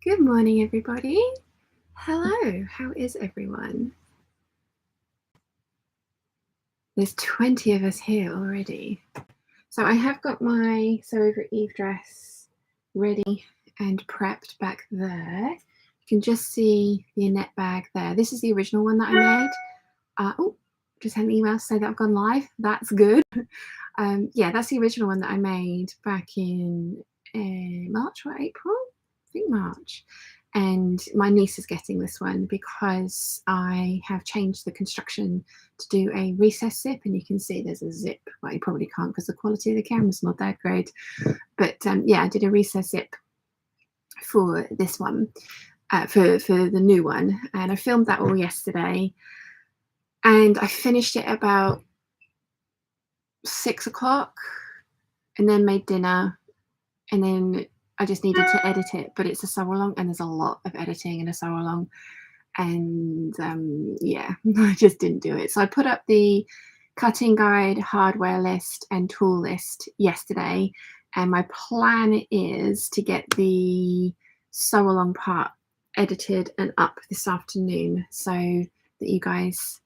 Good morning, everybody. Hello, how is everyone? There's 20 of us here already. So I have got my Sew Over Eve dress ready and prepped back there. You can just see the Annette bag there. This is the original one that I made. Oh, just had an email to say that I've gone live. That's good. Yeah, that's the original one that I made back in March or April? I think March. And my niece is getting this one because I have changed the construction to do a recess zip, and you can see there's a zip. Well, you probably can't because the quality of the camera's not that great. But yeah, I did a recess zip for this one, for the new one, and I filmed that all yesterday. And I finished it about 6 o'clock, and then made dinner, and then I just needed to edit it. But it's a sew along, and there's a lot of editing in a sew along. And yeah, I just didn't do it. So I put up the cutting guide, hardware list and tool list yesterday, and my plan is to get the sew along part edited and up this afternoon so that you guys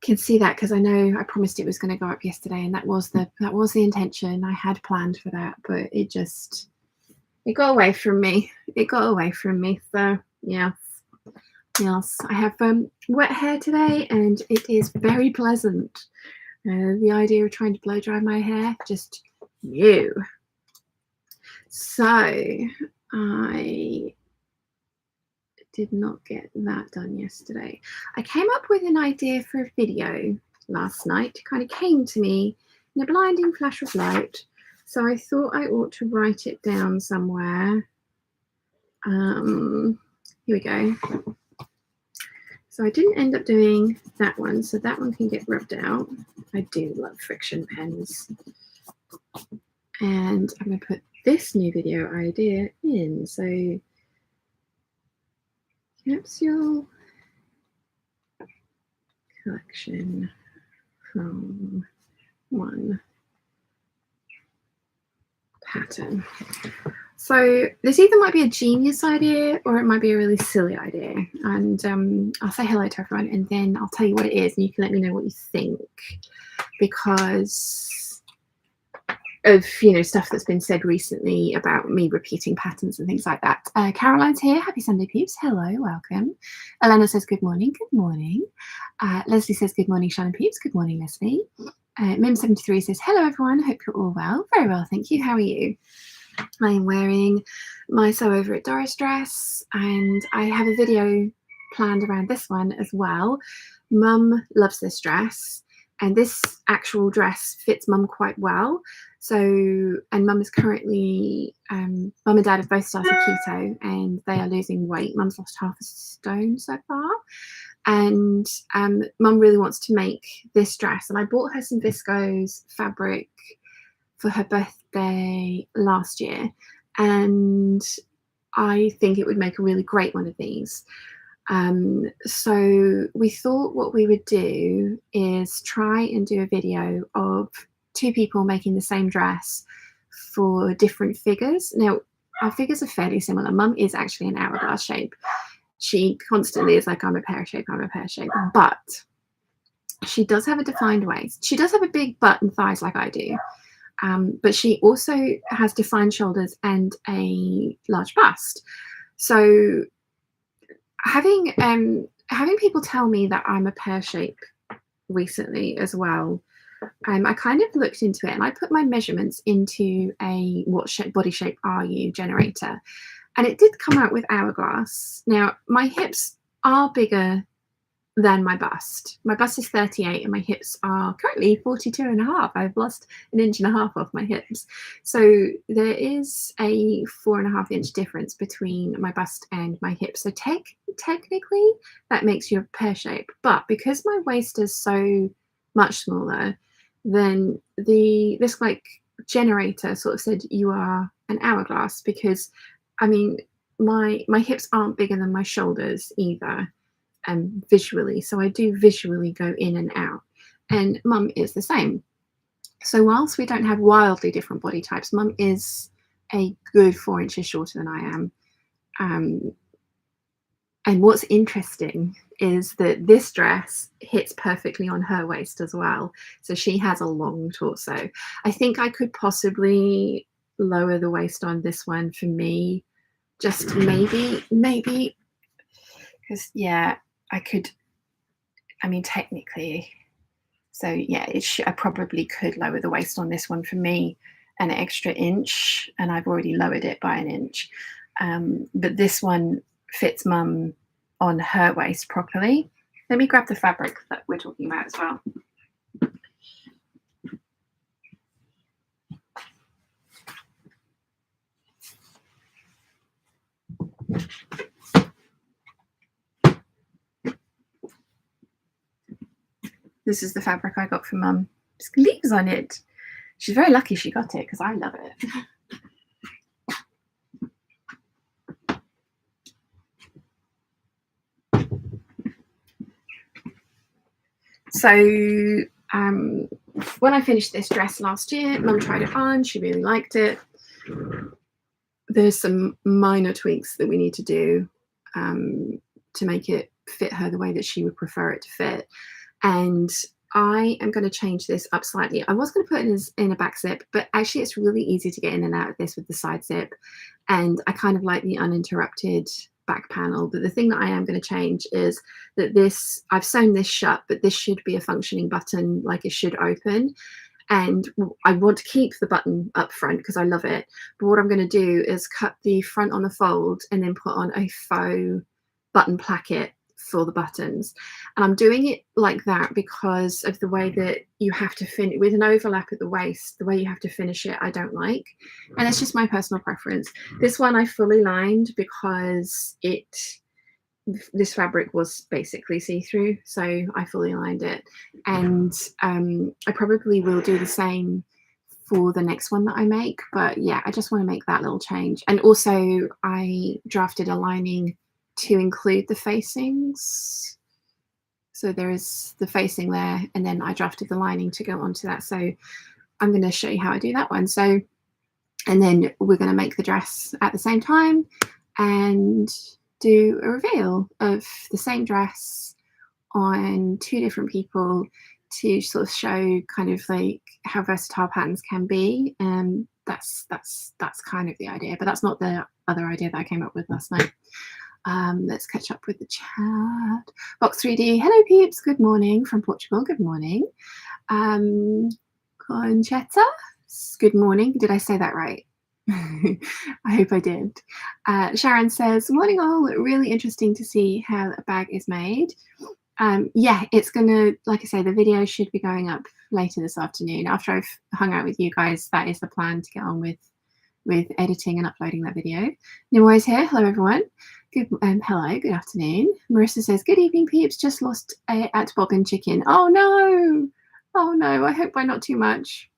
can see that, because I know I promised it was going to go up yesterday, and that was the intention. I had planned for that, but it got away from me. So yeah. Yes, I have wet hair today, and it is very pleasant. The idea of trying to blow dry my hair, just no. So I did not get that done yesterday. I came up with an idea for a video last night. It kind of came to me in a blinding flash of light. So I thought I ought to write it down somewhere. Here we go. So I didn't end up doing that one, so that one can get rubbed out. I do love friction pens. And I'm going to put this new video idea in. So capsule collection from one pattern. So this either might be a genius idea or it might be a really silly idea. And I'll say hello to everyone, and then I'll tell you what it is, and you can let me know what you think, because of, you know, stuff that's been said recently about me repeating patterns and things like that. Caroline's here. Happy Sunday, peeps. Hello, welcome. Elena says good morning. Good morning. Leslie says good morning, Shannon peeps. Good morning, Leslie. Mim73 says hello, everyone. Hope you're all well. Very well, thank you. How are you? I am wearing my Sew Over It Doris dress, and I have a video planned around this one as well. Mum loves this dress, and this actual dress fits Mum quite well. So, and Mum is currently, Mum and Dad have both started keto, and they are losing weight. Mum's lost half a stone so far, and Mum really wants to make this dress, and I bought her some viscose fabric for her birthday last year, and I think it would make a really great one of these. So we thought what we would do is try and do a video of two people making the same dress for different figures. Now, our figures are fairly similar. Mum is actually an hourglass shape. She constantly is like, I'm a pear shape, but she does have a defined waist. She does have a big butt and thighs like I do. But she also has defined shoulders and a large bust. So having people tell me that I'm a pear shape recently as well, I kind of looked into it, and I put my measurements into a what body shape are you generator, and it did come out with hourglass. Now, my hips are bigger than my bust. My bust is 38 and my hips are currently 42 and a half. I've lost 1.5 inches off my hips. So there is a 4.5 inch difference between my bust and my hips. So technically that makes you a pear shape. But because my waist is so much smaller, then this like generator sort of said you are an hourglass, because I mean my hips aren't bigger than my shoulders either. Visually, so I do visually go in and out, and Mum is the same. So whilst we don't have wildly different body types, Mum is a good 4 inches shorter than I am, And what's interesting is that this dress hits perfectly on her waist as well. So she has a long torso. I think I could possibly lower the waist on this one for me. Just maybe, because yeah, I could, I mean, technically, so yeah, I probably could lower the waist on this one for me an extra inch, and I've already lowered it by an inch. But this one fits mum on her waist properly. Let me grab the fabric that we're talking about as well. This is the fabric I got from mum. There's leaves on it. She's very lucky she got it because I love it. So when I finished this dress last year, mum tried it on. She really liked it. There's some minor tweaks that we need to do to make it fit her the way that she would prefer it to fit. And I am going to change this up slightly. I was going to put it in a back zip, but actually it's really easy to get in and out of this with the side zip. And I kind of like the uninterrupted back panel. But the thing that I am going to change is that this, I've sewn this shut, but this should be a functioning button, like it should open. And I want to keep the button up front because I love it. But what I'm going to do is cut the front on the fold and then put on a faux button placket for the buttons. And I'm doing it like that because of the way that you have to finish with an overlap at the waist. The way you have to finish it, I don't like. And it's just my personal preference. This one I fully lined because this fabric was basically see-through, so I fully lined it. And I probably will do the same for the next one that I make, but yeah, I just want to make that little change. And also I drafted a lining to include the facings, so there is the facing there, and then I drafted the lining to go onto that. So I'm going to show you how I do that one. So, and then we're going to make the dress at the same time and do a reveal of the same dress on two different people to sort of show kind of like how versatile patterns can be. And that's kind of the idea, but that's not the other idea that I came up with last night. Let's catch up with the chat. Box 3D, hello peeps, good morning from Portugal, good morning. Conchetta, good morning, did I say that right? I hope I did. Sharon says, morning all, really interesting to see how a bag is made. Yeah, it's gonna, like I say, the video should be going up later this afternoon. After I've hung out with you guys, that is the plan, to get on with editing and uploading that video. Nimoy's here, hello everyone. Good, hello, good afternoon. Marissa says, good evening peeps, just lost at Bob and Chicken. Oh no, I hope by not too much.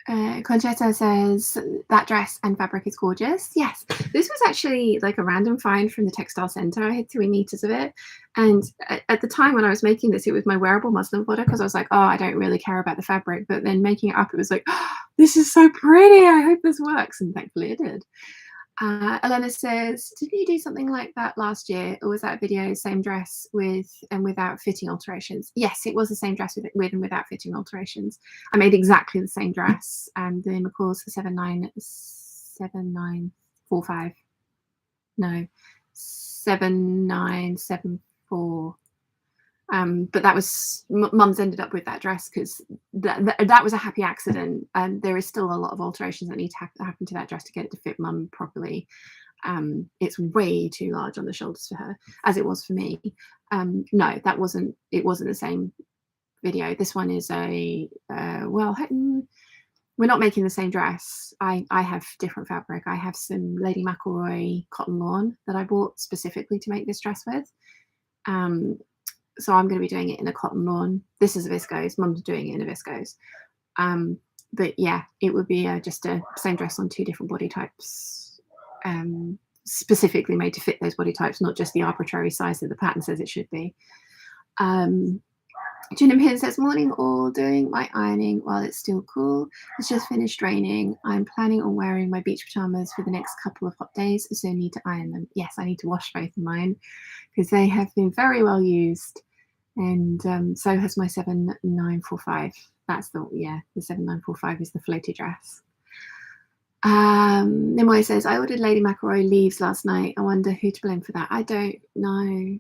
Conchetta says that dress and fabric is gorgeous. Yes, this was actually like a random find from the Textile Centre. I had 3 meters of it, and at the time when I was making this, it was my wearable muslin fodder because I was like, oh, I don't really care about the fabric. But then making it up, it was like, oh, this is so pretty. I hope this works, and thankfully it did. Elena says, did you do something like that last year, or was that video same dress with and without fitting alterations? Yes, it was the same dress with and without fitting alterations. I made exactly the same dress, and the McCall's for 7945. No, 7974. But that was, mum's ended up with that dress because that was a happy accident, and there is still a lot of alterations that need to happen to that dress to get it to fit mum properly. It's way too large on the shoulders for her, as it was for me. No, it wasn't the same video. This one is a well, we're not making the same dress. I have different fabric. I have some Lady McElroy cotton lawn that I bought specifically to make this dress with. So I'm going to be doing it in a cotton lawn. This is a viscose. Mum's doing it in a viscose. But yeah, it would be just a same dress on 2 different body types, specifically made to fit those body types, not just the arbitrary size that the pattern says it should be. Jim Pin says, morning all, doing my ironing while it's still cool. It's just finished raining. I'm planning on wearing my beach pajamas for the next couple of hot days, so I need to iron them. Yes, I need to wash both of mine because they have been very well used. And so has my 7945. That's the 7945 is the floaty dress. Nimoy says, I ordered Lady McElroy leaves last night. I wonder who to blame for that. I don't know.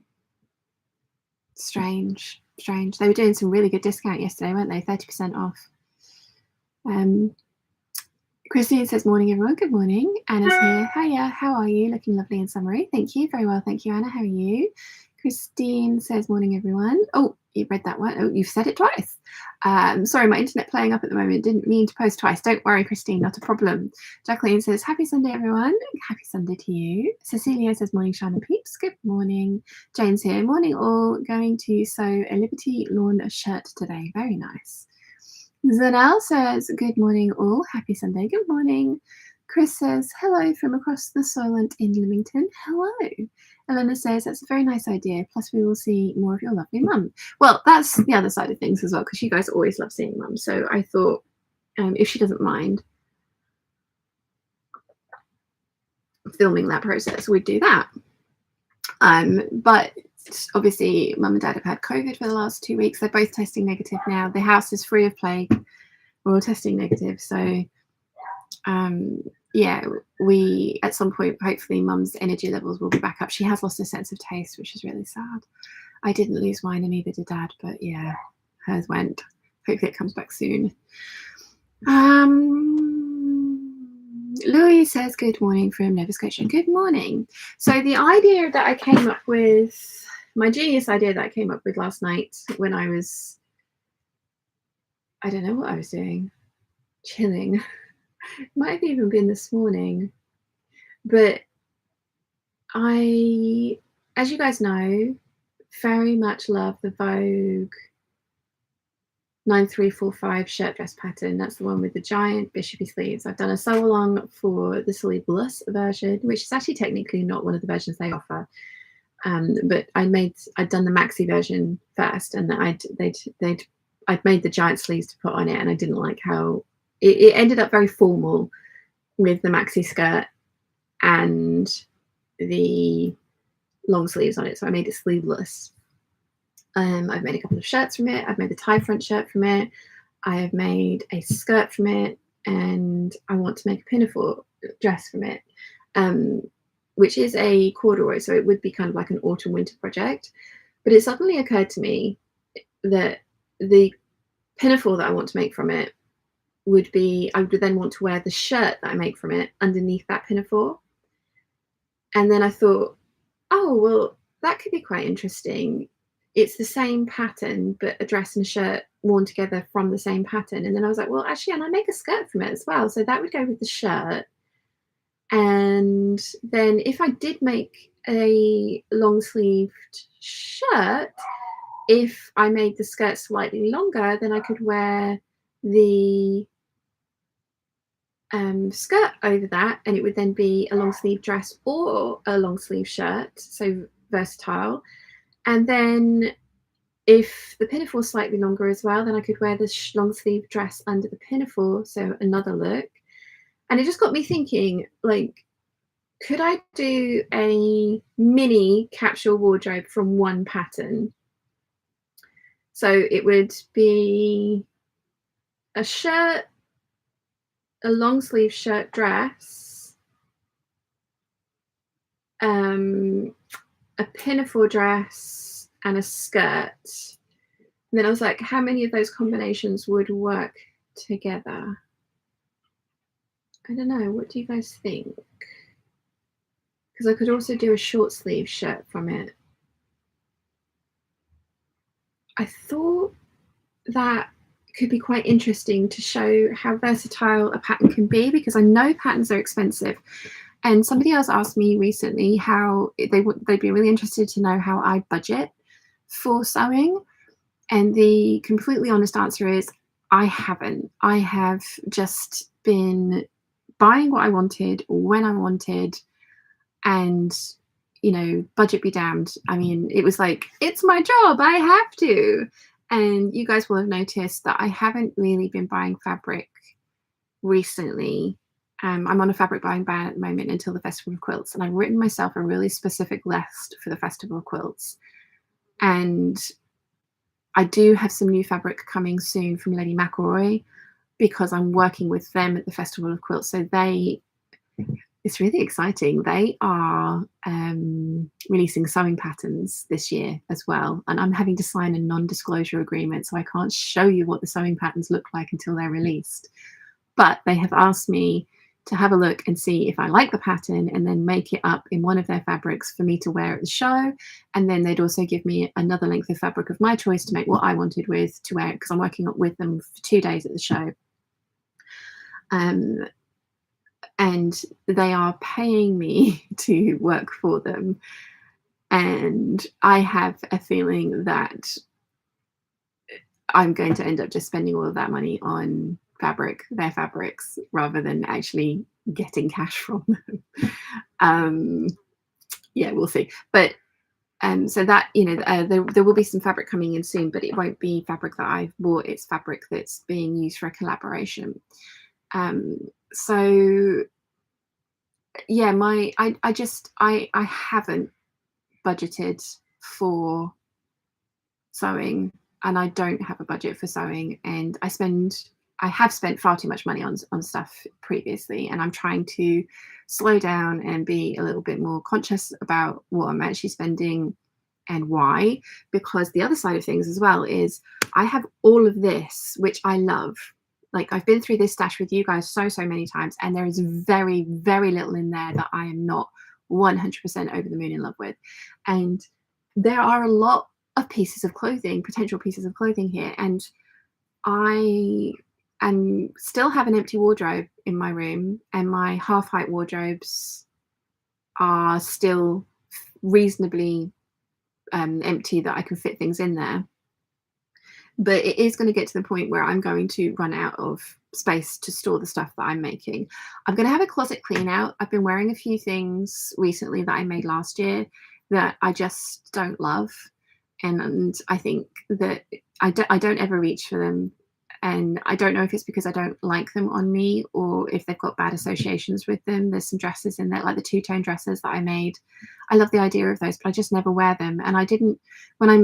Strange. They were doing some really good discount yesterday, weren't they? 30% off. Christine says, morning everyone. Good morning. Anna's here. Hiya, how are you? Looking lovely and summery. Thank you. Very well, thank you, Anna. How are you? Christine says, morning everyone. Oh, you read that one. Oh, you've said it twice. Sorry, my internet playing up at the moment. Didn't mean to post twice. Don't worry, Christine, not a problem. Jacqueline says, happy Sunday, everyone. Happy Sunday to you. Cecilia says, morning, Shan and Peeps. Good morning. Jane's here. Morning, all. Going to sew a Liberty Lawn shirt today. Very nice. Zanel says, good morning, all. Happy Sunday. Good morning. Chris says, hello from across the Solent in Leamington. Hello. Elena says, that's a very nice idea. Plus, we will see more of your lovely mum. Well, that's the other side of things as well, because you guys always love seeing mum. So I thought if she doesn't mind filming that process, we'd do that. But obviously, mum and dad have had COVID for the last 2 weeks. They're both testing negative now. The house is free of plague. We're all testing negative. So yeah, we at some point, hopefully mum's energy levels will be back up. She has lost her sense of taste, which is really sad. I didn't lose mine and neither did dad, but yeah, hers went. Hopefully it comes back soon. Louis says, good morning from Nova Scotia. Good morning. So the idea that I came up with, my genius idea that I came up with last night when I was, I don't know what I was doing, chilling. Might have even been this morning, but I, as you guys know, very much love the Vogue 9345 shirt dress pattern. That's the one with the giant bishopy sleeves. I've done a sew along for the sleeveless version, which is actually technically not one of the versions they offer. But I'd done the maxi version first, and I'd made the giant sleeves to put on it, and I didn't like how it ended up very formal with the maxi skirt and the long sleeves on it. So I made it sleeveless. I've made a couple of shirts from it. I've made the tie front shirt from it. I have made a skirt from it, and I want to make a pinafore dress from it, which is a corduroy. So it would be kind of like an autumn winter project. But it suddenly occurred to me that the pinafore that I want to make from it would be, I would then want to wear the shirt that I make from it underneath that pinafore. And then I thought, oh, well, that could be quite interesting. It's the same pattern, but a dress and a shirt worn together from the same pattern. And then I was like, well, actually, and I make a skirt from it as well. So that would go with the shirt. And then if I did make a long sleeved shirt, if I made the skirt slightly longer, then I could wear the skirt over that, and it would then be a long sleeve dress or a long sleeve shirt, so versatile. And then if the pinafore is slightly longer as well, then I could wear the long sleeve dress under the pinafore, so another look. And it just got me thinking, like, could I do a mini capsule wardrobe from one pattern? So it would be a shirt, a long sleeve shirt dress, a pinafore dress, and a skirt. And then I was like, how many of those combinations would work together? I don't know. What do you guys think? Because I could also do a short sleeve shirt from it. I thought that could be quite interesting to show how versatile a pattern can be, because I know patterns are expensive. And somebody else asked me recently how they'd be really interested to know how I budget for sewing. And the completely honest answer is I haven't. I have just been buying what I wanted when I wanted, and budget be damned. I mean, it was like, it's my job, I have to. And you guys will have noticed that I haven't really been buying fabric recently. I'm on a fabric buying ban at the moment until the Festival of Quilts, and I've written myself a really specific list for the Festival of Quilts. And I do have some new fabric coming soon from Lady McElroy, because I'm working with them at the Festival of Quilts. So it's really exciting. They are releasing sewing patterns this year as well. And I'm having to sign a non-disclosure agreement, so I can't show you what the sewing patterns look like until they're released. But they have asked me to have a look and see if I like the pattern, and then make it up in one of their fabrics for me to wear at the show. And then they'd also give me another length of fabric of my choice to make what I wanted with to wear, because I'm working with them for 2 days at the show. And they are paying me to work for them. And I have a feeling that I'm going to end up just spending all of that money on their fabrics, rather than actually getting cash from them. Yeah, we'll see. But so that, there will be some fabric coming in soon, but it won't be fabric that I've bought. It's fabric that's being used for a collaboration. So yeah, I haven't budgeted for sewing, and I don't have a budget for sewing, and I have spent far too much money on stuff previously, and I'm trying to slow down and be a little bit more conscious about what I'm actually spending and why. Because the other side of things as well is I have all of this, which I love. Like, I've been through this stash with you guys so many times, and there is very, very little in there that I am not 100% over the moon in love with. And there are a lot of pieces of clothing, potential pieces of clothing here, and I still have an empty wardrobe in my room, and my half-height wardrobes are still reasonably empty, that I can fit things in there. But it is going to get to the point where I'm going to run out of space to store the stuff that I'm making. I'm going to have a closet clean out. I've been wearing a few things recently that I made last year that I just don't love. And I think that I don't ever reach for them. And I don't know if it's because I don't like them on me, or if they've got bad associations with them. There's some dresses in there, like the two-tone dresses that I made. I love the idea of those, but I just never wear them. And I didn't, when I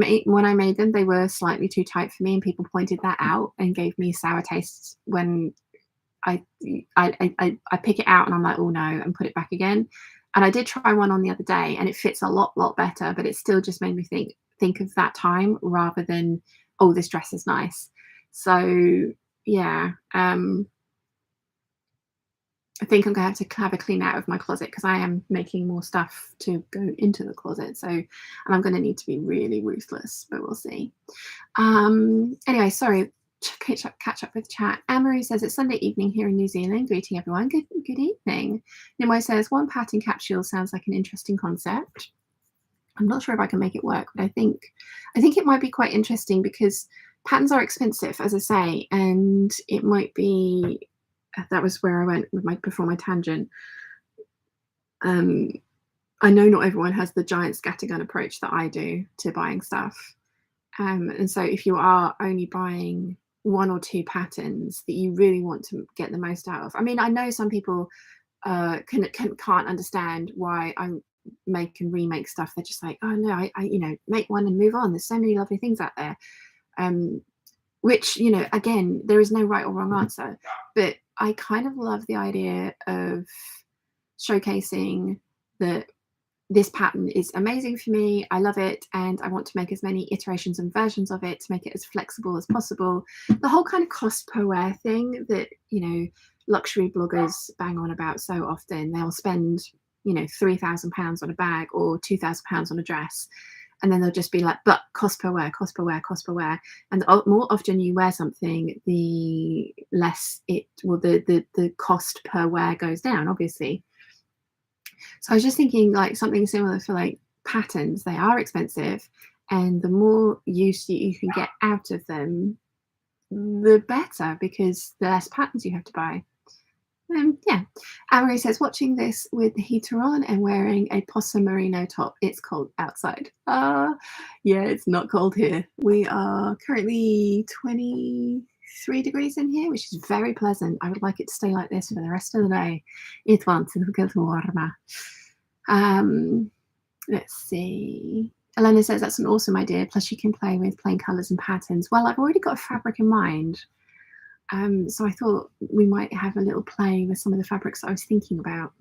made them, they were slightly too tight for me, and people pointed that out and gave me sour tastes when I pick it out and I'm like, oh no, and put it back again. And I did try one on the other day, and it fits a lot better, but it still just made me think of that time, rather than, oh, this dress is nice. So yeah, I think I'm going to have to have a clean out of my closet, because I am making more stuff to go into the closet. So, and I'm going to need to be really ruthless, but we'll see. Anyway, sorry, catch up with chat. Anne-Marie says it's Sunday evening here in New Zealand. Greeting everyone. Good evening. Nimoy says one pattern capsule sounds like an interesting concept. I'm not sure if I can make it work, but I think it might be quite interesting, because patterns are expensive, as I say, and it might be, that was where I went with before my tangent. I know not everyone has the giant scattergun approach that I do to buying stuff. And so if you are only buying 1 or 2 patterns that you really want to get the most out of, I mean, I know some people can't understand why I make and remake stuff. They're just like, oh no, I make one and move on. There's so many lovely things out there. Which, again, there is no right or wrong answer, but I kind of love the idea of showcasing that this pattern is amazing for me. I love it, and I want to make as many iterations and versions of it to make it as flexible as possible. The whole kind of cost per wear thing that, luxury bloggers bang on about so often. They'll spend, £3,000 on a bag or £2,000 on a dress, and then they'll just be like, but cost per wear. And the more often you wear something, the less the cost per wear goes down, obviously. So I was just thinking, like, something similar for like patterns. They are expensive, and the more use you can get out of them, the better, because the less patterns you have to buy. Yeah. Amory says, watching this with the heater on and wearing a possum merino top. It's cold outside. Yeah, it's not cold here. We are currently 23 degrees in here, which is very pleasant. I would like it to stay like this for the rest of the day. It wants to get warmer. Let's see. Elena says that's an awesome idea. Plus, you can play with plain colours and patterns. Well, I've already got a fabric in mind. So I thought we might have a little play with some of the fabrics that I was thinking about.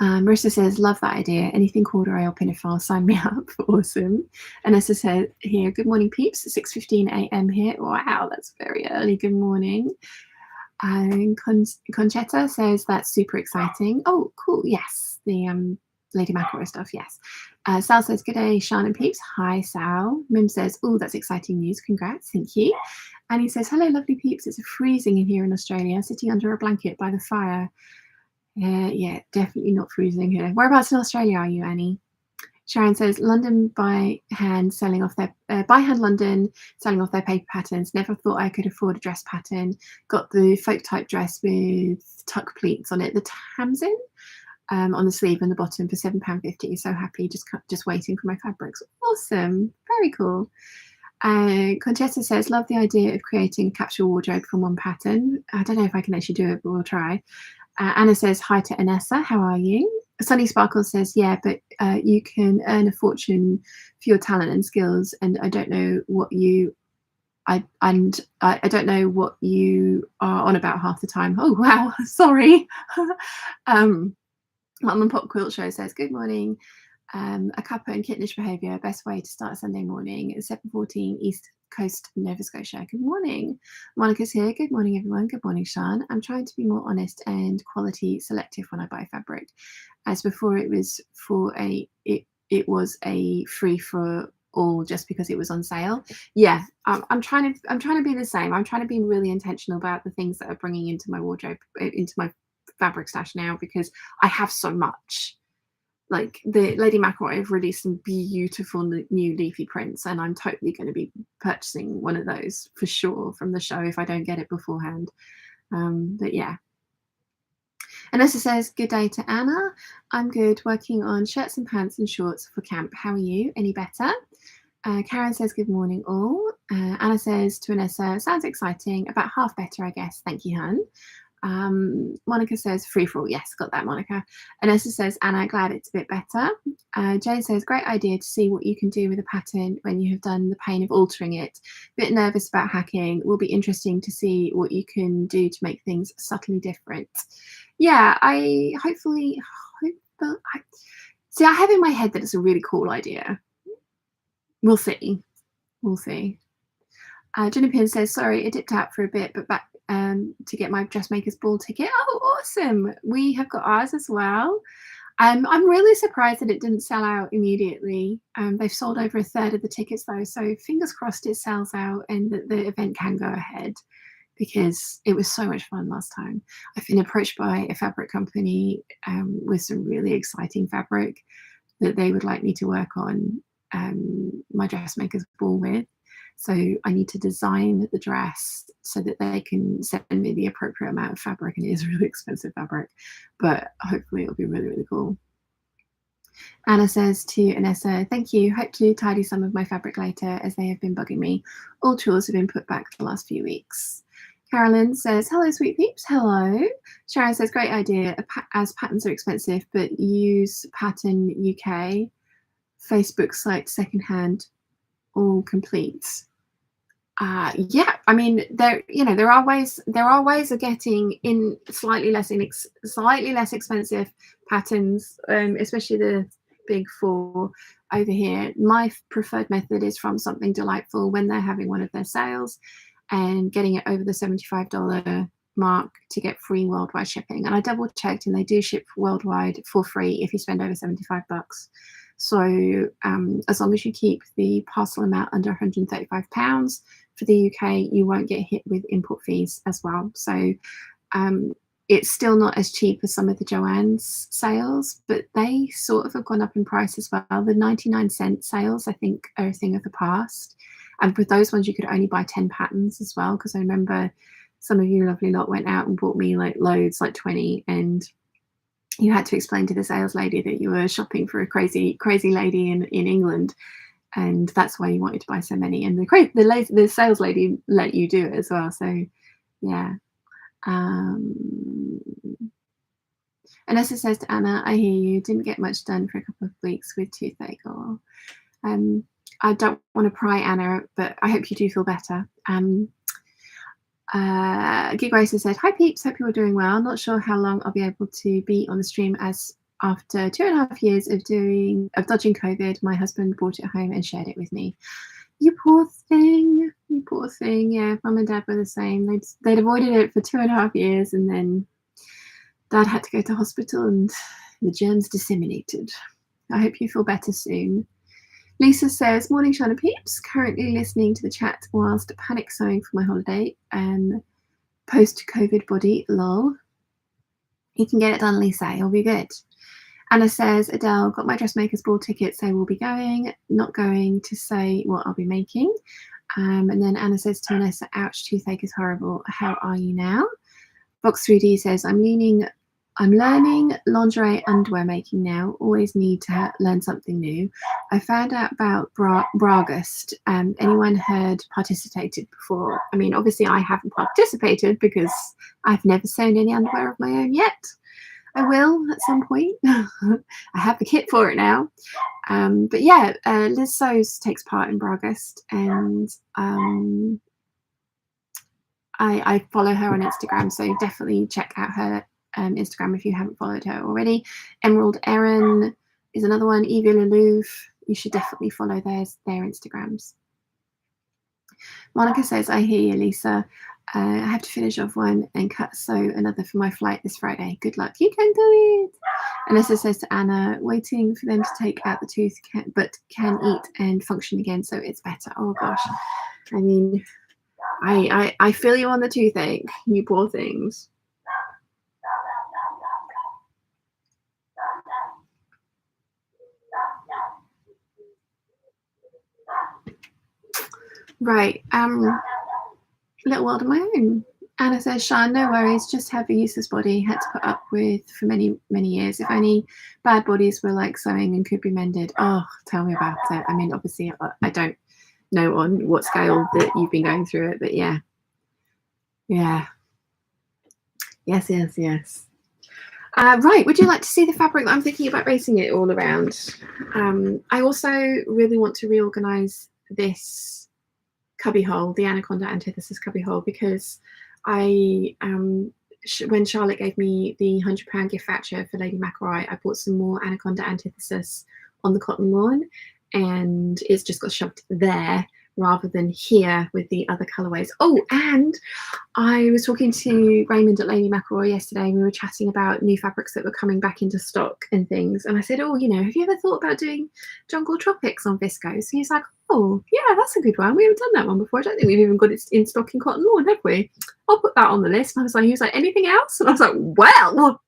Marissa says, love that idea. Anything corduroy or pinafore, sign me up. Awesome. Anessa said here, good morning, peeps. 6:15 a.m. here. Wow, that's very early. Good morning. And Conchetta says that's super exciting. Oh, cool. Yes, the Lady Mackerel stuff. Yes. Sal says, good day, Shan and peeps. Hi, Sal. Mim says, oh, that's exciting news. Congrats. Thank you. And he says, hello, lovely peeps. It's freezing in here in Australia, sitting under a blanket by the fire. Yeah, definitely not freezing here. Whereabouts in Australia are you, Annie? Sharon says, London by hand selling off their London selling off their paper patterns. Never thought I could afford a dress pattern. Got the folk type dress with tuck pleats on it. The Tamsin on the sleeve and the bottom for £7.50. So happy, just waiting for my fabrics. Awesome, very cool. Conchetta says, love the idea of creating a capsule wardrobe from one pattern. I don't know if I can actually do it, but we'll try. Anna says, hi to Anessa, how are you? Sunny Sparkle says, yeah, but you can earn a fortune for your talent and skills, and I don't know what you I don't know what you are on about half the time. Oh wow, sorry. Mum and Pop Quilt Show says, good morning. A cuppa and Kittenish Behaviour, best way to start a Sunday morning at 7:14 East Coast, Nova Scotia. Good morning. Monica's here. Good morning, everyone. Good morning, Shan. I'm trying to be more honest and quality selective when I buy fabric. As before, it was a free for all just because it was on sale. Yeah, I'm trying to be the same. I'm trying to be really intentional about the things that are bringing into my wardrobe, into my fabric stash now, because I have so much. Like the Lady Mackerel have released some beautiful new leafy prints, and I'm totally going to be purchasing one of those for sure from the show if I don't get it beforehand. But yeah. Anessa says, good day to Anna. I'm good, working on shirts and pants and shorts for camp. How are you? Any better? Karen says, good morning all. Anna says to Anessa, sounds exciting. About half better, I guess. Thank you, hun. Monica says free for all. Yes, got that, Monica. Anessa says, Anna, glad it's a bit better. Jane says, great idea to see what you can do with a pattern when you have done the pain of altering it. Bit nervous about hacking. Will be interesting to see what you can do to make things subtly different. Yeah, I have in my head that it's a really cool idea. We'll see. Jenny Pin says, sorry, it dipped out for a bit, but back to get my dressmaker's ball ticket. Oh, awesome. We have got ours as well. I'm really surprised that it didn't sell out immediately. They've sold over a third of the tickets though, so fingers crossed it sells out and that the event can go ahead, because it was so much fun last time. I've been approached by a fabric company with some really exciting fabric that they would like me to work on my dressmaker's ball with. So I need to design the dress so that they can send me the appropriate amount of fabric, and it is really expensive fabric, but hopefully it'll be really, really cool. Anna says to Anessa, thank you. Hope to tidy some of my fabric later as they have been bugging me. All chores have been put back the last few weeks. Carolyn says, hello, sweet peeps. Hello. Sharon says, great idea. As patterns are expensive, but use Pattern UK, Facebook site secondhand, all complete. Yeah, I mean, there are ways of getting in slightly less expensive patterns, especially the big four over here. My preferred method is from Something Delightful when they're having one of their sales and getting it over the $75 mark to get free worldwide shipping. And I double checked, and they do ship worldwide for free if you spend over $75. So as long as you keep the parcel amount under £135 for the UK, you won't get hit with import fees as well. So it's still not as cheap as some of the Joann's sales, but they sort of have gone up in price as well. The 99-cent sales, I think, are a thing of the past. And with those ones, you could only buy 10 patterns as well, because I remember some of you lovely lot went out and bought me like loads, like 20, and you had to explain to the sales lady that you were shopping for a crazy lady in England, and that's why you wanted to buy so many. And the sales lady let you do it as well. So yeah. Anessa says to Anna, I hear you. Didn't get much done for a couple of weeks with toothache. Or I don't want to pry, Anna, but I hope you do feel better. Gig Racer said, hi Peeps, hope you're doing well. Not sure how long I'll be able to be on the stream, as after 2.5 years of dodging COVID, my husband brought it home and shared it with me. You poor thing, you poor thing. Yeah, mum and dad were the same. They'd avoided it for 2.5 years, and then dad had to go to hospital and the germs disseminated. I hope you feel better soon. Lisa says, morning Sean and Peeps, currently listening to the chat whilst panic sewing for my holiday and post-COVID body, lol. You can get it done, Lisa, it'll be good. Anna says, Adele, got my dressmaker's ball ticket, so we'll be going, not going to say what I'll be making. And then Anna says to Vanessa, ouch, toothache is horrible. How are you now? Box3D says, I'm learning lingerie underwear making now. Always need to learn something new. I found out about Bragust. Anyone heard participated before? I mean, obviously I haven't participated because I've never sewn any underwear of my own yet. I will at some point. I have the kit for it now. But yeah, Liz Sews takes part in Bragust, and I follow her on Instagram, so definitely check out her Instagram if you haven't followed her already. Emerald Erin is another one. Evie Lelouve, you should definitely follow their Instagrams. Monica says, I hear you, Lisa. I have to finish off one and sew another for my flight this Friday. Good luck. You can do it. Anessa says to Anna, waiting for them to take out the tooth, but can eat and function again, so it's better. Oh gosh. I mean, I feel you on the toothache, you poor things. Right. Little world of my own. Anna says, Sean, no worries, just have a useless body, had to put up with for many years. If only bad bodies were like sewing and could be mended. Oh, tell me about it. I mean, obviously I don't know on what scale that you've been going through it, but yeah. Yes. Right, would you like to see the fabric that I'm thinking about racing it all around? I also really want to reorganize this cubbyhole, the Anaconda Antithesis cubbyhole, because when Charlotte gave me the £100 gift voucher for Lady McElroy, I bought some more Anaconda Antithesis on the cotton lawn, and it's just got shoved there rather than here with the other colorways. Oh, and I was talking to Raymond at Lady McElroy yesterday, and we were chatting about new fabrics that were coming back into stock and things. And I said, oh, you know, have you ever thought about doing Jungle Tropics on viscose? And he's like, oh, yeah, that's a good one. We haven't done that one before. I don't think we've even got it in stock in cotton lawn, have we? I'll put that on the list. And he was like, anything else? And I was like, well,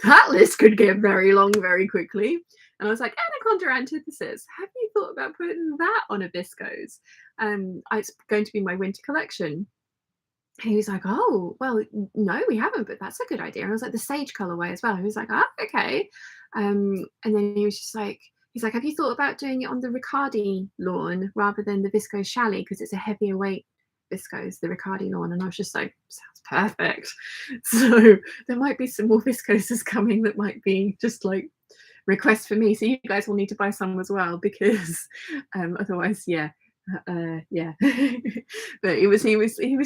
that list could get very long very quickly. And I was like, Anaconda Antithesis, have you thought about putting that on a viscose? It's going to be my winter collection. And he was like, oh, well, no, we haven't, but that's a good idea. And I was like, the sage colorway as well. He was like, oh, okay. And then he was just like, he's like, have you thought about doing it on the Riccardi lawn rather than the viscose chalet, because it's a heavier weight viscose, the Riccardi lawn? And I was just like, sounds perfect. So there might be some more viscoses coming that might be just like requests for me. So you guys will need to buy some as well, because otherwise, yeah. But he was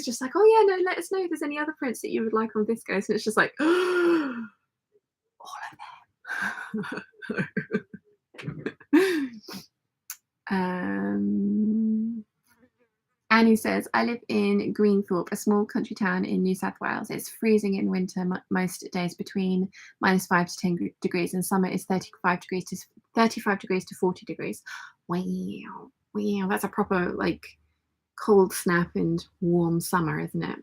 just like, oh yeah, no, let us know if there's any other prints that you would like on viscose. And it's just like, all of them. Annie says, I live in Greenthorpe, a small country town in New South Wales. It's freezing in winter, most days between -5 to 10 degrees, and summer is 35 degrees to 40 degrees. Wow, that's a proper like cold snap and warm summer, isn't it?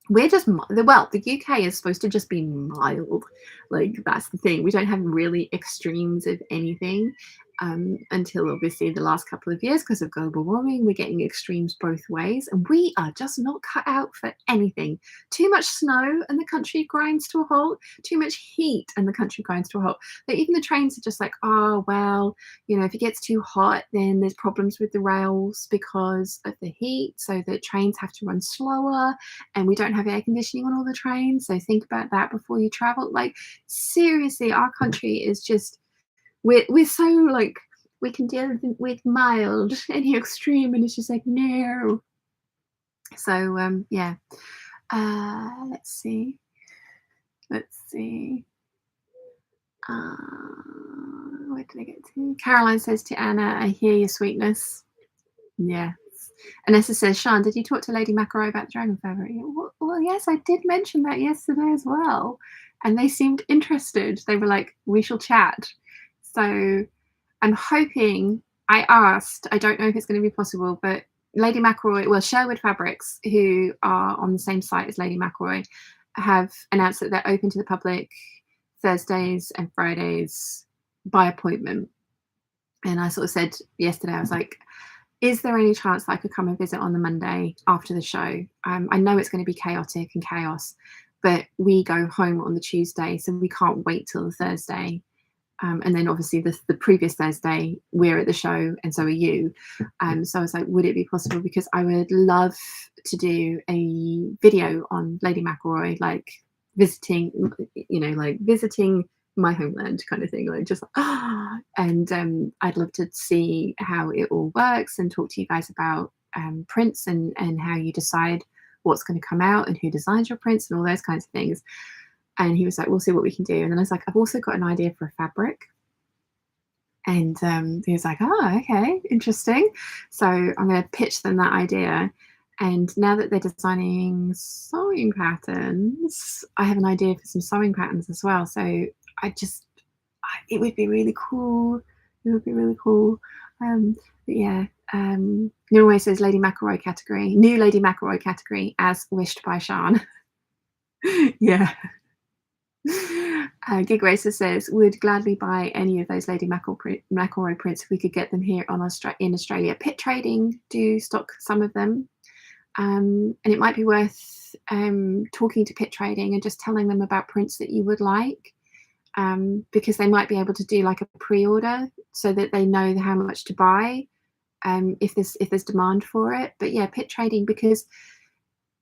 We're just, well, the UK is supposed to just be mild. Like, that's the thing. We don't have really extremes of anything. until obviously the last couple of years, because of global warming, we're getting extremes both ways, and we are just not cut out for anything. Too much snow and the country grinds to a halt. Too much heat and the country grinds to a halt. But even the trains are just like, oh, well, you know, if it gets too hot, then there's problems with the rails because of the heat, so the trains have to run slower, and we don't have air conditioning on all the trains. So think about that before you travel. Like, seriously, our country is just, we're so like, we can deal with mild, any extreme, and it's just like, no. So yeah. Let's see. Where did I get to? Caroline says to Anna, I hear your sweetness. Yeah. Anessa says, Sean, did you talk to Lady McElroy about the dragon fabric? Well, yes, I did mention that yesterday as well. And they seemed interested. They were like, we shall chat. So I'm hoping, I asked, I don't know if it's going to be possible, but Lady McElroy, well, Sherwood Fabrics, who are on the same site as Lady McElroy, have announced that they're open to the public Thursdays and Fridays by appointment. And I sort of said yesterday, I was like, is there any chance that I could come and visit on the Monday after the show? I know it's going to be chaotic and chaos, but we go home on the Tuesday, so we can't wait till the Thursday. And then obviously the previous Thursday, we're at the show, and so are you. So I was like, would it be possible? Because I would love to do a video on Lady McElroy, like visiting, you know, like visiting my homeland kind of thing, like just and I'd love to see how it all works and talk to you guys about prints and how you decide what's going to come out and who designs your prints and all those kinds of things. And he was like, we'll see what we can do. And then I was like, I've also got an idea for a fabric. And he was like, oh, okay, interesting. So I'm going to pitch them that idea. And now that they're designing sewing patterns, I have an idea for some sewing patterns as well. So it would be really cool. It would be really cool. But yeah, Norway says Lady McElroy category, new Lady McElroy category as wished by Sean. Yeah. Gig Racer says, would gladly buy any of those Lady McElroy prints if we could get them here in Australia. Pit Trading do stock some of them. And it might be worth talking to Pit Trading and just telling them about prints that you would like, because they might be able to do like a pre-order so that they know how much to buy if there's demand for it. But yeah, Pit Trading, because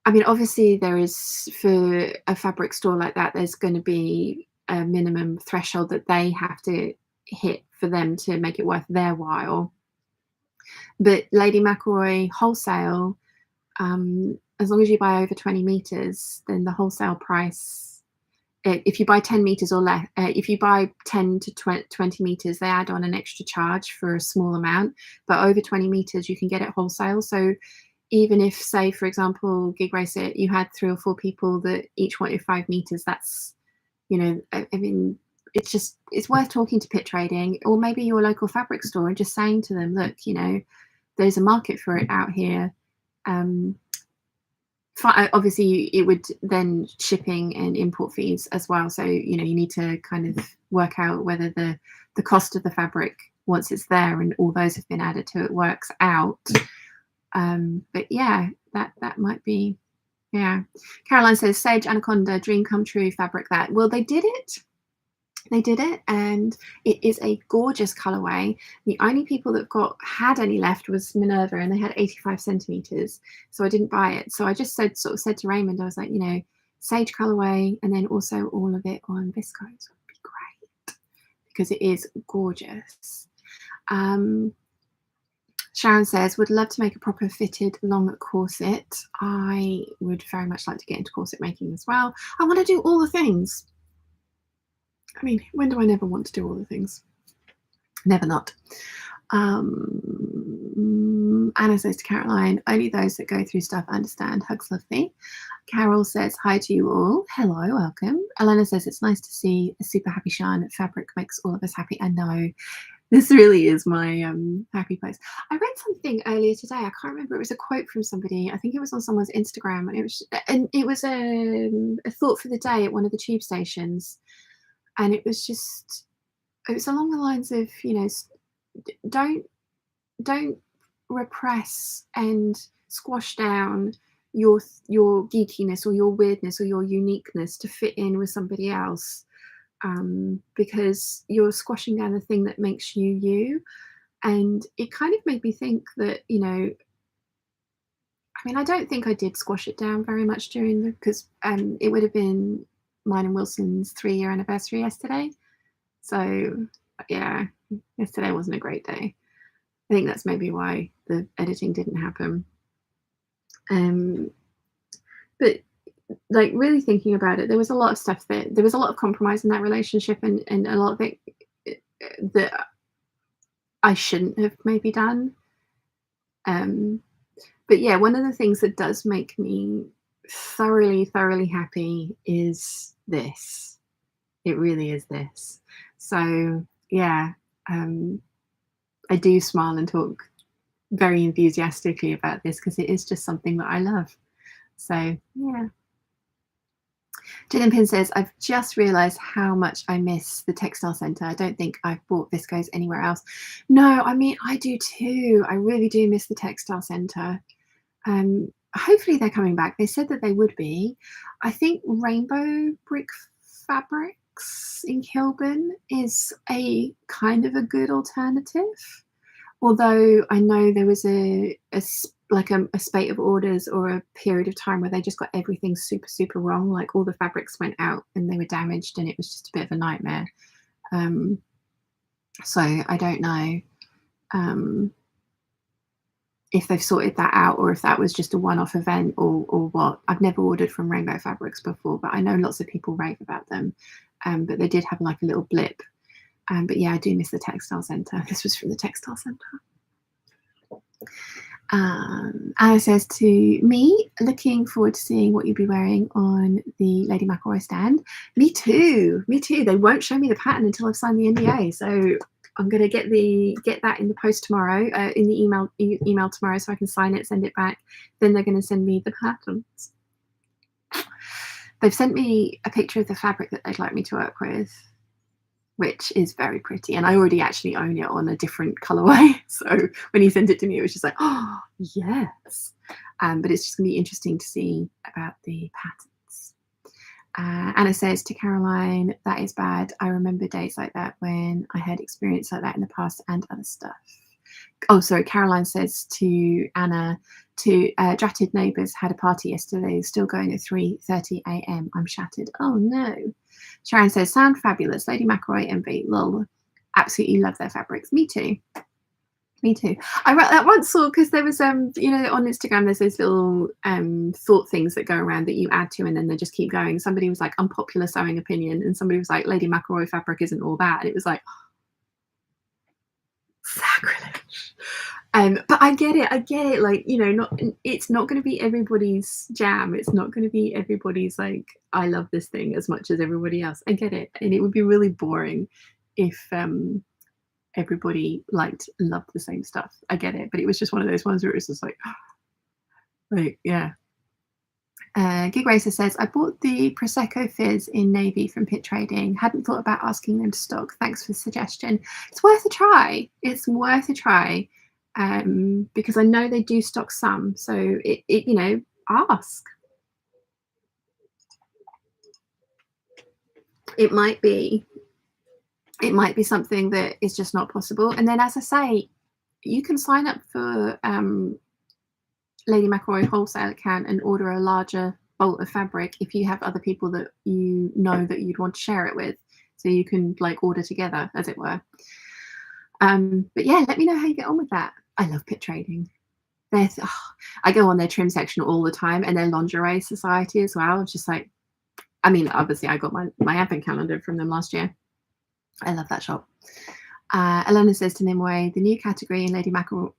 I mean, obviously there is, for a fabric store like that, there's going to be a minimum threshold that they have to hit for them to make it worth their while. But Lady McElroy wholesale, as long as you buy over 20 meters, then the wholesale price, if you buy 10 meters or less, if you buy 10 to 20 meters, they add on an extra charge for a small amount. But over 20 meters, you can get it wholesale. So even if, say, for example, Gig Racer, you had 3 or 4 people that each wanted 5 meters, that's, you know, I mean, it's worth talking to Pit Trading, or maybe your local fabric store, and just saying to them, look, you know, there's a market for it out here. Obviously, it would then shipping and import fees as well. So, you know, you need to kind of work out whether the cost of the fabric, once it's there and all those have been added to it, works out. But yeah, that might be, yeah. Caroline says, Sage Anaconda, dream come true fabric that. Well, they did it, and it is a gorgeous colorway. The only people that had any left was Minerva, and they had 85 centimeters, so I didn't buy it. So I just said to Raymond, I was like, you know, Sage colorway, and then also all of it on viscose would be great, because it is gorgeous. Sharon says, would love to make a proper fitted long corset. I would very much like to get into corset making as well. I want to do all the things. I mean, when do I never want to do all the things? Never not. Anna says to Caroline, only those that go through stuff understand. Hugs, lovely. Carol says, hi to you all. Hello, welcome. Elena says, it's nice to see a super happy Sean. Fabric makes all of us happy. I know. This really is my happy place. I read something earlier today. I can't remember. It was a quote from somebody. I think it was on someone's Instagram, and it was a thought for the day at one of the tube stations, and it was along the lines of, you know, don't don't repress and squash down your geekiness or your weirdness or your uniqueness to fit in with somebody else, because you're squashing down the thing that makes you you. And it kind of made me think that, I mean, I don't think I did squash it down very much during the, because it would have been mine and Wilson's 3-year anniversary yesterday. So yeah, yesterday wasn't a great day. I think that's maybe why the editing didn't happen. But like really thinking about it, there was a lot of stuff that there was a lot of compromise in that relationship, and a lot of it that I shouldn't have maybe done. But yeah, one of the things that does make me thoroughly, thoroughly happy is this. It really is this. So yeah, I do smile and talk very enthusiastically about this because it is just something that I love. So yeah. Gin Pin says, I've just realised how much I miss the Textile Centre. I don't think I've bought viscose anywhere else. No, I mean, I do too. I really do miss the Textile Centre. Hopefully they're coming back. They said that they would be. I think Rainbow Brick Fabrics in Kilburn is a kind of a good alternative. Although I know there was a spate of orders or a period of time where they just got everything super, super wrong. Like all the fabrics went out and they were damaged and it was just a bit of a nightmare. So I don't know if they've sorted that out or if that was just a one-off event or what. I've never ordered from Rainbow Fabrics before, but I know lots of people rave about them. But they did have like a little blip. But yeah, I do miss the Textile Centre. This was from the Textile Centre. Anna says to me, looking forward to seeing what you'll be wearing on the Lady McElroy stand. Me too. Me too. They won't show me the pattern until I've signed the NDA. So I'm going to get that in the post tomorrow, in the email tomorrow, so I can sign it, send it back. Then they're going to send me the patterns. They've sent me a picture of the fabric that they'd like me to work with, which is very pretty, and I already actually own it on a different colorway. So when he sent it to me, it was just like, oh yes. But it's just gonna be interesting to see about the patterns. Anna says to Caroline, that is bad. I remember days like that when I had experience like that in the past and other stuff. Oh, sorry, Caroline says to Anna, Dratted Neighbours had a party yesterday, still going at 3:30 a.m. I'm shattered. Oh no. Sharon says, sound fabulous. Lady McElroy envy. Lol. Absolutely love their fabrics. Me too. Me too. I once saw, because there was on Instagram there's those little thought things that go around that you add to and then they just keep going. Somebody was like, unpopular sewing opinion, and somebody was like, Lady McElroy fabric isn't all bad. And it was like, sacrilege. But I get it. Like, it's not going to be everybody's jam. It's not going to be everybody's like, I love this thing as much as everybody else. I get it. And it would be really boring if everybody loved the same stuff. I get it. But it was just one of those ones where it was just like yeah. Gig Racer says, I bought the Prosecco Fizz in navy from Pit Trading. Hadn't thought about asking them to stock. Thanks for the suggestion. It's worth a try. It's worth a try. Because I know they do stock some, so ask. It might be something that is just not possible. And then, as I say, you can sign up for Lady McElroy wholesale account and order a larger bolt of fabric if you have other people that you know that you'd want to share it with, so you can order together, as it were. But yeah, let me know how you get on with that. I love Pit Trading. I go on their trim section all the time, and their lingerie society as well. It's just like, I mean, obviously I got my advent calendar from them last year. I love that shop. Elena says to Nimue, the new category in Lady McElroy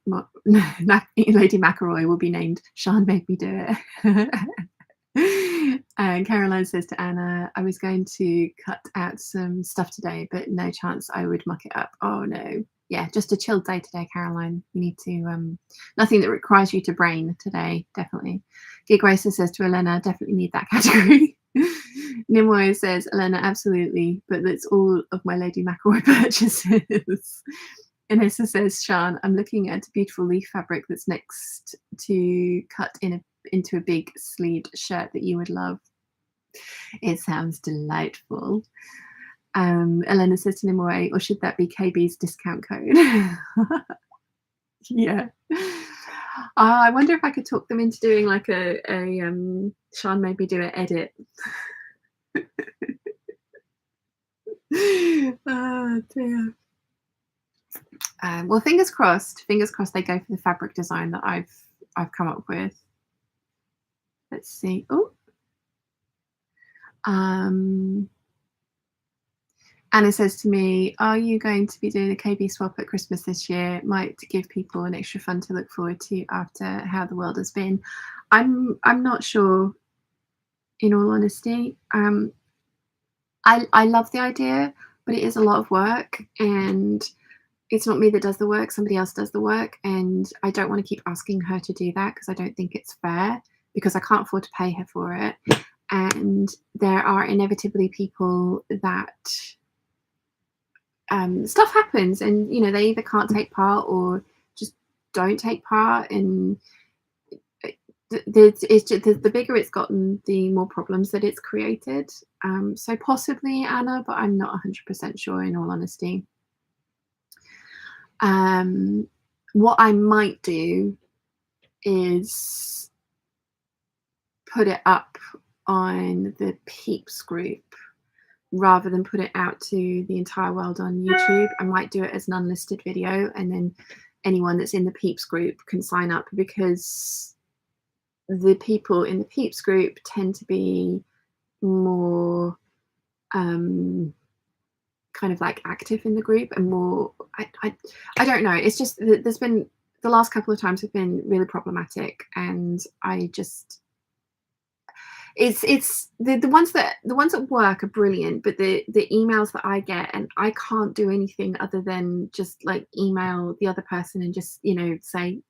will be named Sean Made Me Do It. And Caroline says to Anna, I was going to cut out some stuff today, but no chance I would muck it up. Oh no. Yeah, just a chilled day today, Caroline. You need to, nothing that requires you to brain today, definitely. Gig Racer says to Elena, definitely need that category. Nimue says, Elena, absolutely, but that's all of my Lady McElroy purchases. Inessa says, Shan, I'm looking at a beautiful leaf fabric that's next to cut into a big sleeved shirt that you would love. It sounds delightful. Elena says to Nimue, or should that be KB's discount code? Yeah. I wonder if I could talk them into doing like a Shan made me do an edit. Oh dear. Well, fingers crossed they go for the fabric design that I've come up with. Let's see. Oh, Anna says to me, are you going to be doing a KB swap at Christmas this year? Might give people an extra fun to look forward to after how the world has been. I'm not sure, in all honesty. I love the idea, but it is a lot of work, and it's not me that does the work, somebody else does the work, and I don't want to keep asking her to do that because I don't think it's fair, because I can't afford to pay her for it. And there are inevitably people that stuff happens, and you know, they either can't take part or just don't take part, and the bigger it's gotten, the more problems that it's created. So possibly Anna, but I'm not 100% sure, in all honesty. What I might do is put it up on the Peeps group rather than put it out to the entire world on YouTube. I might do it as an unlisted video, and then anyone that's in the Peeps group can sign up, because the people in the Peeps group tend to be more kind of like active in the group, and more I don't know, it's just there's been, the last couple of times have been really problematic, and I just, it's the ones that work are brilliant, but the emails that I get, and I can't do anything other than just like email the other person and just, you know, say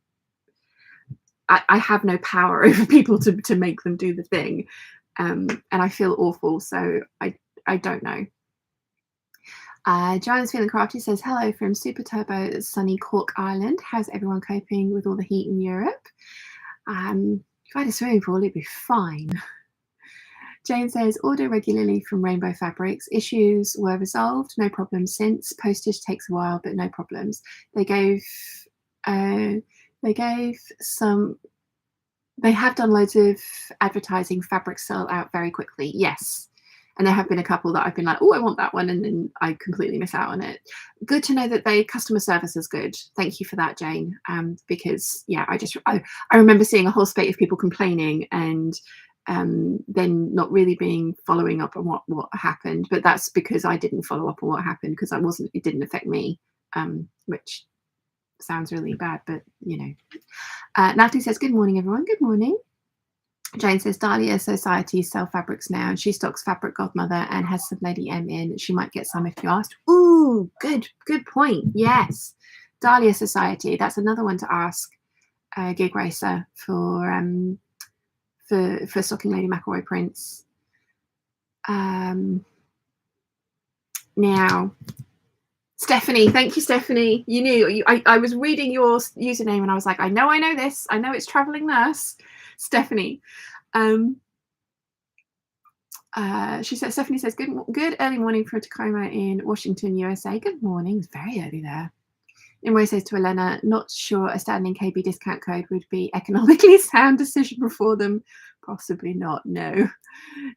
I have no power over people to make them do the thing, and I feel awful, so I don't know. Giant's Feeling Crafty says, hello from super turbo sunny Cork Island. How's everyone coping with all the heat in Europe? If I had a swimming pool, it'd be fine. Jane says, order regularly from Rainbow Fabrics. Issues were resolved, no problems since. Postage takes a while, but no problems. They have done loads of advertising. Fabrics sell out very quickly. Yes. And there have been a couple that I've been like, oh, I want that one, and then I completely miss out on it. Good to know that customer service is good. Thank you for that, Jane. Because yeah, I remember seeing a whole spate of people complaining, and then not really following up on what happened. But that's because I didn't follow up on what happened, because it didn't affect me, which sounds really bad, but you know. Natalie says, good morning, everyone. Good morning. Jane says, Dahlia Society sell fabrics now, and she stocks Fabric Godmother and has some Lady M in. She might get some if you asked. Ooh, good point. Yes, Dahlia Society. That's another one to ask Gig Racer for stocking Lady McElroy prints. Now, Stephanie, thank you, Stephanie. You knew, I was reading your username and I was like, I know this. I know it's Traveling Nurse. Stephanie. Stephanie says, good early morning from Tacoma in Washington, USA. Good morning. It's very early there. Imre says to Elena, not sure a standing KB discount code would be economically sound decision for them. Possibly not, no.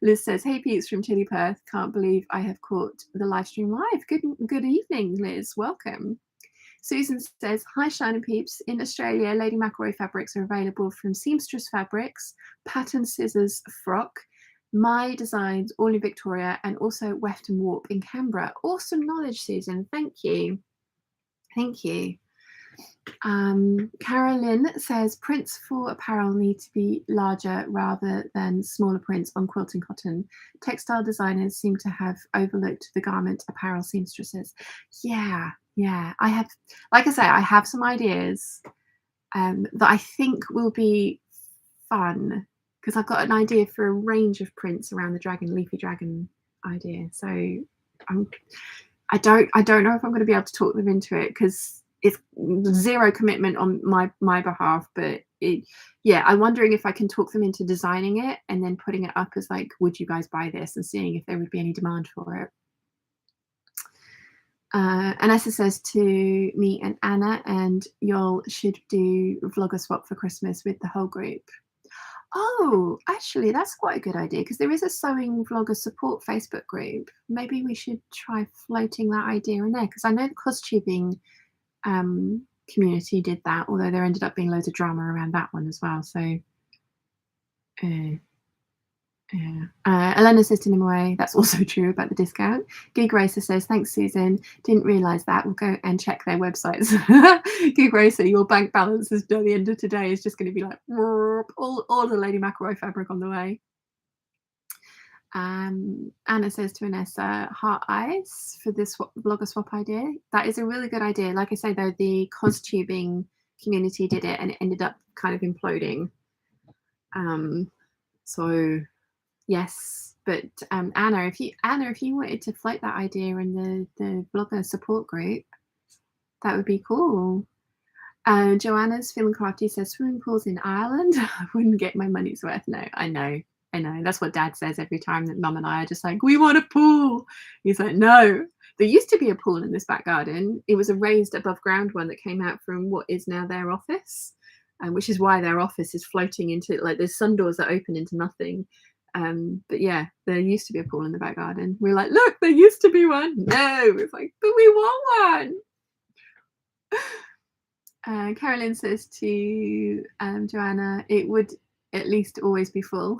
Liz says, hey Peeps from Chilly Perth. Can't believe I have caught the live stream live. Good evening, Liz. Welcome. Susan says, hi Shine and Peeps. In Australia, Lady McElroy fabrics are available from Seamstress Fabrics, Pattern Scissors Frock, My Designs, all in Victoria, and also Weft and Warp in Canberra. Awesome knowledge, Susan. Thank you. Thank you. Carolyn says, prints for apparel need to be larger rather than smaller prints on quilting cotton. Textile designers seem to have overlooked the garment apparel seamstresses. Yeah. I have, like I say, I have some ideas that I think will be fun, because I've got an idea for a range of prints around the leafy dragon idea. So I don't know if I'm going to be able to talk them into it, because it's zero commitment on my behalf, but yeah, I'm wondering if I can talk them into designing it and then putting it up as like, would you guys buy this, and seeing if there would be any demand for it. Anessa says to me and Anna, and y'all should do vlogger swap for Christmas with the whole group. Oh, actually, that's quite a good idea, because there is a sewing vlogger support Facebook group. Maybe we should try floating that idea in there, because I know the costuming community did that, although there ended up being loads of drama around that one as well. So Elena says to Nimue, that's also true about the discount. Gig Racer says, thanks Susan, didn't realise that, we'll go and check their websites. Gig Racer, your bank balance is at the end of today is just going to be like all the Lady McElroy fabric on the way. Anna says to Anessa, heart eyes for this vlogger swap idea. That is a really good idea. Like I say though, the costuming community did it and it ended up kind of imploding. So yes, but Anna, if you wanted to float that idea in the blogger support group, that would be cool. Joanna's feeling crafty says swimming pools in Ireland. I wouldn't get my money's worth. No, I know. That's what Dad says every time that Mum and I are just like, we want a pool. He's like, no. There used to be a pool in this back garden. It was a raised above ground one that came out from what is now their office, which is why their office is floating into, like, there's sun doors that open into nothing. But yeah, there used to be a pool in the back garden. We're like, look, there used to be one. No, it's like, but we want one. Carolyn says to Joanna, it would at least always be full.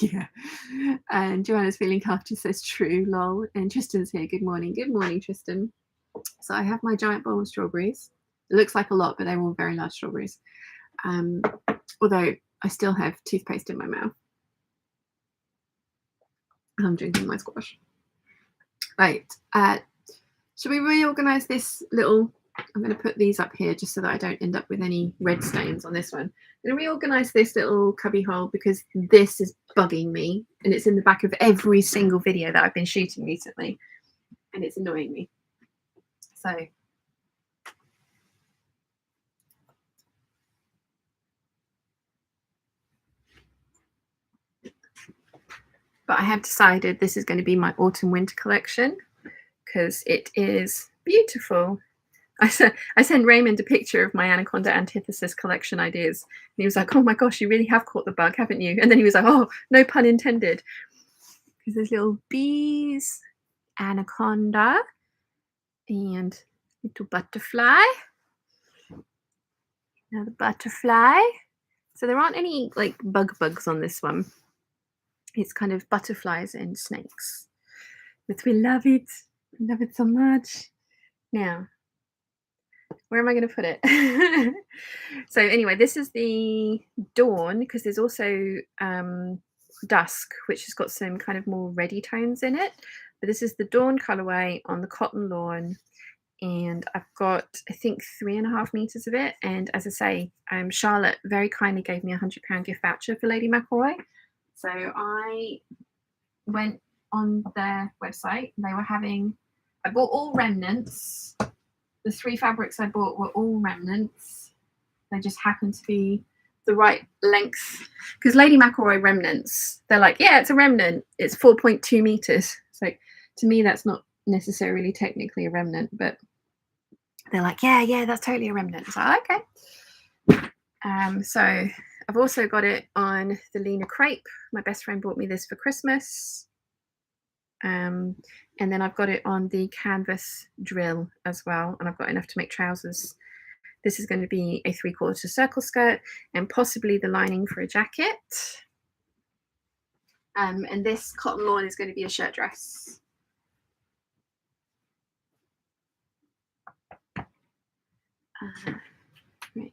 Yeah. And Joanna's feeling just says true, lol. And Tristan's here. Good morning. Good morning, Tristan. So I have my giant bowl of strawberries. It looks like a lot, but they're all very large strawberries. Although I still have toothpaste in my mouth. I'm drinking my squash. Right. Should we reorganize this little? I'm going to put these up here just so that I don't end up with any red stains on this one. I'm going to reorganize this little cubby hole because this is bugging me, and it's in the back of every single video that I've been shooting recently, and it's annoying me. So but I have decided this is going to be my autumn winter collection because it is beautiful. I sent Raymond a picture of my Anaconda Antithesis collection ideas. And he was like, oh my gosh, you really have caught the bug, haven't you? And then he was like, oh, no pun intended. Because there's little bees, anaconda, and little butterfly. Another butterfly. So there aren't any like bugs on this one. It's kind of butterflies and snakes. But we love it. We love it so much. Now, where am I going to put it? So anyway, this is the dawn because there's also dusk, which has got some kind of more reddy tones in it. But this is the dawn colorway on the cotton lawn, and I've got, I think, 3.5 meters of it. And as I say, Charlotte very kindly gave me a £100 gift voucher for Lady McElroy. So I went on their website. They were having, I bought all remnants. The 3 fabrics I bought were all remnants. They just happened to be the right length. Because Lady McElroy remnants, they're like, yeah, it's a remnant. It's 4.2 meters. So to me, that's not necessarily technically a remnant, but they're like, yeah, that's totally a remnant. So okay. So I've also got it on the Lena crepe. My best friend bought me this for Christmas. And then I've got it on the canvas drill as well, and I've got enough to make trousers. This is going to be a 3/4 circle skirt and possibly the lining for a jacket. And this cotton lawn is going to be a shirt dress. Right.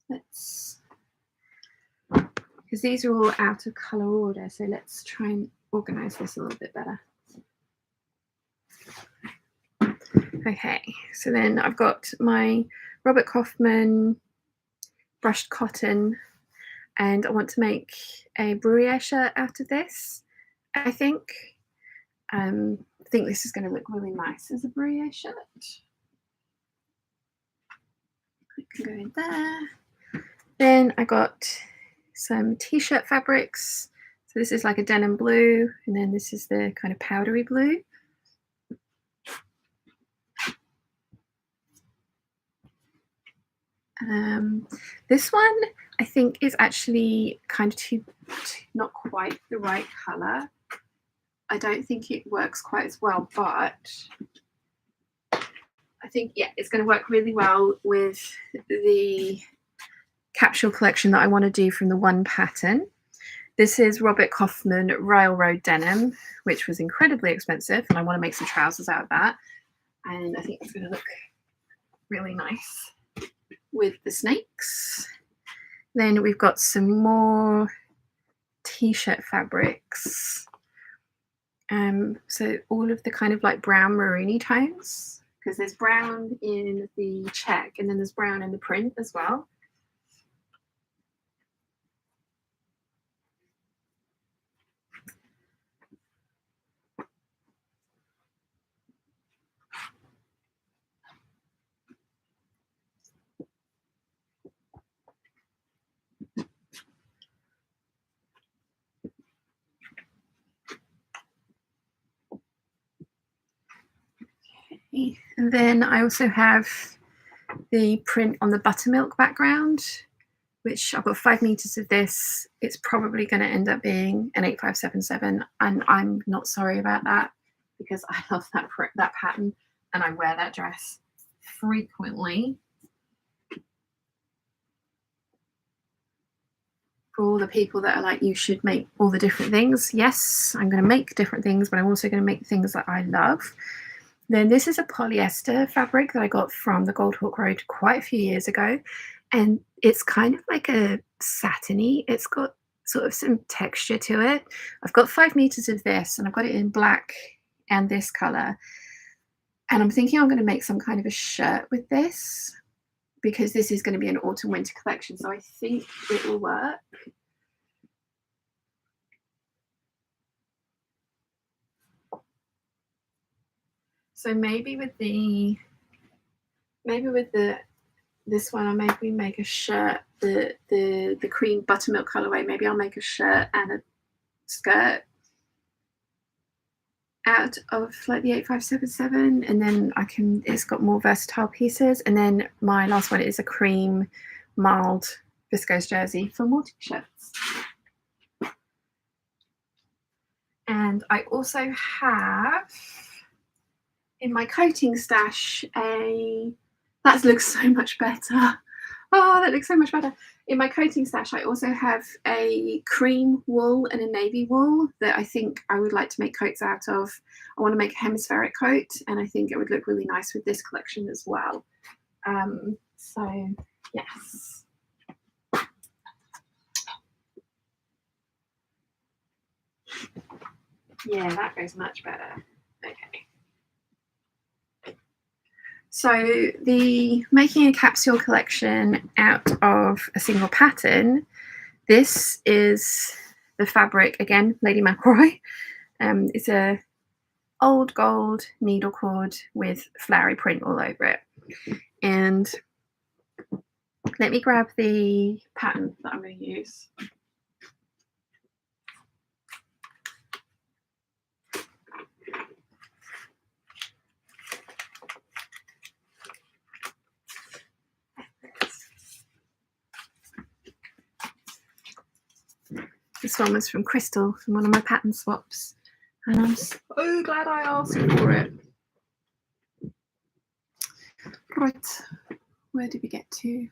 Let's, because these are all out of color order, so let's try and organize this a little bit better. Okay, so then I've got my Robert Kaufman brushed cotton, and I want to make a Bruyere shirt out of this, I think. think this is going to look really nice as a beret shirt. It can go in there. Then I got some t-shirt fabrics. So this is like a denim blue, and then this is the kind of powdery blue. This one I think is actually kind of too not quite the right colour. I don't think it works quite as well, but I think, yeah, it's going to work really well with the capsule collection that I want to do from the one pattern. This is Robert Kaufman Railroad Denim, which was incredibly expensive, and I want to make some trousers out of that. And I think it's going to look really nice with the snakes. Then we've got some more t-shirt fabrics. So all of the kind of like brown maroony tones, because there's brown in the check and then there's brown in the print as well. And then I also have the print on the buttermilk background, which I've got 5 meters of this. It's probably going to end up being an 8577, and I'm not sorry about that because I love that pattern and I wear that dress frequently. For all the people that are like, you should make all the different things. Yes, I'm going to make different things, but I'm also going to make things that I love. Then this is a polyester fabric that I got from the Goldhawk Road quite a few years ago. And it's kind of like a satiny. It's got sort of some texture to it. I've got 5 meters of this and I've got it in black and this color. And I'm thinking I'm going to make some kind of a shirt with this because this is going to be an autumn winter collection. So I think it will work. So maybe with this one, I'll maybe make a shirt, the cream buttermilk colorway. Maybe I'll make a shirt and a skirt out of like the 8577, and then it's got more versatile pieces. And then my last one is a cream mild viscose jersey for more t-shirts. And I also have in my coating stash that looks so much better. Oh, that looks so much better. In my coating stash, I also have a cream wool and a navy wool that I think I would like to make coats out of. I want to make a hemispheric coat, and I think it would look really nice with this collection as well. So, yes. Yeah, that goes much better. Okay. So the making a capsule collection out of a single pattern, this is the fabric, again, Lady McElroy. It's a old gold needle cord with flowery print all over it. And let me grab the pattern that I'm going to use. This one was from Crystal, from one of my pattern swaps. And I'm so glad I asked for it. Right, where did we get to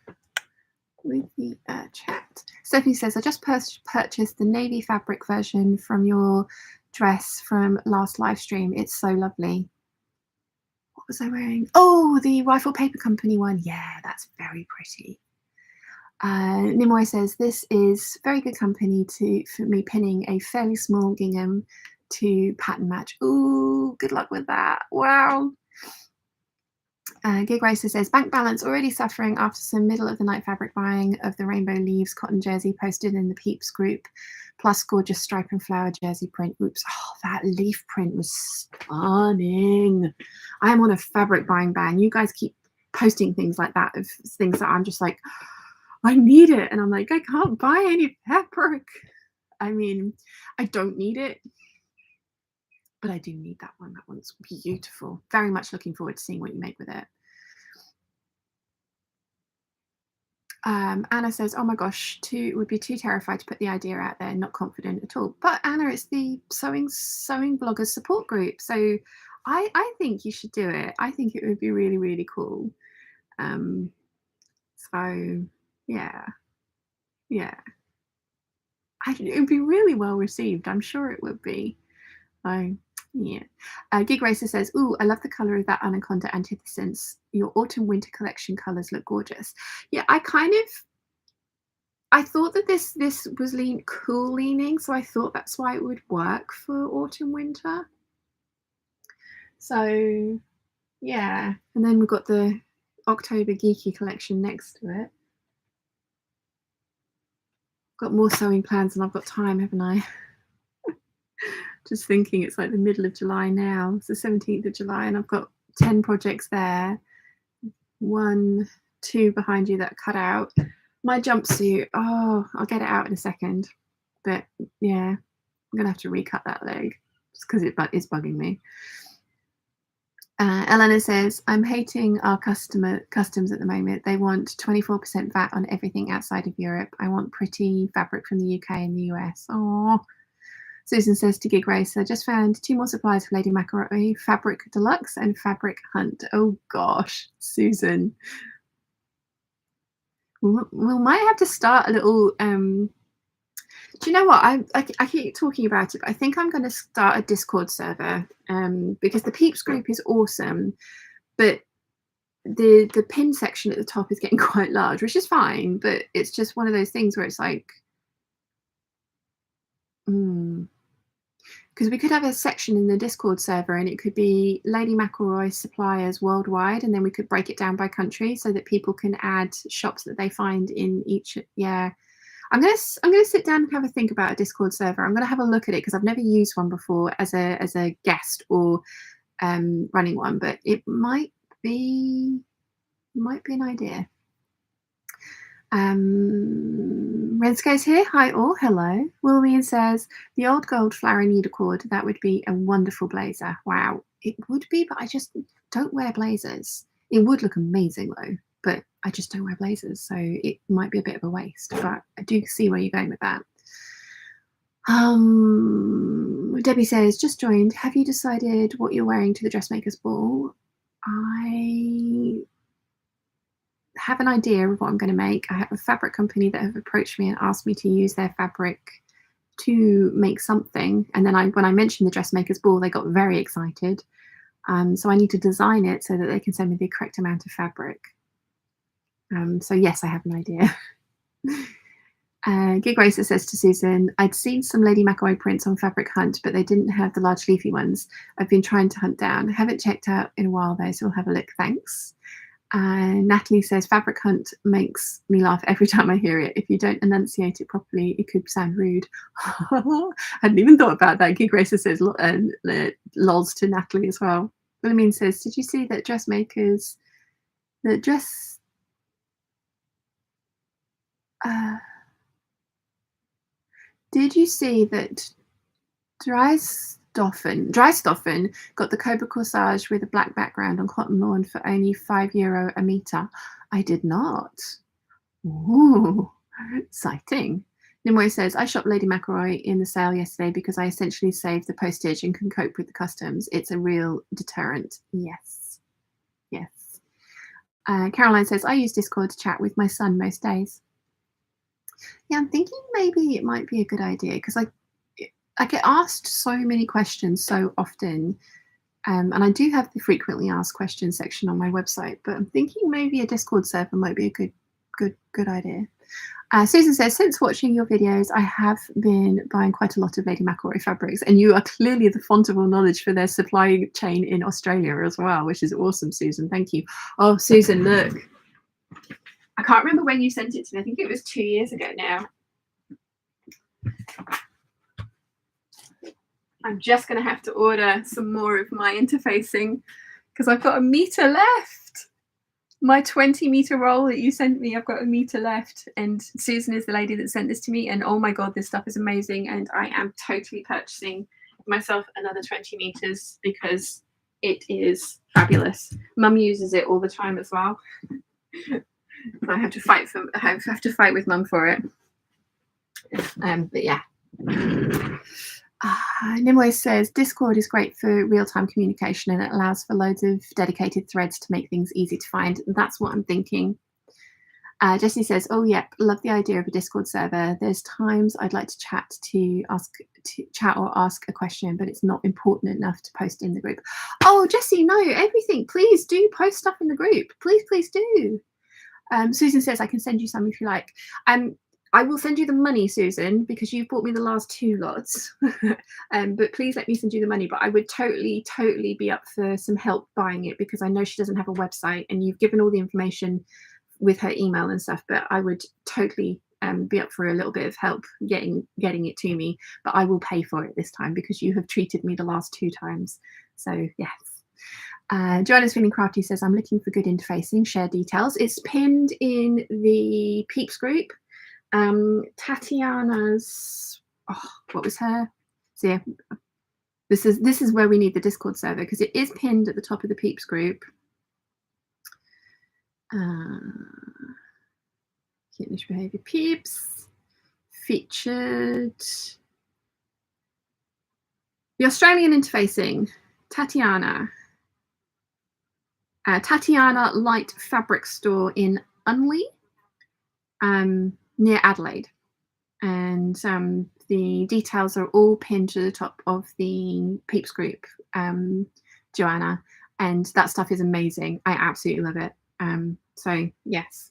with the chat? Stephanie says, I just purchased the navy fabric version from your dress from last live stream. It's so lovely. What was I wearing? Oh, the Rifle Paper Company one. Yeah, that's very pretty. Nimoy says, this is very good company for me pinning a fairly small gingham to pattern match. Ooh, good luck with that. Wow. Gig Racer says, bank balance already suffering after some middle of the night fabric buying of the Rainbow Leaves cotton jersey posted in the Peeps group, plus gorgeous stripe and flower jersey print. Oops, oh, that leaf print was stunning. I am on a fabric buying ban. You guys keep posting things like that, of things that I'm just like, I need it. And I'm like, I can't buy any fabric. I mean, I don't need it, but I do need that one. That one's beautiful. Very much looking forward to seeing what you make with it. Anna says, oh my gosh, would be too terrified to put the idea out there, not confident at all. But Anna, it's the sewing bloggers support group. So I think you should do it. I think it would be really, really cool. So yeah. It would be really well received. I'm sure it would be. So yeah. Gig Racer says, ooh, I love the color of that Anaconda Antithesis. Your autumn winter collection colors look gorgeous. Yeah, I thought that this was cool leaning, so I thought that's why it would work for autumn winter. So yeah, and then we've got the October Geeky collection next to it. Got more sewing plans than I've got time, haven't I? Just thinking, it's like the middle of July now. It's the 17th of July, and I've got 10 projects there. 1, 2 behind you that cut out. My jumpsuit, oh, I'll get it out in a second. But yeah, I'm gonna have to recut that leg just because it is bugging me. Elena says, I'm hating our customs at the moment. They want 24% VAT on everything outside of Europe. I want pretty fabric from the UK and the US. Oh. Susan says to Gig Racer, just found 2 more supplies for Lady McElroy, Fabric Deluxe and Fabric Hunt. Oh gosh, Susan. We might have to start a little, do you know what? I keep talking about it, but I think I'm going to start a Discord server because the Peeps group is awesome, but the pin section at the top is getting quite large, which is fine, but it's just one of those things where it's like, because we could have a section in the Discord server and it could be Lady McElroy suppliers worldwide, and then we could break it down by country so that people can add shops that they find in each. Yeah, I'm gonna sit down and have a think about a Discord server. I'm gonna have a look at it because I've never used one before as a guest or running one, but it might be an idea. Rensko's here. Hi all. Hello. William says, the old gold flowery needle cord, that would be a wonderful blazer. Wow. It would be, but I just don't wear blazers. It would look amazing though, but I just don't wear blazers, so it might be a bit of a waste, but I do see where you're going with that. Debbie says, just joined. Have you decided what you're wearing to the dressmaker's ball? I have an idea of what I'm going to make. I have a fabric company that have approached me and asked me to use their fabric to make something. And then when I mentioned the dressmaker's ball, they got very excited. So I need to design it so that they can send me the correct amount of fabric. So yes, I have an idea. Gig Racer says to Susan, I'd seen some Lady McElroy prints on Fabric Hunt, but they didn't have the large leafy ones. I've been trying to hunt down. Haven't checked out in a while though, so we'll have a look. Thanks. Natalie says, Fabric Hunt makes me laugh every time I hear it. If you don't enunciate it properly, it could sound rude. I hadn't even thought about that. Gig Racer says lols to Natalie as well. Wilhelmine says, did you see that dressmakers, did you see that Drystoffen got the Cobra Corsage with a black background on cotton lawn for only €5 a metre? I did not. Ooh, exciting. Nimoy says, I shopped Lady McElroy in the sale yesterday because I essentially saved the postage and can cope with the customs. It's a real deterrent. Yes. Yes. Caroline says, I use Discord to chat with my son most days. Yeah, I'm thinking maybe it might be a good idea because I get asked so many questions so often, and I do have the frequently asked questions section on my website, but I'm thinking maybe a Discord server might be a good idea. Susan says, since watching your videos, I have been buying quite a lot of Lady McElroy fabrics, and you are clearly the font of all knowledge for their supply chain in Australia as well, which is awesome, Susan. Thank you. Oh, Susan, look. I can't remember when you sent it to me. I think it was 2 years ago now. I'm just going to have to order some more of my interfacing because I've got a meter left. My 20-meter roll that you sent me, I've got a meter left, and Susan is the lady that sent this to me, and oh my god, this stuff is amazing, and I am totally purchasing myself another 20 meters because it is fabulous. Mum uses it all the time as well. I have to fight with Mum for it. But yeah. Nimue says Discord is great for real-time communication and it allows for loads of dedicated threads to make things easy to find. That's what I'm thinking. Jessie says, oh yep, love the idea of a Discord server. There's times I'd like to chat or ask a question, but it's not important enough to post in the group. Oh, Jessie, no, everything. Please do post stuff in the group. Please do. Susan says I can send you some if you like. I will send you the money, Susan, because you've bought me the last 2 lots. But please let me send you the money. But I would totally be up for some help buying it because I know she doesn't have a website and you've given all the information with her email and stuff. But I would totally be up for a little bit of help getting it to me. But I will pay for it this time because you have treated me the last 2 times. So, yes. Joanna's Feeling Crafty says, I'm looking for good interfacing. Share details. It's pinned in the Peeps group. Tatiana's, what was her? So yeah, this is where we need the Discord server because it is pinned at the top of the Peeps group. Kittenish Behaviour Peeps featured the Australian interfacing. Tatiana Light Fabric Store in Unley. Near Adelaide, and the details are all pinned to the top of the Peeps group, Joanna, and that stuff is amazing. I absolutely love it. So yes.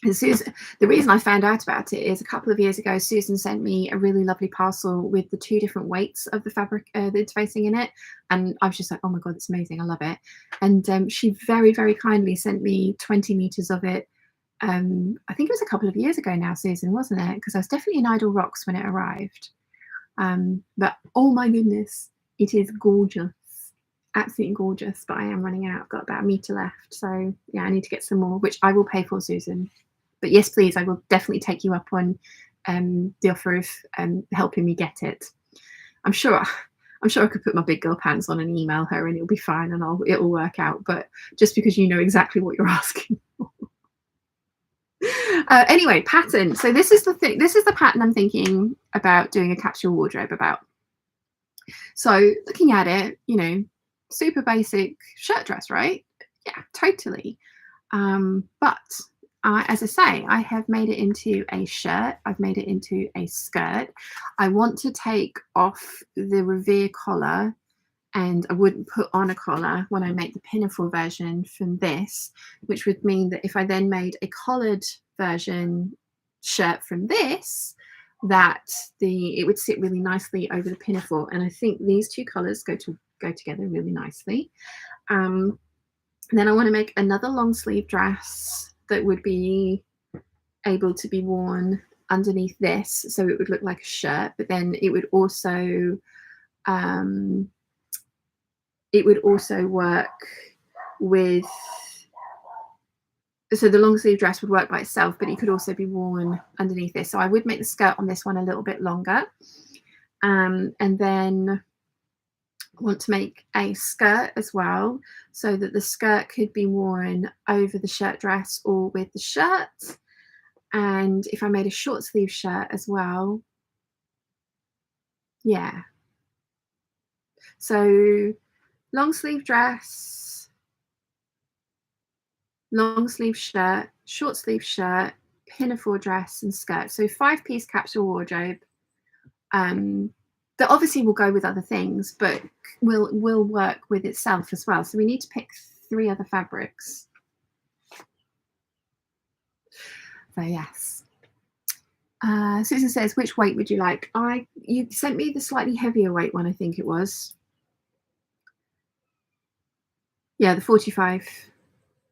And Susan, the reason I found out about it is a couple of years ago, Susan sent me a really lovely parcel with the 2 different weights of the fabric, the interfacing in it, and I was just like, oh my god, it's amazing, I love it. And she very kindly sent me 20 meters of it. I think it was a couple of years ago now, Susan, wasn't it? Because I was definitely in Idle Rocks when it arrived. But oh my goodness, it is gorgeous, absolutely gorgeous. But I am running out. I've got about a meter left, so yeah, I need to get some more, which I will pay for, Susan. But yes, please, I will definitely take you up on the offer of helping me get it. I'm sure I could put my big girl pants on and email her, and it'll be fine, and it'll work out. But just because you know exactly what you're asking for. Anyway, pattern. So this is the thing. This is the pattern I'm thinking about doing a capsule wardrobe about. So looking at it, you know, super basic shirt dress, right? Yeah, totally. But as I say, I have made it into a shirt. I've made it into a skirt. I want to take off the Revere collar, and I wouldn't put on a collar when I make the pinafore version from this, which would mean that if I then made a collared version shirt from this, that it would sit really nicely over the pinafore. And I think these 2 colors go together really nicely. Then I want to make another long sleeve dress that would be able to be worn underneath this, so it would look like a shirt, but then it would also work with, so the long sleeve dress would work by itself, but it could also be worn underneath this. So I would make the skirt on this one a little bit longer, and then I want to make a skirt as well, so that the skirt could be worn over the shirt dress or with the shirt. And if I made a short sleeve shirt as well, yeah. So long sleeve dress, long sleeve shirt, short sleeve shirt, pinafore dress and skirt. So 5-piece capsule wardrobe that obviously will go with other things, but will work with itself as well. So we need to pick 3 other fabrics. So yes. Susan says, which weight would you like? You sent me the slightly heavier weight one, I think it was. Yeah, the 45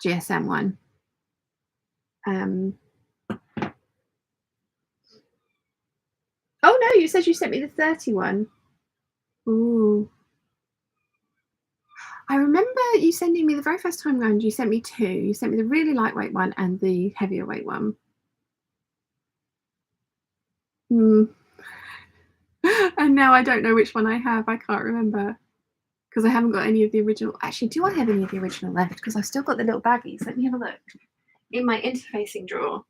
GSM one. Oh no, you said you sent me the 30 one. Ooh. I remember you sending me the very first time round, you sent me two. You sent me the really lightweight one and the heavier weight one. And now I don't know which one I have. I can't remember because I haven't got any of the original. Actually, do I have any of the original left? Because I've still got the little baggies. Let me have a look in my interfacing drawer.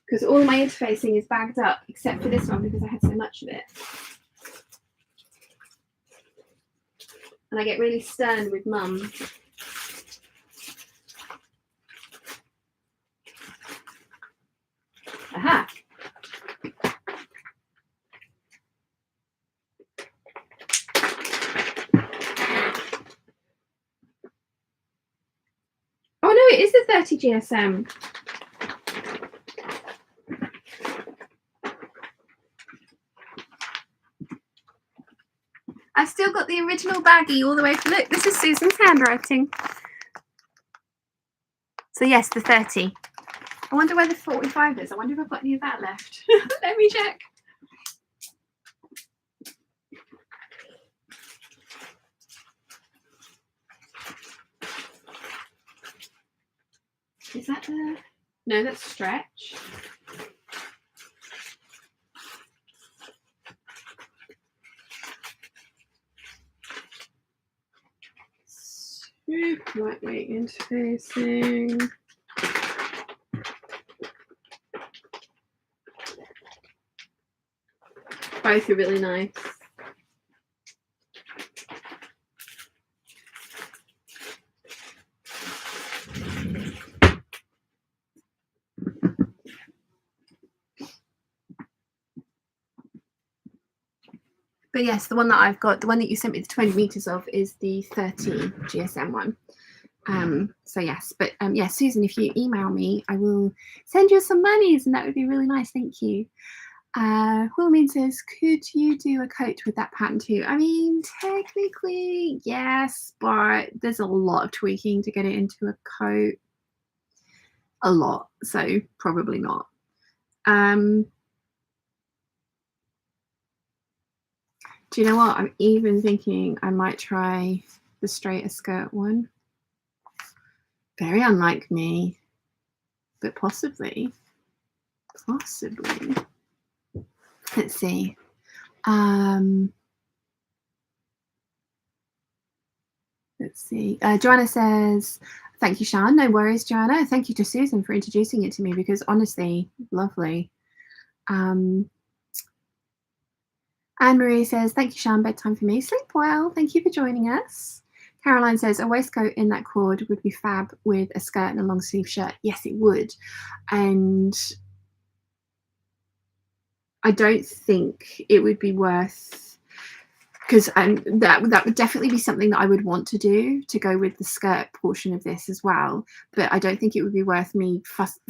Because all my interfacing is bagged up except for this one because I had so much of it. And I get really stern with Mum. Aha! Oh no, it is the 30 GSM. I've still got the original baggie all the way through. Look, this is Susan's handwriting. So yes, the 30. I wonder where the 45 is. I wonder if I've got any of that left. Let me check. Is that the... No, that's stretch. Super lightweight interfacing. Both are really nice. But yes, the one that I've got, the one that you sent me the 20 meters of is the 30 GSM one. So yes, but yes, Susan, if you email me, I will send you some monies and that would be really nice. Thank you. Wilmine says, could you do a coat with that pattern too? I mean, technically, yes, but there's a lot of tweaking to get it into a coat. A lot, so probably not. Do you know what? I'm even thinking I might try the straighter skirt one. Very unlike me, but possibly. Possibly. Let's see. Let's see. Joanna says, thank you, Shan. No worries, Joanna. Thank you to Susan for introducing it to me because honestly, lovely. Anne-Marie says, thank you, Shan. Bedtime for me. Sleep well. Thank you for joining us. Caroline says, a waistcoat in that cord would be fab with a skirt and a long sleeve shirt. Yes, it would. And I don't think it would be worth, because that would definitely be something that I would want to do to go with the skirt portion of this as well. But I don't think it would be worth me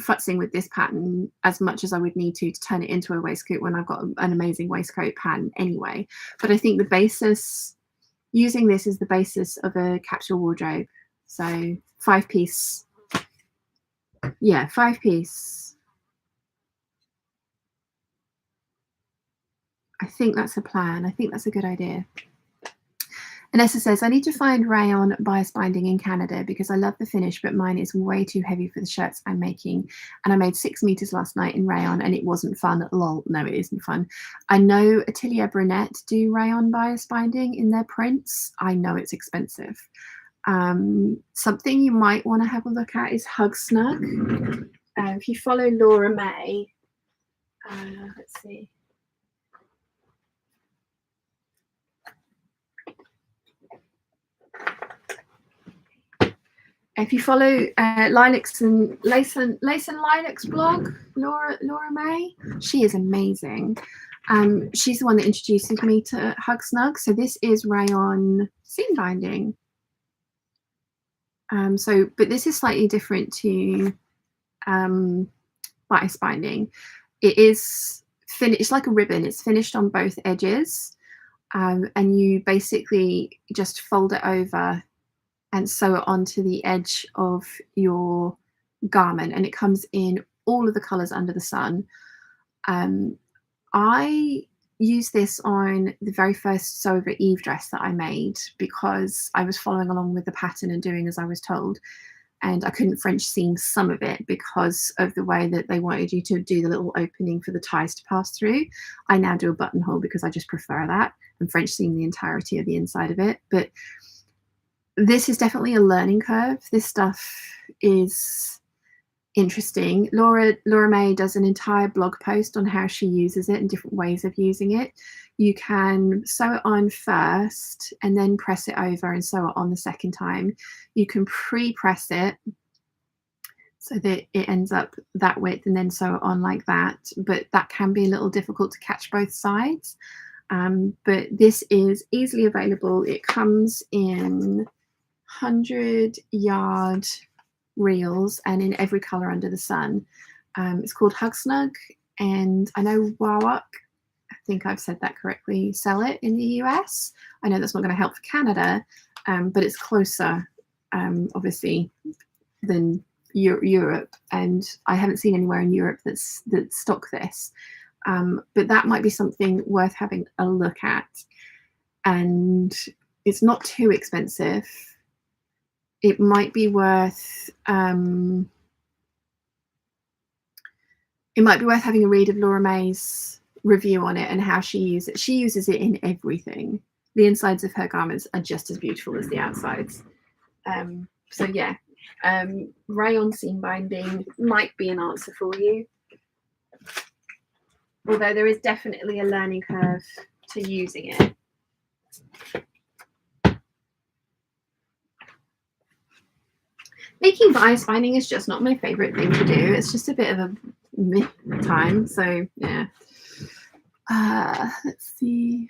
futzing with this pattern as much as I would need to turn it into a waistcoat when I've got an amazing waistcoat pattern anyway. But I think the basis, using this as the basis of a capsule wardrobe, so 5-piece, yeah, 5-piece. I think that's a plan. I think that's a good idea. Anessa says, I need to find rayon bias binding in Canada because I love the finish, but mine is way too heavy for the shirts I'm making. And I made 6 meters last night in rayon and it wasn't fun. Lol, no, it isn't fun. I know Atelier Brunette do rayon bias binding in their prints. I know it's expensive. Something you might want to have a look at is Hug Snug. If you follow Laura May, let's see. If you follow Lilacs and Lace and Lilacs blog, Laura May, she is amazing. She's the one that introduces me to Hug Snug. So this is rayon seam binding. But this is slightly different to bias binding. It is finished, it's like a ribbon, it's finished on both edges, and you basically just fold it over and sew it onto the edge of your garment, and it comes in all of the colors under the sun. I used this on the very first Sew Over Eve dress that I made because I was following along with the pattern and doing as I was told, and I couldn't French seam some of it because of the way that they wanted you to do the little opening for the ties to pass through. I now do a buttonhole because I just prefer that, and French seam the entirety of the inside of it. But this is definitely a learning curve. This stuff is interesting. Laura May does an entire blog post on how she uses it and different ways of using it. You can sew it on first and then press it over and sew it on the second time. You can pre-press it so that it ends up that width and then sew it on like that, but that can be a little difficult to catch both sides. But this is easily available. It comes in 100-yard reels and in every color under the sun. It's called Hug Snug, and I know Wawak, I think I've said that correctly, sell it in the US. I know that's not going to help for Canada, but it's closer, obviously, than Europe, and I haven't seen anywhere in Europe that stock this. But that might be something worth having a look at, and it's not too expensive. It might be worth having a read of Laura May's review on it and how she uses it. She uses it in everything. The insides of her garments are just as beautiful as the outsides. So yeah, rayon seam binding might be an answer for you. Although there is definitely a learning curve to using it. Making bias binding is just not my favorite thing to do. It's just a bit of a meh time. So yeah. Let's see.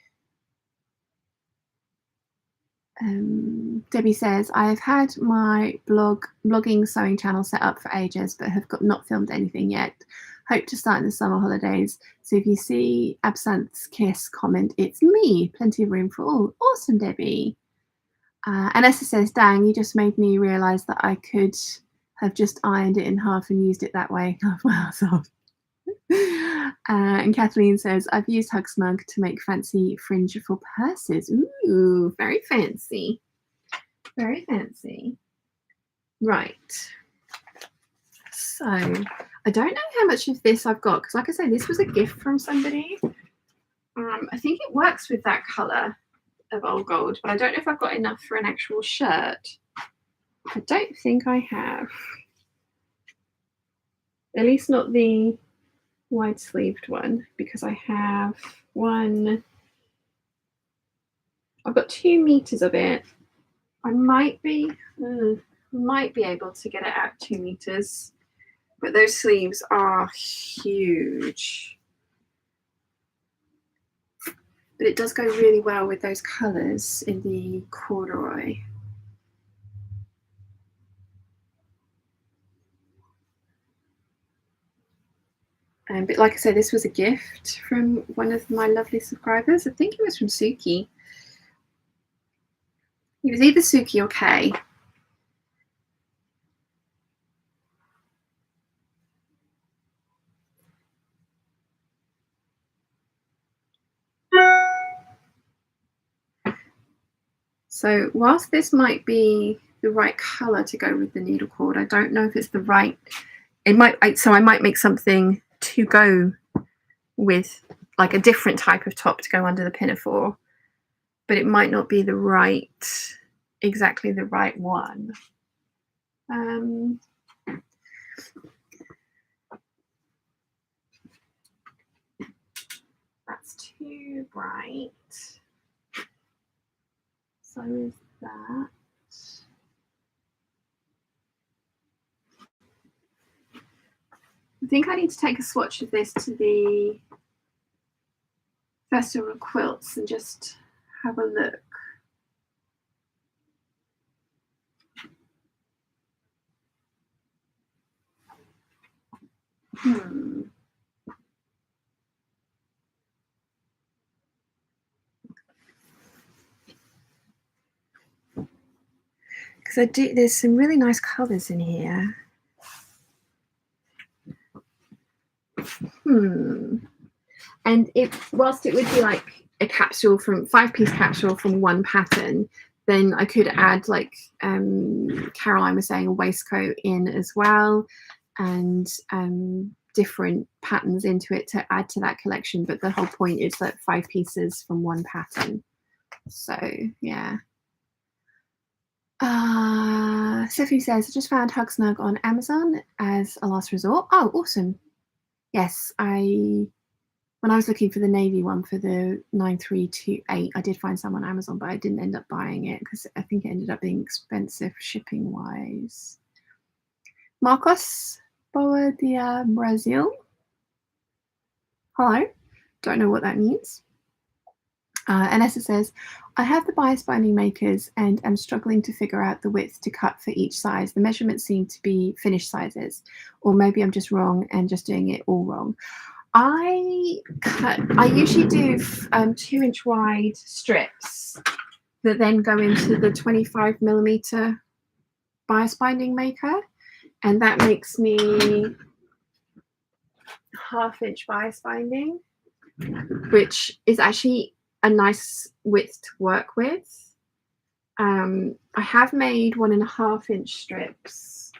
Debbie says, I've had my blogging sewing channel set up for ages, but have not filmed anything yet. Hope to start in the summer holidays. So if you see Absinthe Kiss comment, it's me. Plenty of room for all. Awesome, Debbie. And Esther says, dang, you just made me realise that I could have just ironed it in half and used it that way. And Kathleen says, I've used Hug Snug to make fancy fringe for purses. Ooh, very fancy. Very fancy. Right. So I don't know how much of this I've got, because like I say, this was a gift from somebody. I think it works with that colour of old gold, but I don't know if I've got enough for an actual shirt. I don't think I have. At least not the wide-sleeved one, because I have one. I've got 2 meters of it. I might be able to get it at 2 meters, but those sleeves are huge. But it does go really well with those colors in the corduroy. But like I said, this was a gift from one of my lovely subscribers. I think it was from Suki. It was either Suki or Kay. So whilst this might be the right color to go with the needle cord, I don't know if it's the right, so I might make something to go with, like a different type of top to go under the pinafore, but it might not be exactly the right one. That's too bright. So is that. I think I need to take a swatch of this to the Festival of Quilts and just have a look. Because there's some really nice colours in here. And whilst it would be like a capsule from 5-piece capsule from one pattern, then I could add, like Caroline was saying, a waistcoat in as well, and different patterns into it to add to that collection. But the whole point is that 5 pieces from one pattern. So yeah. Sophie says, I just found Hug Snug on Amazon as a last resort. Oh, awesome. Yes, when I was looking for the navy one for the 9328, I did find some on Amazon, but I didn't end up buying it because I think it ended up being expensive shipping wise. Marcos Boa de Brazil. Hello. Don't know what that means. Anessa says, I have the bias binding makers and am struggling to figure out the width to cut for each size. The measurements seem to be finished sizes, or maybe I'm just wrong and just doing it all wrong. I usually do 2-inch wide strips that then go into the 25mm bias binding maker, and that makes me 1/2-inch bias binding, which is actually a nice width to work with. I have made 1.5-inch strips,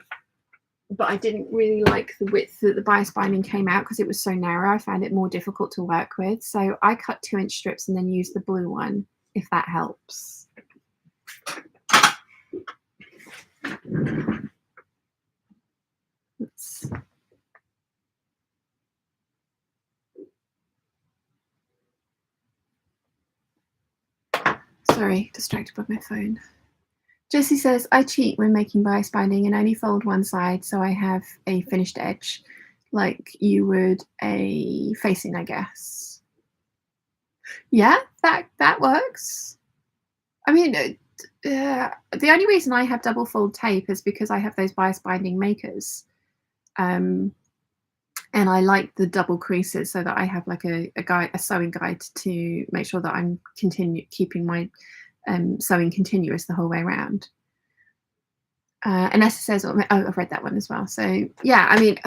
but I didn't really like the width that the bias binding came out because it was so narrow. I found it more difficult to work with. So I cut 2-inch strips and then use the blue one, if that helps. Sorry, distracted by my phone. Jessie says, I cheat when making bias binding and only fold one side so I have a finished edge, like you would a facing, I guess. Yeah, that works. I mean, the only reason I have double fold tape is because I have those bias binding makers. And I like the double creases so that I have like a sewing guide to make sure that I'm keeping my sewing continuous the whole way around. And Esther says, oh, I've read that one as well. So yeah, I mean,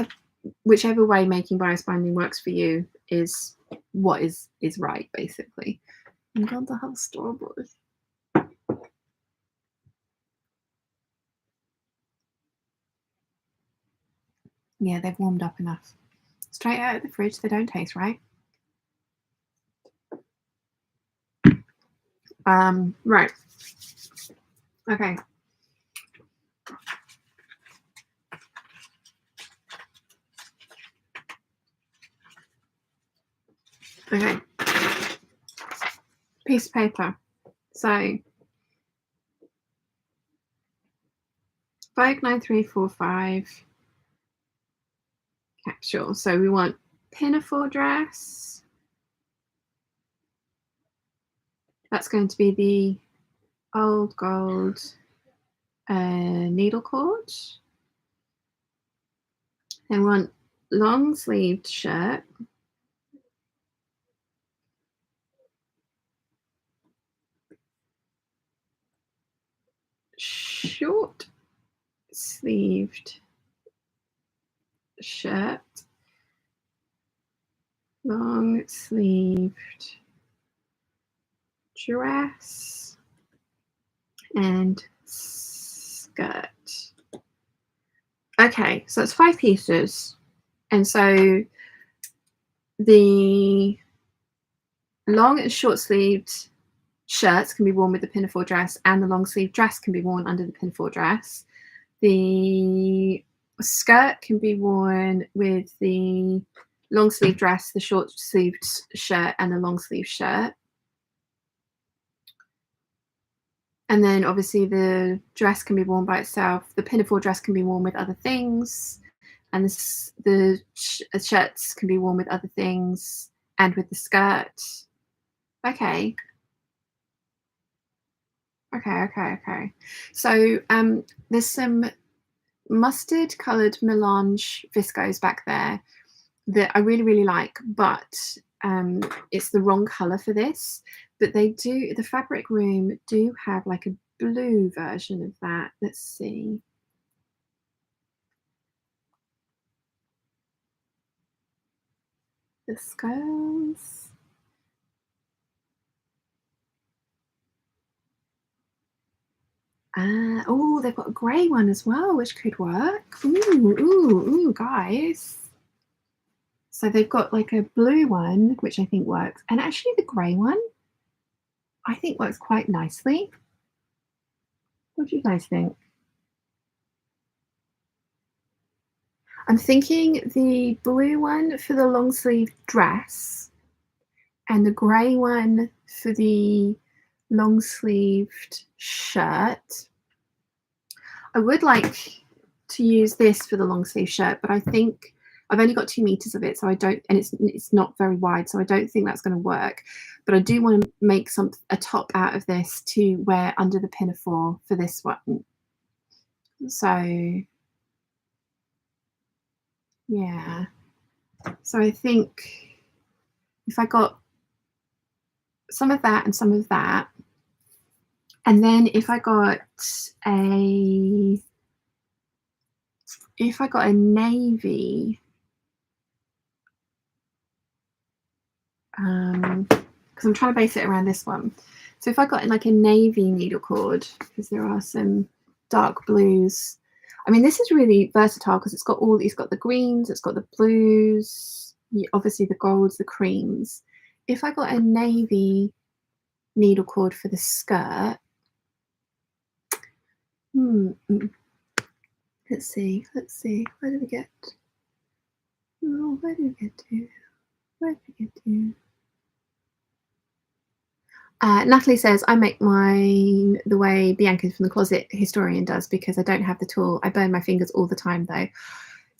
whichever way making bias binding works for you is what is right, basically. I'm going to have strawberries. Yeah, they've warmed up enough. Straight out of the fridge, they don't taste right. Right. Okay. Okay. Piece of paper. So Vogue 9345 capsule. So we want pinafore dress. That's going to be the old gold needle cord. Then we want long sleeved shirt. Short sleeved shirt. Long sleeved dress and skirt. Okay, so it's 5 pieces. And so the long and short sleeved shirts can be worn with the pinafore dress, and the long sleeve dress can be worn under the pinafore dress. The skirt can be worn with the long sleeve dress, the short sleeved shirt, and the long sleeve shirt. And then obviously the dress can be worn by itself. The pinafore dress can be worn with other things, and the shirts can be worn with other things and with the skirt. Okay. Okay. So there's some mustard coloured melange viscose back there, that I really, really like, but it's the wrong colour for this. But the Fabric Room do have like a blue version of that. Let's see. This goes. Oh, they've got a grey one as well, which could work. Ooh, guys. So they've got like a blue one, which I think works. And actually the grey one, I think works quite nicely. What do you guys think? I'm thinking the blue one for the long sleeve dress and the grey one for the long sleeved shirt. I would like to use this for the long sleeve shirt, but I think I've only got 2 meters of it, so I don't, and it's not very wide, so I don't think that's going to work. But I do want to make a top out of this to wear under the pinafore for this one. So yeah, so I think if I got some of that and some of that, and then if I got a navy, because I'm trying to base it around this one. So if I got like a navy needle cord, because there are some dark blues. I mean, this is really versatile because it's got the greens, it's got the blues, obviously the golds, the creams. If I got a navy needle cord for the skirt, let's see. Where did we get? Oh, where did we get to? Natalie says, I make mine the way Bianca from the Closet Historian does because I don't have the tool. I burn my fingers all the time though.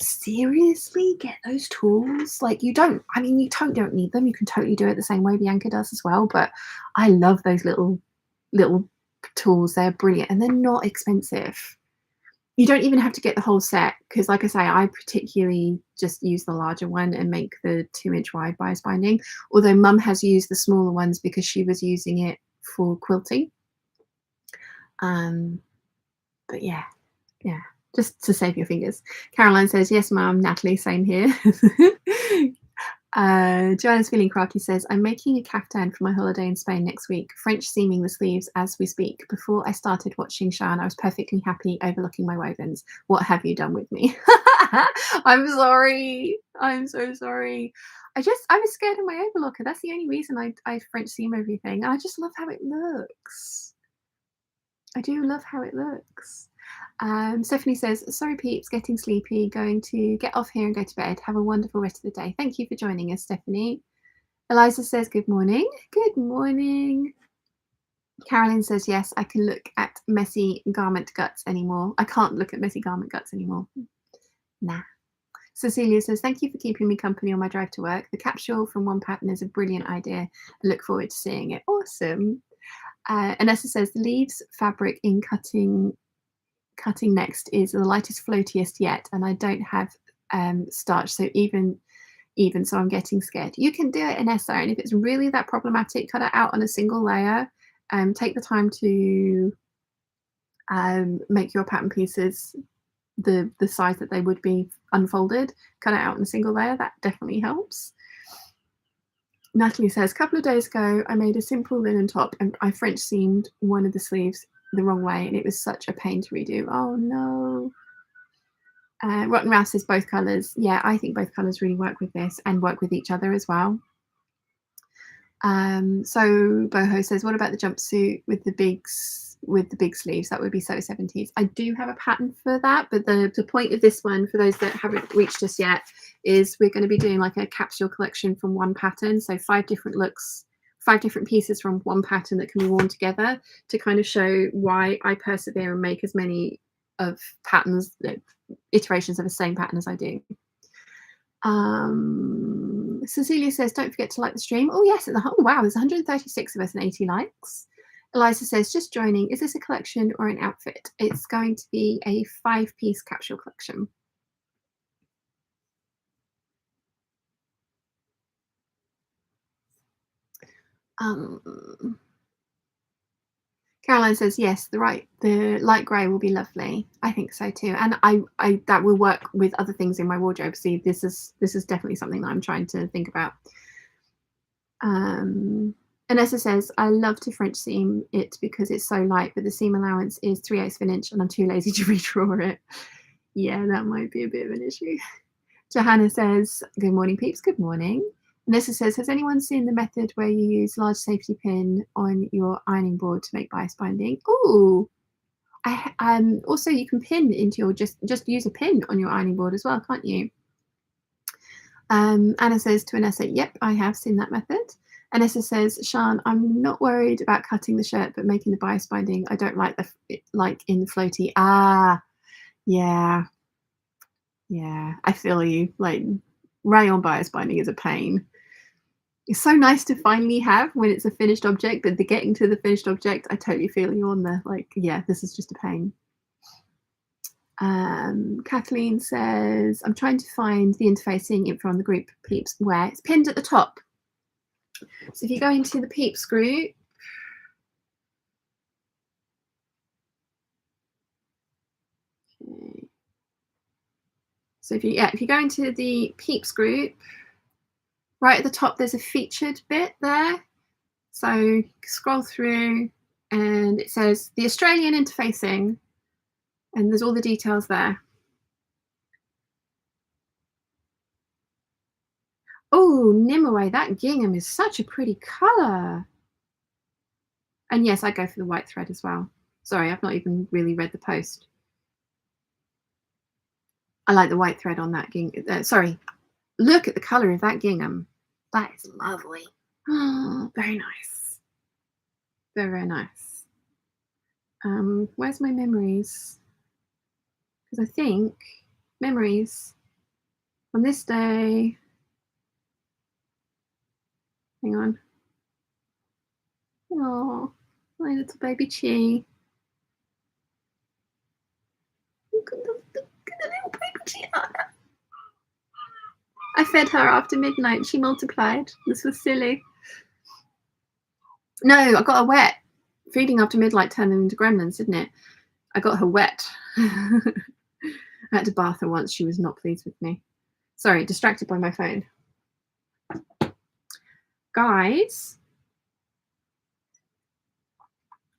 Seriously, get those tools. Like you don't need them. You can totally do it the same way Bianca does as well. But I love those little tools. They're brilliant and they're not expensive. You don't even have to get the whole set because, like I say, I particularly just use the larger one and make the 2-inch wide bias binding. Although Mum has used the smaller ones because she was using it for quilting. But yeah, just to save your fingers. Caroline says, yes, Mum. Natalie, same here. Joanna's Feeling Crafty says, I'm making a caftan for my holiday in Spain next week, French seaming the sleeves as we speak. Before I started watching Sian, I was perfectly happy overlooking my wovens. What have you done with me? I'm sorry. I'm so sorry. I was scared of my overlocker. That's the only reason I French seam everything. I just love how it looks. I do love how it looks. Stephanie says, sorry Peeps, getting sleepy, going to get off here and go to bed. Have a wonderful rest of the day. Thank you for joining us, Stephanie. Eliza says, good morning. Good morning. Carolyn says, yes, I can look at messy garment guts anymore. I can't look at messy garment guts anymore. Nah. Cecilia says, thank you for keeping me company on my drive to work. The capsule from One Pattern is a brilliant idea. I look forward to seeing it. Awesome. Anessa says, the leaves fabric in cutting next is the lightest floatiest yet, and I don't have starch, so even so I'm getting scared. You can do it, Anessa, and if it's really that problematic, cut it out on a single layer. Take the time to make your pattern pieces the size that they would be unfolded. Cut it out in a single layer. That definitely helps. Natalie says, a couple of days ago I made a simple linen top and I French seamed one of the sleeves the wrong way and it was such a pain to redo. Oh no. Rotten Ralph says both colours. Yeah, I think both colours really work with this and work with each other as well. So Boho says, what about the jumpsuit with the big sleeves? That would be so 70s. I do have a pattern for that, but the point of this one, for those that haven't reached us yet, is we're going to be doing like a capsule collection from one pattern. So 5 different looks, 5 different pieces from one pattern that can be worn together to kind of show why I persevere and make as many of patterns, iterations of the same pattern as I do. Cecilia says, don't forget to like the stream. Oh yes, oh wow, there's 136 of us and 80 likes. Eliza says, just joining. Is this a collection or an outfit? It's going to be a 5-piece capsule collection. Um, Caroline says yes, the light grey will be lovely. I think so too, and I that will work with other things in my wardrobe. See, this is definitely something that I'm trying to think about. Anessa says, I love to French seam it because it's so light, but the seam allowance is 3/8 of an inch and I'm too lazy to redraw it. Yeah, that might be a bit of an issue. Johanna says, good morning, peeps. Good morning. Anessa says, has anyone seen the method where you use large safety pin on your ironing board to make bias binding? Ooh. Also, you can pin into your, just use a pin on your ironing board as well, can't you? Anna says to Anessa, yep, I have seen that method. Anessa says, Shan, I'm not worried about cutting the shirt, but making the bias binding. I don't like like in floaty. Ah, yeah. Yeah, I feel you. Like, rayon bias binding is a pain. It's so nice to finally have when it's a finished object, but the getting to the finished object, I totally feel you on the, like, yeah, this is just a pain. Kathleen says, I'm trying to find the interfacing info on the group Peeps where it's pinned at the top. So if you go into the Peeps group, okay. So if you go into the Peeps group, right at the top there's a featured bit there. So scroll through and it says the Australian interfacing, and there's all the details there. Oh, Nimue, that gingham is such a pretty colour. And yes, I go for the white thread as well. Sorry, I've not even really read the post. I like the white thread on that gingham. Sorry, look at the colour of that gingham. That is lovely. Oh, very nice. Very, very nice. Where's my memories? Because I think memories on this day. Hang on. Oh, my little baby Chi. Look at the little baby Chi. I fed her after midnight. She multiplied. This was silly. No, I got her wet. Feeding after midnight turned them into gremlins, didn't it? I got her wet. I had to bath her once. She was not pleased with me. Sorry, distracted by my phone. Guys,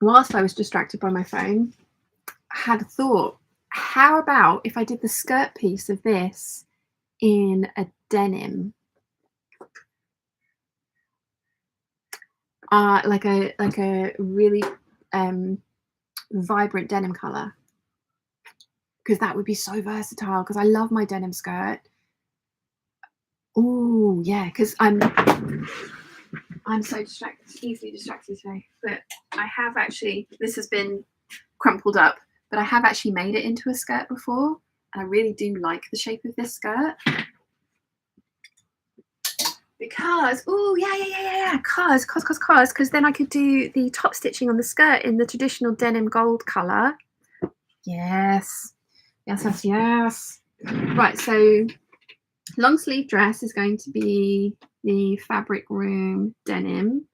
whilst I was distracted by my phone, I had a thought. How about if I did the skirt piece of this in a denim? Like a really vibrant denim color, because that would be so versatile, because I love my denim skirt. Oh yeah, because I'm so easily distracted today. But I have actually, this has been crumpled up, but I have actually made it into a skirt before, and I really do like the shape of this skirt. Because, oh yeah, because then I could do the top stitching on the skirt in the traditional denim gold colour. Yes. Right, so long sleeve dress is going to be the Fabric Room denim.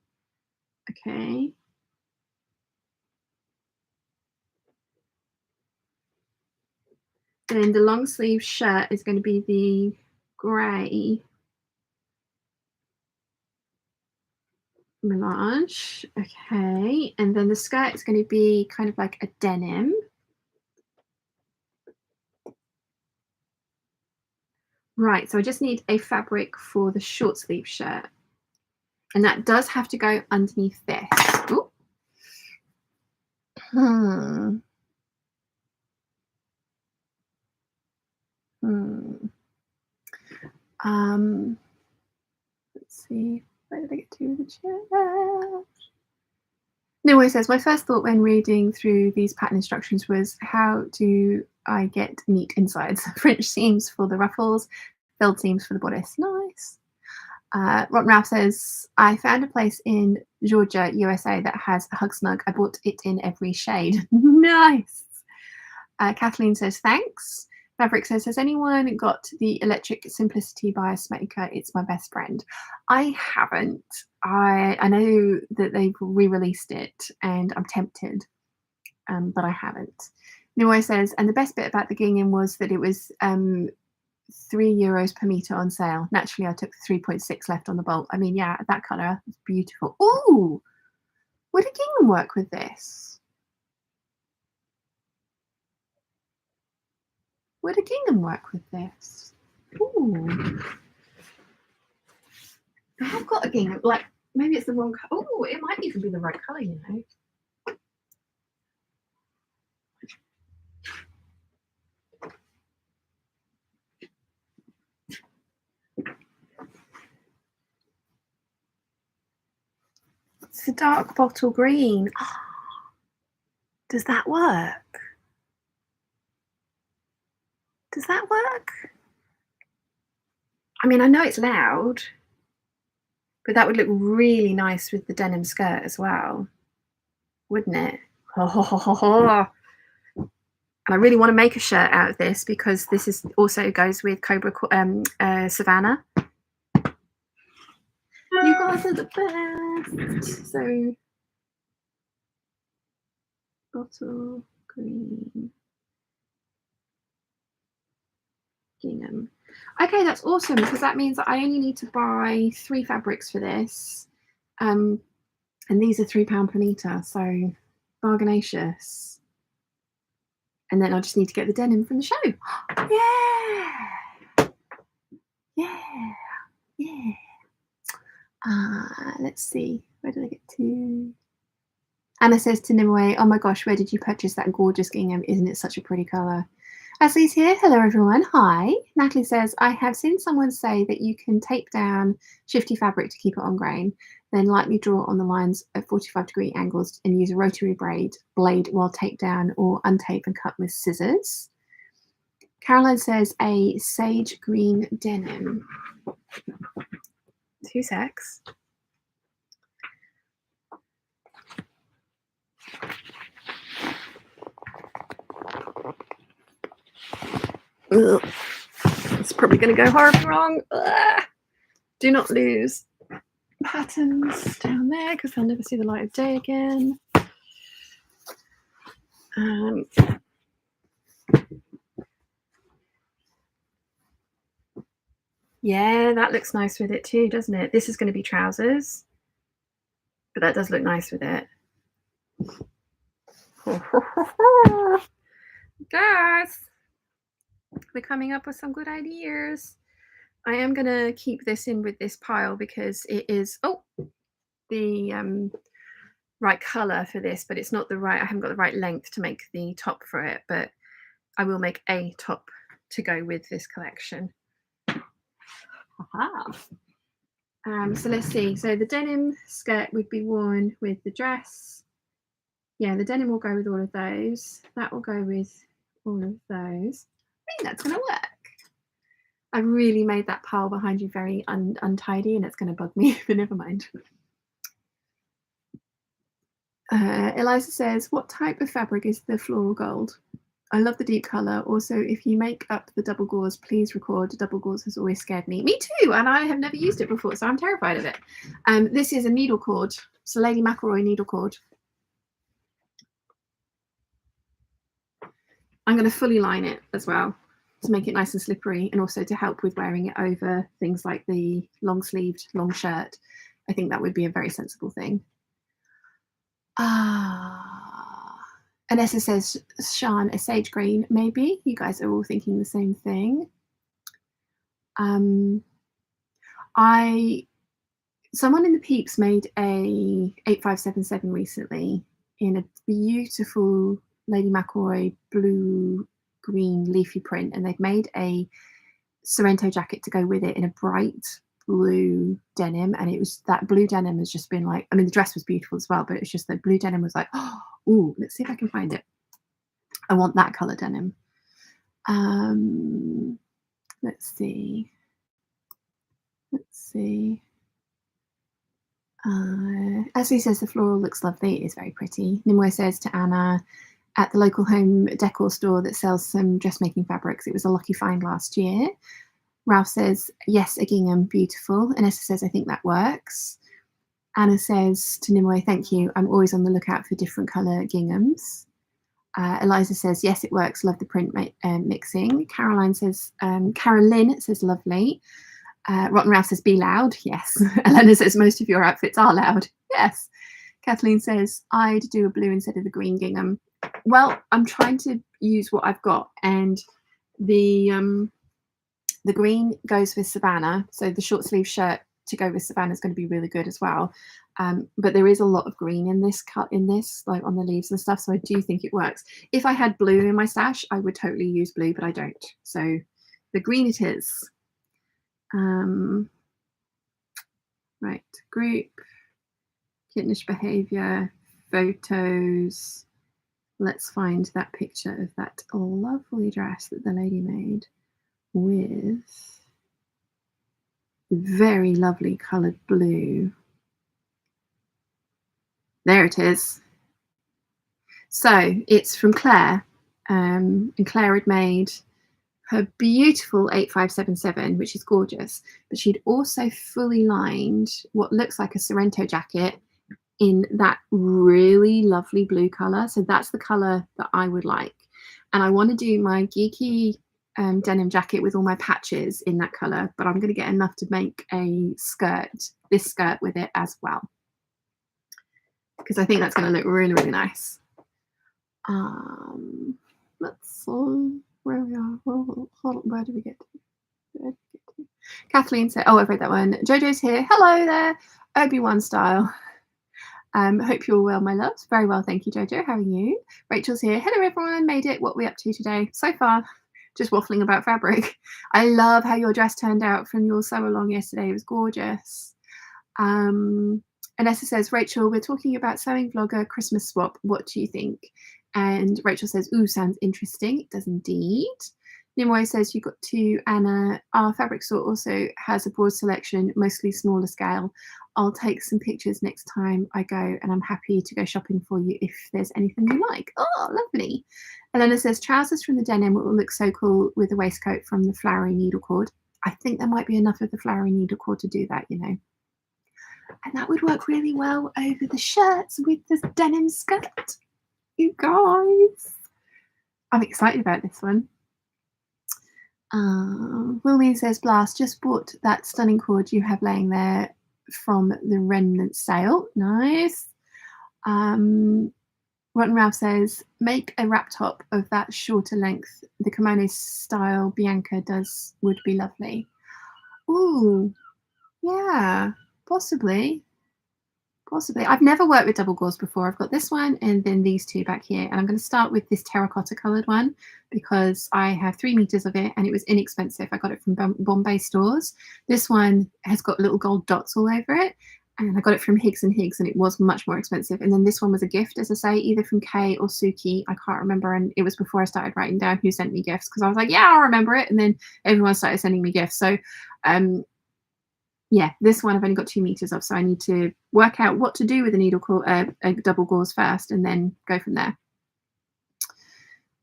Okay. Then the long sleeve shirt is going to be the grey melange. Okay. And then the skirt is going to be kind of like a denim. Right, so I just need a fabric for the short sleeve shirt. And that does have to go underneath this. Ooh. Let's see. Where did I get to the chat? Noah says, my first thought when reading through these pattern instructions was, how do I get neat insides? French seams for the ruffles, filled seams for the bodice. Nice. Rotten Ralph says, I found a place in Georgia, USA that has a hug snug. I bought it in every shade. Nice. Kathleen says, thanks. Fabric says, has anyone got the Electric Simplicity bias maker? It's my best friend. I haven't. I know that they've re-released it and I'm tempted, but I haven't. Nimue says, and the best bit about the gingham was that it was €3 per metre on sale. Naturally, I took 3.6 left on the bolt. I mean, yeah, that colour is beautiful. Ooh, would a gingham work with this? Would a gingham work with this? Ooh. I've got a gingham, like, maybe it's the wrong colour. Oh, it might even be the right colour, you know. It's a dark bottle green. Oh, does that work? Does that work? I mean, I know it's loud, but that would look really nice with the denim skirt as well, wouldn't it? And I really want to make a shirt out of this because this is also goes with Cobra Savannah. You guys are the best. So, bottle green gingham. Okay, that's awesome because that means that I only need to buy 3 fabrics for this. And these are £3 per metre, so bargainacious. And then I just need to get the denim from the show. Yeah. Yeah. Yeah. Let's see. Where did I get to? Anna says to Nimue, oh my gosh, where did you purchase that gorgeous gingham? Isn't it such a pretty colour? Ashley's here. Hello, everyone. Hi. Natalie says, I have seen someone say that you can tape down shifty fabric to keep it on grain, then lightly draw on the lines at 45-degree angles and use a rotary blade while tape down or untape and cut with scissors. Caroline says, a sage green denim. 2 secs. Ugh. It's probably going to go horribly wrong. Ugh. Do not lose patterns down there because they'll never see the light of day again. Yeah, that looks nice with it too, doesn't it? This is going to be trousers, but that does look nice with it. Guys, we're coming up with some good ideas. I am going to keep this in with this pile because it is the right color for this, but it's not the right, I haven't got the right length to make the top for it, but I will make a top to go with this collection. Aha. So let's see. So the denim skirt would be worn with the dress. Yeah, the denim will go with all of those. That will go with all of those. I think that's going to work. I really made that pile behind you very untidy and it's going to bug me, but never mind. Eliza says, what type of fabric is the floral gold? I love the deep colour. Also, if you make up the double gauze, please record. Double gauze has always scared me. Me too, and I have never used it before, so I'm terrified of it. This is a needle cord. It's a Lady McElroy needle cord. I'm going to fully line it as well to make it nice and slippery and also to help with wearing it over things like the long-sleeved long shirt. I think that would be a very sensible thing. Anessa says, Sian, a sage green, maybe. You guys are all thinking the same thing. Someone in the Peeps made a 8577 recently in a beautiful Lady McElroy blue-green leafy print, and they've made a Sorrento jacket to go with it in a bright blue denim, and it was that blue denim has just been like, I mean the dress was beautiful as well, but it's just the blue denim was like, oh, let's see if I can find it. I want that color denim. Let's see. Ashley says the floral looks lovely. It is very pretty. Nimue says to Anna, at the local home decor store that sells some dressmaking fabrics, it was a lucky find last year. Ralph says, yes, a gingham, beautiful. Anessa says, I think that works. Anna says to Nimue, thank you. I'm always on the lookout for different colour ginghams. Eliza says, yes, it works. Love the print mixing. Caroline says, Carolyn says, lovely. Rotten Ralph says, be loud. Yes. Elena says, most of your outfits are loud. Yes. Kathleen says, I'd do a blue instead of the green gingham. Well, I'm trying to use what I've got, and the green goes with Savannah. So the short sleeve shirt to go with Savannah is going to be really good as well. But there is a lot of green in this like on the leaves and stuff. So I do think it works. If I had blue in my stash, I would totally use blue, but I don't. So the green it is. Right, group, Kittenish behaviour, photos. Let's find that picture of that lovely dress that the lady made with very lovely coloured blue. There it is. So it's from Claire, and Claire had made her beautiful 8577, which is gorgeous, but she'd also fully lined what looks like a Sorrento jacket in that really lovely blue colour. So that's the colour that I would like. And I want to do my geeky denim jacket with all my patches in that colour, but I'm going to get enough to make a skirt, this skirt with it as well, because I think that's going to look really, really nice. Let's where we are. Hold on, where do we get to? Kathleen said, oh, I've read that one. Jojo's here. Hello there. Obi-Wan style. Hope you're well, my loves. Very well, thank you, Jojo. How are you? Rachel's here. Hello, everyone. Made it. What are we up to today? So far, just waffling about fabric. I love how your dress turned out from your sew along yesterday. It was gorgeous. Anessa says, Rachel, we're talking about sewing vlogger Christmas swap. What do you think? And Rachel says, ooh, sounds interesting. It does indeed. Nimue says, you got to Anna. Our fabric store also has a broad selection, mostly smaller scale. I'll take some pictures next time I go, and I'm happy to go shopping for you if there's anything you like. Oh, lovely. Elena says, trousers from the denim will look so cool with a waistcoat from the flowery needle cord. I think there might be enough of the flowery needle cord to do that, you know. And that would work really well over the shirts with the denim skirt. You guys. I'm excited about this one. Wilmy says, Blast, just bought that stunning cord you have laying there from the remnant sale. Nice. Rotten Ralph says, make a wrap top of that shorter length. The kimono style Bianca does would be lovely. Ooh, yeah, possibly. Possibly. I've never worked with double gauze before. I've got this one and then these two back here. And I'm going to start with this terracotta coloured one because I have 3 meters of it and it was inexpensive. I got it from Bombay stores. This one has got little gold dots all over it. And I got it from Higgs and Higgs and it was much more expensive. And then this one was a gift, as I say, either from Kay or Suki. I can't remember. And it was before I started writing down who sent me gifts because I was like, yeah, I'll remember it. And then everyone started sending me gifts. So yeah, this one I've only got 2 meters of, so I need to work out what to do with a needle a double gauze first and then go from there.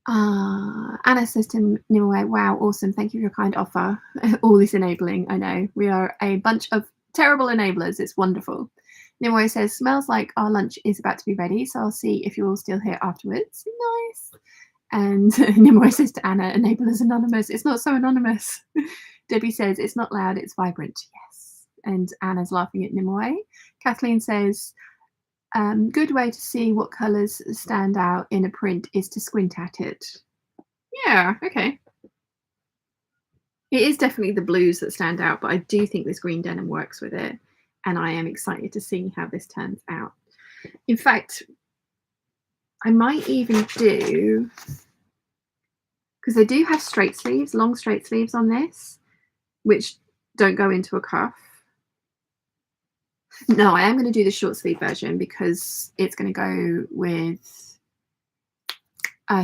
Anna says to Nimue, wow, awesome. Thank you for your kind offer. All this enabling, I know. We are a bunch of terrible enablers. It's wonderful. Nimue says, smells like our lunch is about to be ready, so I'll see if you're all still here afterwards. Nice. And Nimue says to Anna, enablers anonymous. It's not so anonymous. Debbie says, it's not loud, it's vibrant. Yes. And Anna's laughing at Nimue. Kathleen says, good way to see what colours stand out in a print is to squint at it. Yeah, okay. It is definitely the blues that stand out, but I do think this green denim works with it. And I am excited to see how this turns out. In fact, I might even do, because they do have straight sleeves, long straight sleeves on this, which don't go into a cuff. No, I am going to do the short sleeve version because it's going to go with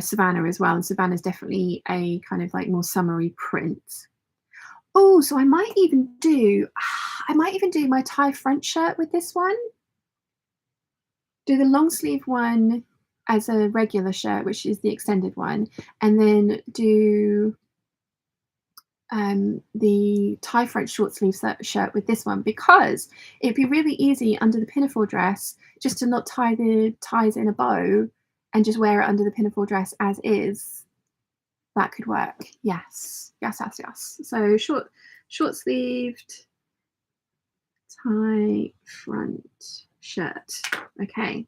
Savannah as well. And Savannah's definitely a kind of like more summery print. Oh, so I might even do my tie front shirt with this one. Do the long sleeve one as a regular shirt, which is the extended one, and then do the tie front short sleeve shirt with this one, because it'd be really easy under the pinafore dress just to not tie the ties in a bow and just wear it under the pinafore dress as is. That could work. Yes, yes, yes, yes. So short sleeved tie front shirt. Okay.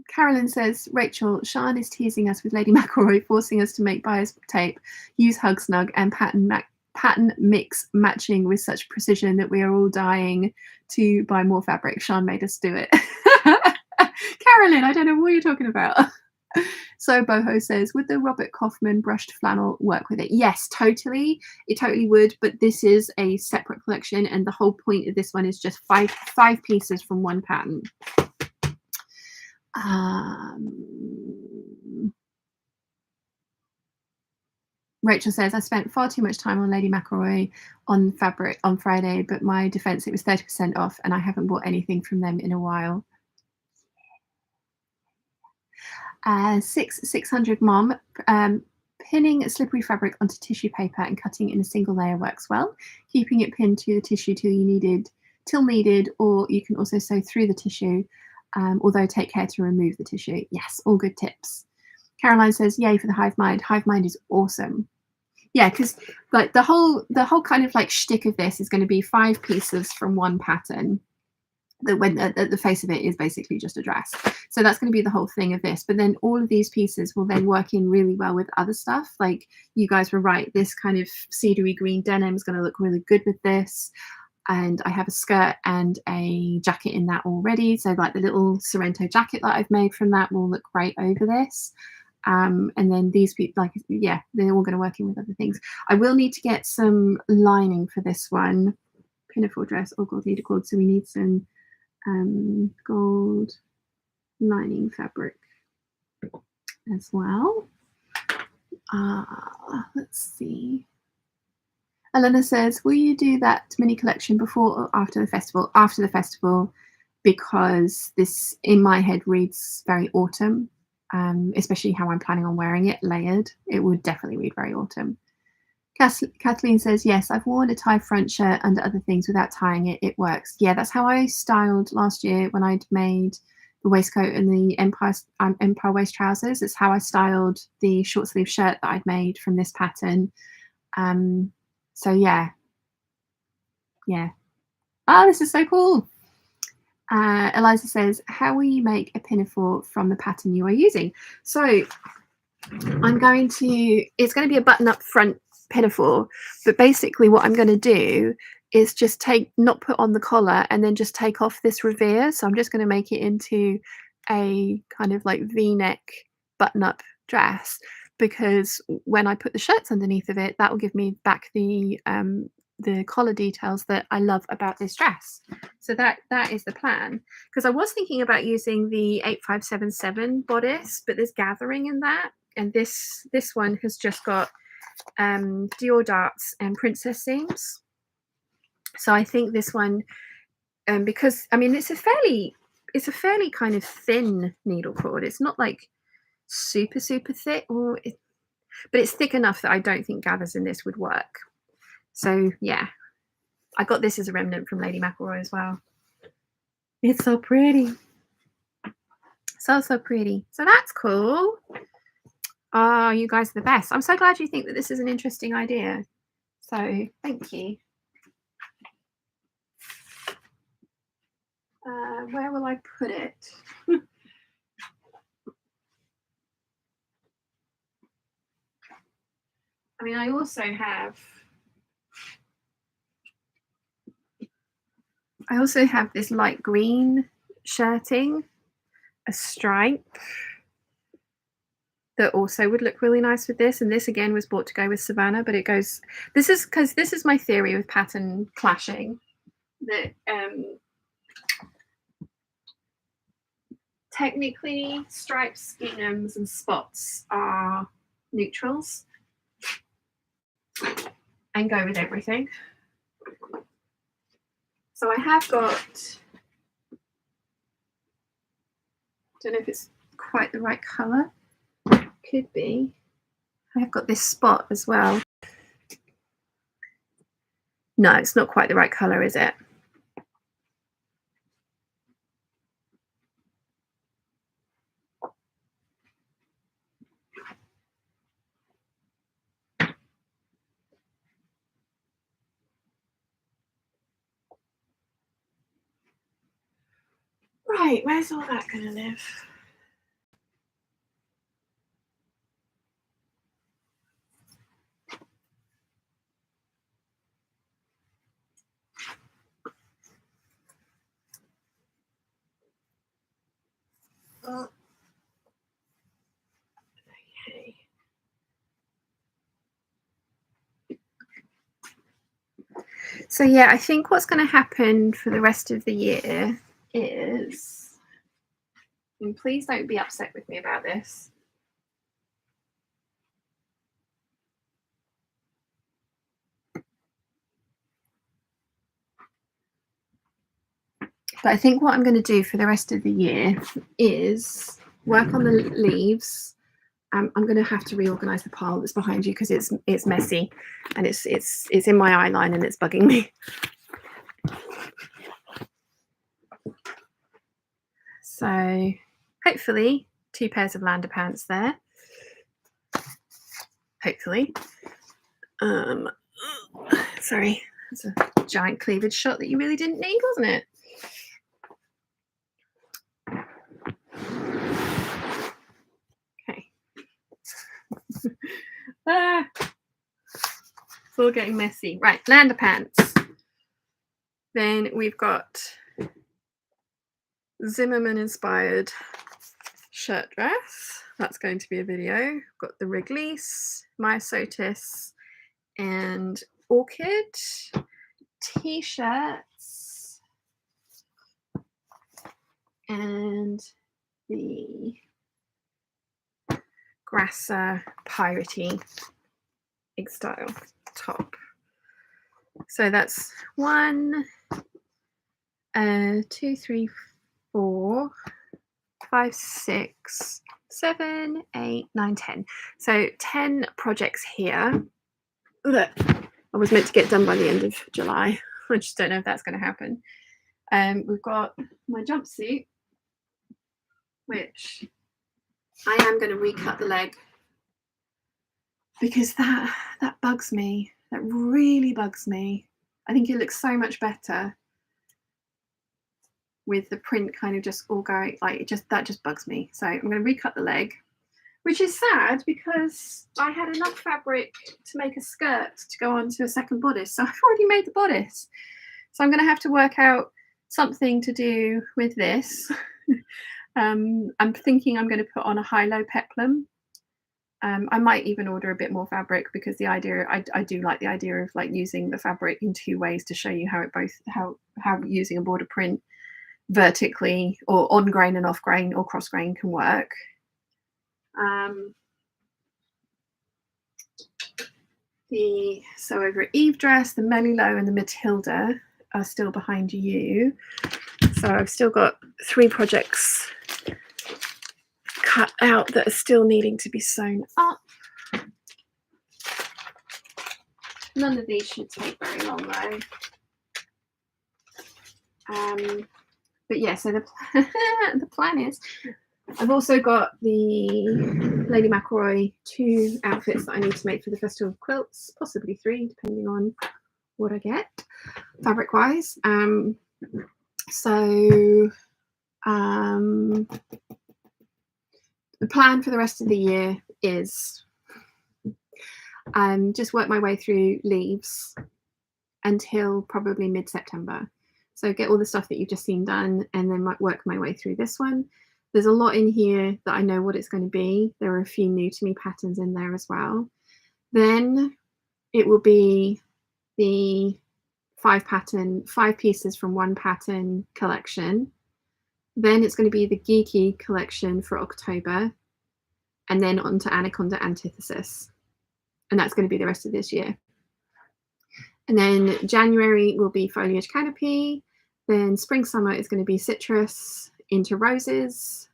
Carolyn says, Rachel, Sian is teasing us with Lady McElroy, forcing us to make bias tape, use Hug Snug, and pattern mix matching with such precision that we are all dying to buy more fabric. Sian made us do it. Carolyn, I don't know what you're talking about. So Boho says, would the Robert Kaufman brushed flannel work with it? Yes, totally. It totally would, but this is a separate collection, and the whole point of this one is just five pieces from one pattern. Rachel says, I spent far too much time on Lady McElroy on fabric on Friday, but my defense, it was 30% off, and I haven't bought anything from them in a while. 600 Mom, pinning slippery fabric onto tissue paper and cutting in a single layer works well. Keeping it pinned to the tissue till needed, or you can also sew through the tissue, although take care to remove the tissue. Yes, all good tips. Caroline says, yay for the hive mind. Hive mind is awesome. Yeah, because like the whole kind of like shtick of this is going to be 5 pieces from one pattern. That when the face of it is basically just a dress. So that's going to be the whole thing of this. But then all of these pieces will then work in really well with other stuff. Like you guys were right, this kind of cedary green denim is going to look really good with this. And I have a skirt and a jacket in that already. So like the little Sorrento jacket that I've made from that will look great over this. And then these people, like, yeah, they're all going to work in with other things. I will need to get some lining for this one. Pinafore dress, or gold leader cord. So we need some gold lining fabric as well. Let's see. Elena says, will you do that mini collection before or after the festival? After the festival, because this in my head reads very autumn, especially how I'm planning on wearing it layered. It would definitely read very autumn. Kathleen says, yes, I've worn a tie front shirt under other things without tying it. It works. Yeah, that's how I styled last year when I'd made the waistcoat and the Empire waist trousers. It's how I styled the short sleeve shirt that I'd made from this pattern. So yeah. Oh, this is so cool. Eliza says, how will you make a pinafore from the pattern you are using? So it's going to be a button up front pinafore, but basically what I'm going to do is just not put on the collar and then just take off this revere. So I'm just going to make it into a kind of like V-neck button up dress, because when I put the shirts underneath of it, that will give me back the collar details that I love about this dress. So that is the plan, because I was thinking about using the 8577 bodice, but there's gathering in that, and this one has just got Dior darts and princess seams. So I think this one, because I mean it's a fairly kind of thin needle cord. It's not like super thick, but it's thick enough that I don't think gathers in this would work. So yeah, I got this as a remnant from Lady McElroy as well. It's so pretty, so pretty. So that's cool. Oh, you guys are the best. I'm so glad you think that this is an interesting idea. So thank you. Where will I put it? I mean, I also have this light green shirting, a stripe that also would look really nice with this. And this again was bought to go with Savannah, but it goes, this is my theory with pattern clashing, that technically stripes, ginghams and spots are neutrals and go with everything. So I have got, don't know if it's quite the right colour, could be. I've got this spot as well. No, it's not quite the right colour, is it? Right, where's all that going to live? Oh. Okay. So yeah, I think what's going to happen for the rest of the year is, and please don't be upset with me about this, but I think what I'm going to do for the rest of the year is work on the leaves. I'm going to have to reorganize the pile that's behind you because it's messy and it's in my eye line and it's bugging me. So hopefully 2 pairs of lander pants there. Hopefully. Sorry, that's a giant cleavage shot that you really didn't need, wasn't it? Okay. It's all getting messy. Right, lander pants. Then we've got Zimmerman inspired shirt dress. That's going to be a video. We've got the Wrigley's, Myosotis, and Orchid t-shirts, and the Grasser Piratey egg style top. So that's 1, 2, 3, 4, 5, 6, 7, 8, 9, 10. So 10 projects here that I was meant to get done by the end of July. I just don't know if that's going to happen. We've got my jumpsuit, which I am going to recut the leg because that bugs me. That really bugs me. I think it looks so much better with the print kind of just all going, like, that just bugs me. So I'm going to recut the leg, which is sad because I had enough fabric to make a skirt to go on to a second bodice. So I've already made the bodice. So I'm going to have to work out something to do with this. I'm thinking I'm going to put on a high-low peplum. I might even order a bit more fabric because the idea, I do like the idea of like using the fabric in 2 ways to show you how using a border print vertically or on grain and off grain or cross grain can work. So over at Eve dress, the Melilo and the Matilda are still behind you. So I've still got 3 projects cut out that are still needing to be sewn up. None of these should take very long though. But yeah, so the plan is I've also got the Lady McElroy 2 outfits that I need to make for the Festival of Quilts, possibly 3, depending on what I get fabric wise. So the plan for the rest of the year is just work my way through leaves until probably mid-September. So get all the stuff that you've just seen done and then work my way through this one. There's a lot in here that I know what it's going to be. There are a few new to me patterns in there as well. Then it will be the 5 pieces from 1 pattern collection. Then it's going to be the Geeky collection for October, and then on to Anaconda Antithesis. And that's going to be the rest of this year. And then January will be Foliage Canopy. Then spring summer is going to be Citrus into Roses.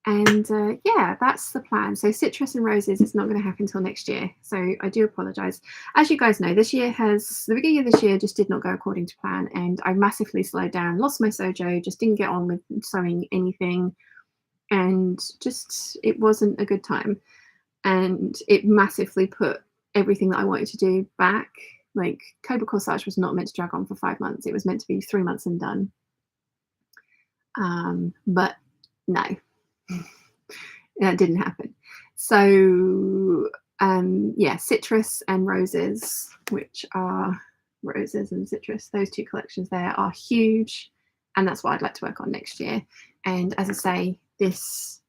And yeah, that's the plan. So citrus and roses is not going to happen until next year. So I do apologize. As you guys know, the beginning of this year just did not go according to plan, and I massively slowed down, lost my sojo, just didn't get on with sewing anything, and just it wasn't a good time. And it massively put everything that I wanted to do back. Like Cobra Corsage was not meant to drag on for 5 months. It was meant to be 3 months and done. But no, that didn't happen. So yeah, citrus and roses, which are roses and citrus, those two collections there are huge, and that's what I'd like to work on next year. And as I say, this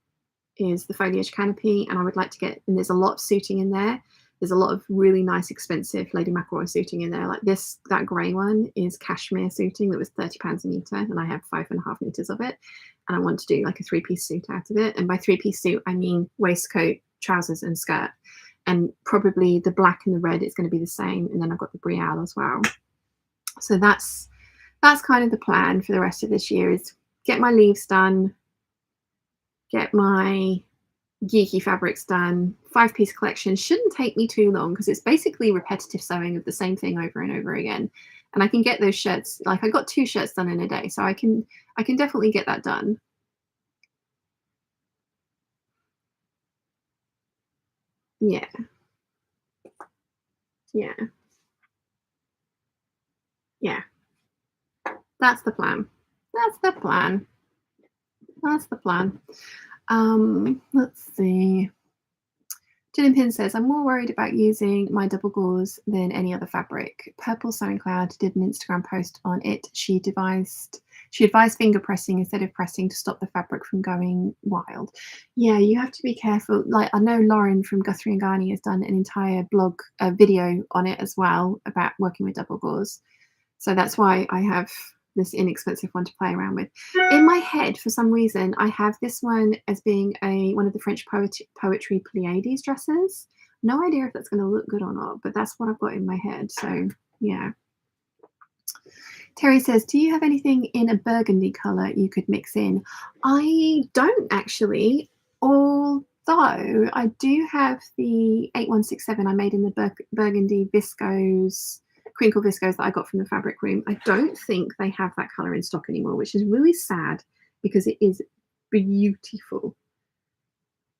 is the foliage canopy, and I would like to get, and there's a lot of suiting in there. There's a lot of really nice, expensive Lady McElroy suiting in there. Like this, that grey one is cashmere suiting that was £30 a metre, and I have 5.5 metres of it. And I want to do like a 3-piece suit out of it. And by 3-piece suit, I mean waistcoat, trousers, and skirt. And probably the black and the red is going to be the same. And then I've got the brielle as well. So that's kind of the plan for the rest of this year, is get my leaves done, get my geeky fabrics done. 5-piece collection shouldn't take me too long because it's basically repetitive sewing of the same thing over and over again. And I can get those shirts, like I got 2 shirts done in a day, so I can definitely get that done. Yeah. Yeah. Yeah. That's the plan. That's the plan. That's the plan. Let's see. Gin and Pin says, I'm more worried about using my double gauze than any other fabric. Purple Sewing Cloud did an Instagram post on it. She advised finger pressing instead of pressing to stop the fabric from going wild. Yeah, you have to be careful. Like I know Lauren from Guthrie and Garney has done an entire blog video on it as well about working with double gauze. So that's why I have this inexpensive one to play around with. In my head, for some reason, I have this one as being one of the French poetry Pleiades dresses. No idea if that's going to look good or not, but that's what I've got in my head. So yeah. Terry says, do you have anything in a burgundy colour you could mix in? I don't actually, although I do have the 8167 I made in the burgundy viscose, crinkle viscose that I got from the fabric room. I don't think they have that colour in stock anymore, which is really sad because it is beautiful.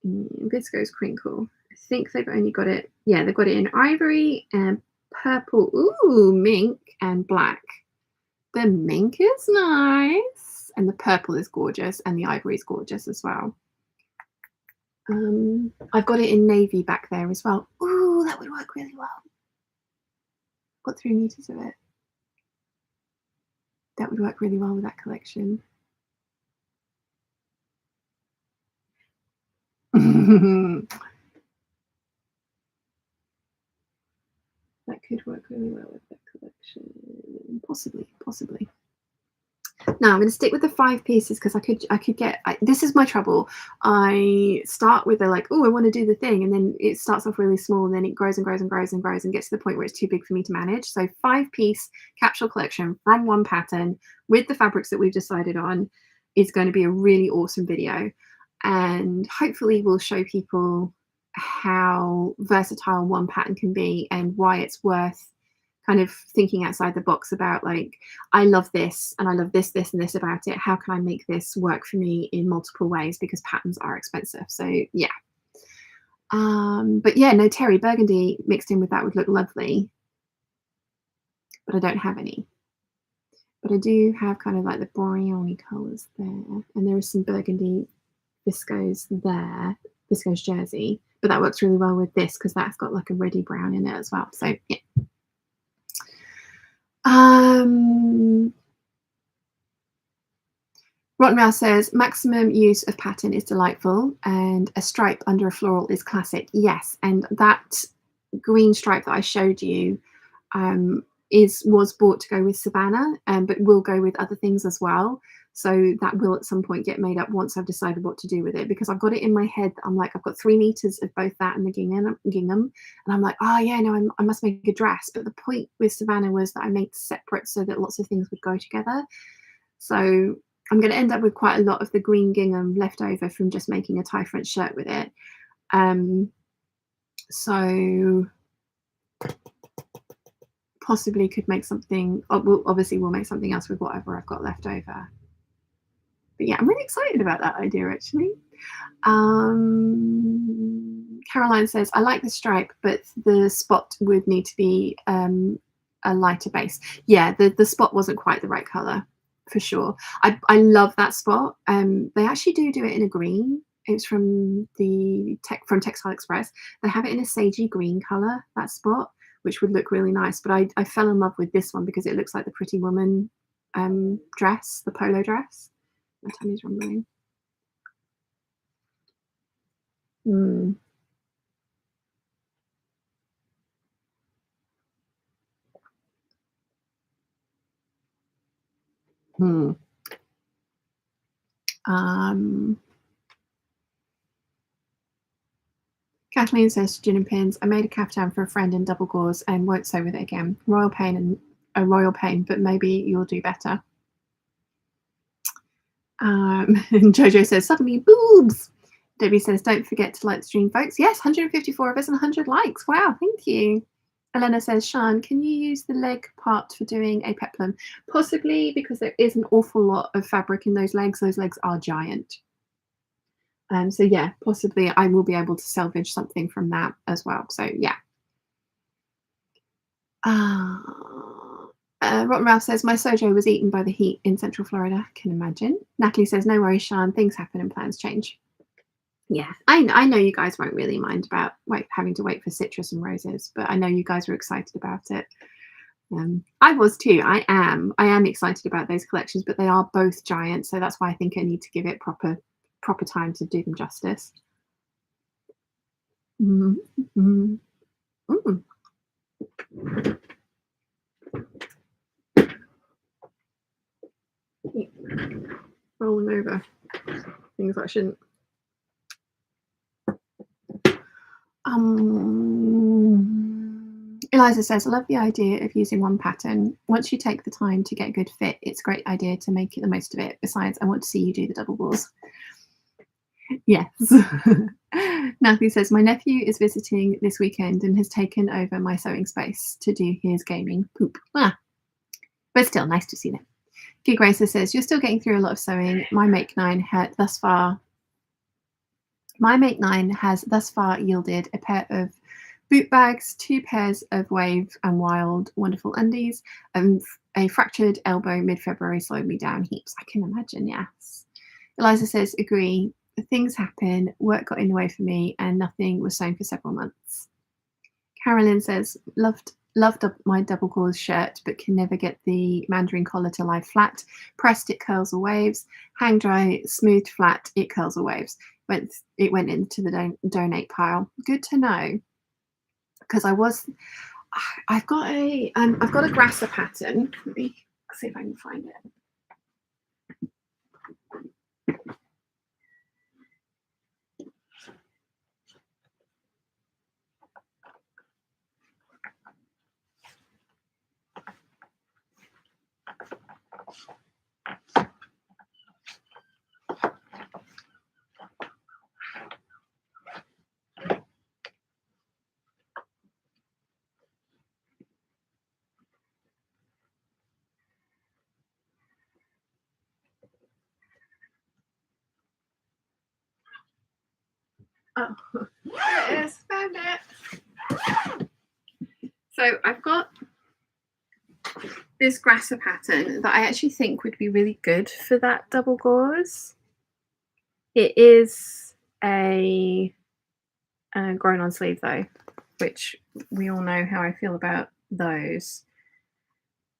Viscose crinkle. I think they've only got it, yeah, they've got it in ivory and purple, ooh, mink and black. The mink is nice, and the purple is gorgeous, and the ivory is gorgeous as well. I've got it in navy back there as well. Ooh, that would work really well. Got 3 meters of it. That would work really well with that collection. That could work really well with that collection. Possibly. Now I'm going to stick with the 5 pieces because I could get, this is my trouble. I start with the like, oh, I want to do the thing, and then it starts off really small, and then it grows and grows and grows and grows and gets to the point where it's too big for me to manage. So 5-piece capsule collection from one pattern with the fabrics that we've decided on is going to be a really awesome video, and hopefully we'll show people how versatile one pattern can be and why it's worth kind of thinking outside the box about, like, I love this and I love this, this, and this about it. How can I make this work for me in multiple ways? Because patterns are expensive. So yeah. But yeah, no, Terry, burgundy mixed in with that would look lovely. But I don't have any. But I do have kind of like the Boreone colours there. And there is some burgundy viscose there, viscose jersey. But that works really well with this because that's got like a reddy brown in it as well. So yeah. Rotten Mouse says, maximum use of pattern is delightful and a stripe under a floral is classic. Yes, and that green stripe that I showed you was bought to go with Savannah, but will go with other things as well. So that will at some point get made up once I've decided what to do with it, because I've got it in my head. I'm like, I've got 3 meters of both that and the gingham, and I'm like, oh yeah, no, I must make a dress. But the point with Savannah was that I made separate so that lots of things would go together. So I'm going to end up with quite a lot of the green gingham left over from just making a tie front shirt with it. So possibly could make something. Obviously we'll make something else with whatever I've got left over. But yeah, I'm really excited about that idea actually. Caroline says, I like the stripe, but the spot would need to be a lighter base. Yeah, the spot wasn't quite the right color for sure. I love that spot. They actually do it in a green. It's from from Textile Express. They have it in a sagey green color, that spot, which would look really nice. But I fell in love with this one because it looks like the Pretty Woman dress, the polo dress. My tummy's rumbling. Kathleen says, gin and pins. I made a caftan for a friend in double gauze and won't sew with it again. Royal pain, but maybe you'll do better. And Jojo says, suddenly boobs. Debbie says, don't forget to like the stream, folks. Yes, 154 of us and 100 likes. Wow, thank you. Elena says, Shan, can you use the leg part for doing a peplum? Possibly, because there is an awful lot of fabric in those legs. Those legs are giant. So yeah, possibly I will be able to salvage something from that as well. So yeah. Rotten Ralph says, my sojo was eaten by the heat in Central Florida. I can imagine. Natalie says, no worries, Shan. Things happen and plans change. Yeah, I know you guys won't really mind about having to wait for citrus and roses, but I know you guys were excited about it. I was too. I am excited about those collections, but they are both giant, so that's why I think I need to give it proper time to do them justice. Rolling over things I shouldn't. Eliza says, I love the idea of using one pattern. Once you take the time to get a good fit, it's a great idea to make it the most of it. Besides, I want to see you do the double gauze. Yes. Nathan says, my nephew is visiting this weekend and has taken over my sewing space to do his gaming. Poop. But still, nice to see them. Gig Racer says, you're still getting through a lot of sewing. My Make 9 has thus far yielded a pair of boot bags, 2 pairs of Wave and Wild wonderful undies, and a fractured elbow mid-February slowed me down heaps. I can imagine, yes. Eliza says, agree. Things happen, work got in the way for me, and nothing was sewn for several months. Carolyn says, loved my double gauze shirt, but can never get the mandarin collar to lie flat. Pressed, it curls or waves. Hang dry, smoothed flat, it curls or waves. It went into the donate pile. Good to know, because I've got a grasser pattern. Let me see if I can find it. Oh, there it is. Found it. So I've got this grasser pattern that I actually think would be really good for that double gauze. It is a grown on sleeve though, which we all know how I feel about those.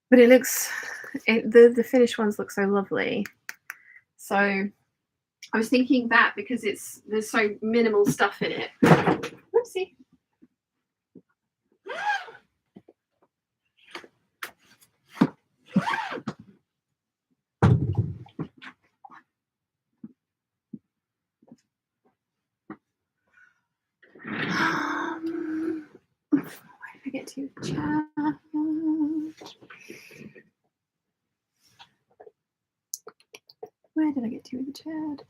But it looks, the finished ones look so lovely. So I was thinking that because there's so minimal stuff in it. Whoopsie. Why did I get to chat? did I get to with the chat?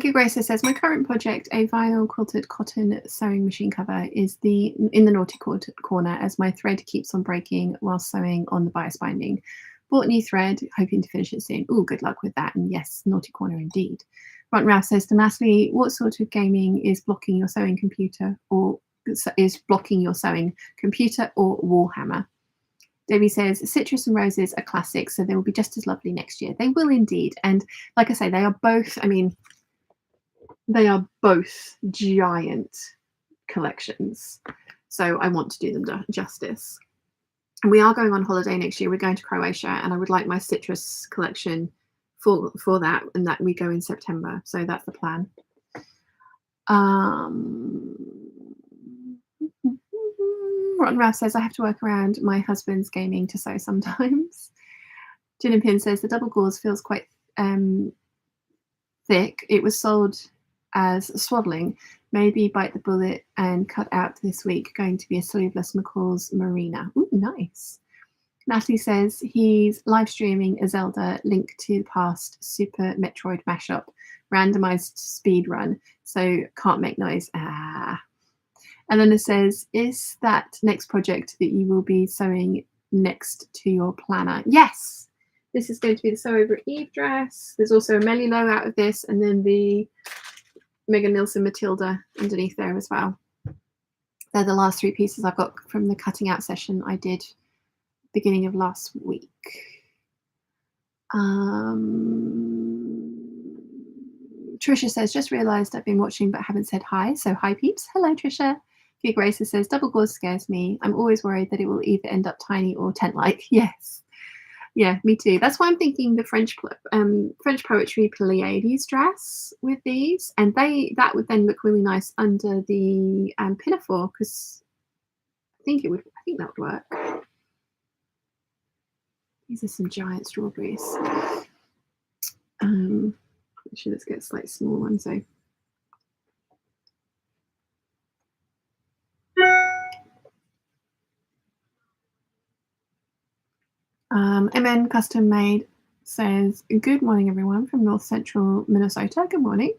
Good Grace says, my current project, a vinyl quilted cotton sewing machine cover, is in the naughty corner as my thread keeps on breaking while sewing on the bias binding. Bought new thread, hoping to finish it soon. Oh, good luck with that. And yes, naughty corner indeed. Ron Ralph says to Natalie, what sort of gaming is blocking your sewing computer or Warhammer? Debbie says, citrus and roses are classics, so they will be just as lovely next year. They will indeed. And like I say, they are both, they are both giant collections. So I want to do them justice. And we are going on holiday next year. We're going to Croatia, and I would like my citrus collection for that, and that we go in September. So that's the plan. Rotten Ralph says, I have to work around my husband's gaming to sew sometimes. Gin and Pin says, the double gauze feels quite thick. It was sold as swaddling. Maybe bite the bullet and cut out this week. Going to be a sleeveless McCall's Marina. Ooh, nice. Natalie says he's live streaming a Zelda Link to the Past Super Metroid mashup, randomized speed run, so can't make noise. Eleanor says, is that next project that you will be sewing next to your planner? Yes, this is going to be the Sew Over Eve dress. There's also a Melly Low out of this, and then the Megan Nilsson Matilda underneath there as well. They're the last 3 pieces I've got from the cutting out session I did beginning of last week. Trisha says, just realised I've been watching but haven't said hi. So hi, peeps. Hello, Trisha. Gig Racer says, double gauze scares me. I'm always worried that it will either end up tiny or tent-like. Yes. Yeah, me too. That's why I'm thinking the French Poetry Pleiades dress with these. And that would then look really nice under the pinafore, because I think that would work. These are some giant strawberries. Actually, let's get a slightly small one. So, MN Custom Made says, good morning, everyone from North Central Minnesota. Good morning.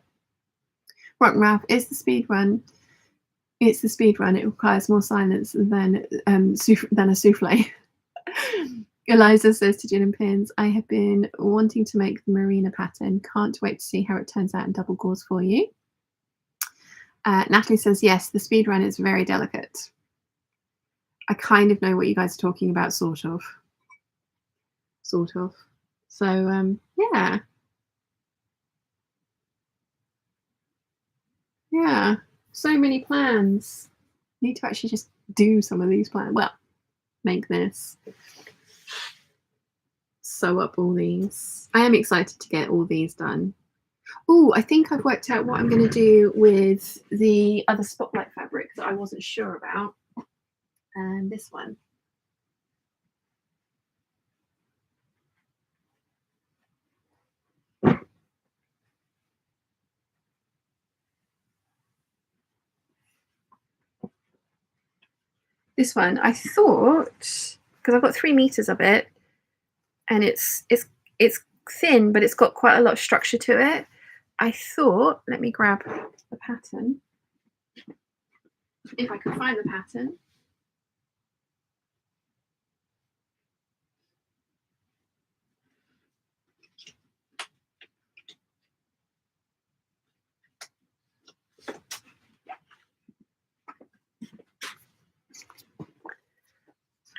Rotten Ralph, is the speed run. It's the speed run. It requires more silence than a souffle. Eliza says to Gin and Pins, I have been wanting to make the Marina pattern. Can't wait to see how it turns out in double gauze for you. Natalie says, yes, the speed run is very delicate. I kind of know what you guys are talking about, sort of. So, yeah. Yeah, so many plans. Need to actually just do some of these plans. Well, make this. Sew up all these. I am excited to get all these done. Oh, I think I've worked out what I'm going to do with the other spotlight fabric that I wasn't sure about. And this one. This one, I thought, because I've got 3 meters of it, and it's thin, but it's got quite a lot of structure to it. I thought, let me grab the pattern, if I can find the pattern.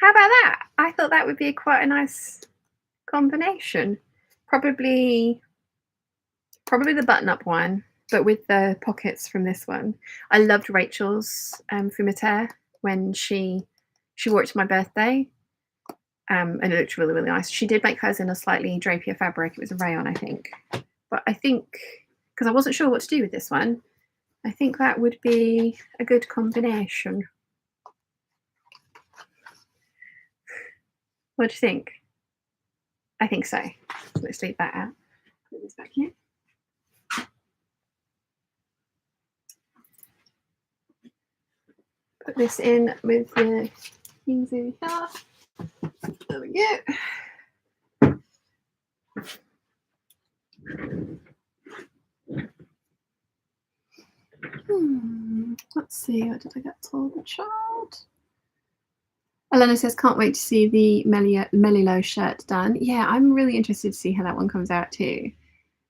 How about that? I thought that would be quite a nice combination. Probably the button-up one, but with the pockets from this one. I loved Rachel's fumeteur when she wore it to my birthday, and it looked really, really nice. She did make hers in a slightly drapier fabric. It was a rayon, I think. But I think, because I wasn't sure what to do with this one, I think that would be a good combination. What do you think? I think so. Let's leave that out. Put this back here. Put this in with the things in here. There we go. Let's see, what did I get told the child? Elena says, can't wait to see the Melilo shirt done. Yeah, I'm really interested to see how that one comes out too.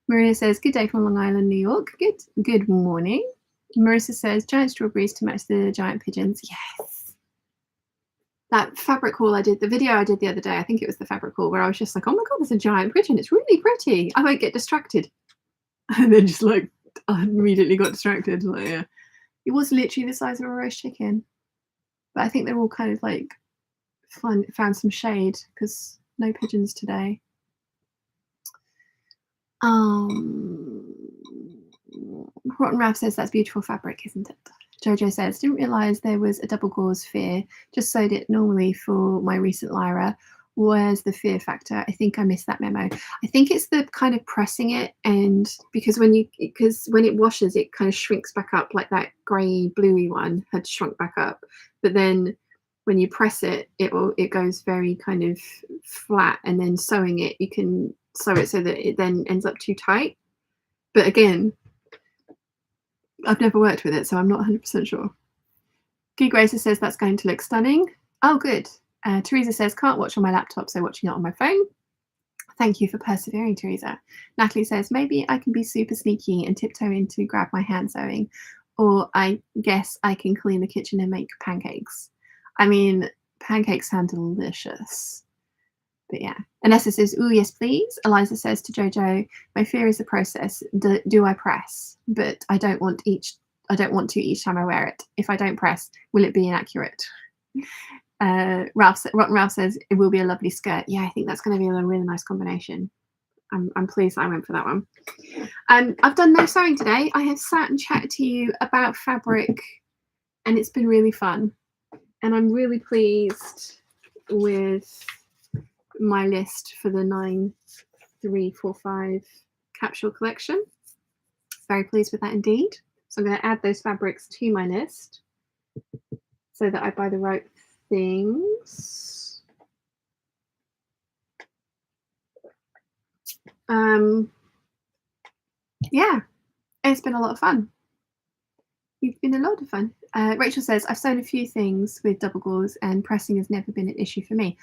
Maria says, good day from Long Island, New York. Good morning. Marissa says, giant strawberries to match the giant pigeons. Yes. That fabric haul I did, the video I did the other day, I think it was the fabric haul, where I was just like, oh my God, there's a giant pigeon. It's really pretty. I won't get distracted. And then just like, I immediately got distracted. Like, yeah. It was literally the size of a roast chicken. But I think they're all kind of like found some shade because no pigeons today. Rotten Ralph says that's beautiful fabric, isn't it? Jojo says, didn't realise there was a double gauze fear. Just sewed it normally for my recent Lyra. Where's the fear factor? I think I missed that memo. I think it's the kind of pressing it, and because when it washes, it kind of shrinks back up, like that grey bluey one had shrunk back up. But then when you press it, it goes very kind of flat, and then sewing it, you can sew it so that it then ends up too tight. But again, I've never worked with it, so I'm not 100% sure. Guy Gracer says that's going to look stunning. Oh, good. Teresa says, can't watch on my laptop, so watching it on my phone. Thank you for persevering, Teresa. Natalie says, maybe I can be super sneaky and tiptoe in to grab my hand sewing, or I guess I can clean the kitchen and make pancakes. I mean, pancakes sound delicious. But yeah. Anessa says, ooh, yes, please. Eliza says to Jojo, my fear is the process. Do I press? But I don't want to each time I wear it. If I don't press, will it be inaccurate? Rotten Ralph says, it will be a lovely skirt. Yeah, I think that's going to be a really nice combination. I'm pleased I went for that one. I've done no sewing today. I have sat and chatted to you about fabric, and it's been really fun. And I'm really pleased with my list for the 9345 capsule collection. Very pleased with that indeed. So I'm going to add those fabrics to my list so that I buy the right things. Yeah, it's been a lot of fun. You've been a lot of fun. Rachel says, I've sewn a few things with double gauze and pressing has never been an issue for me.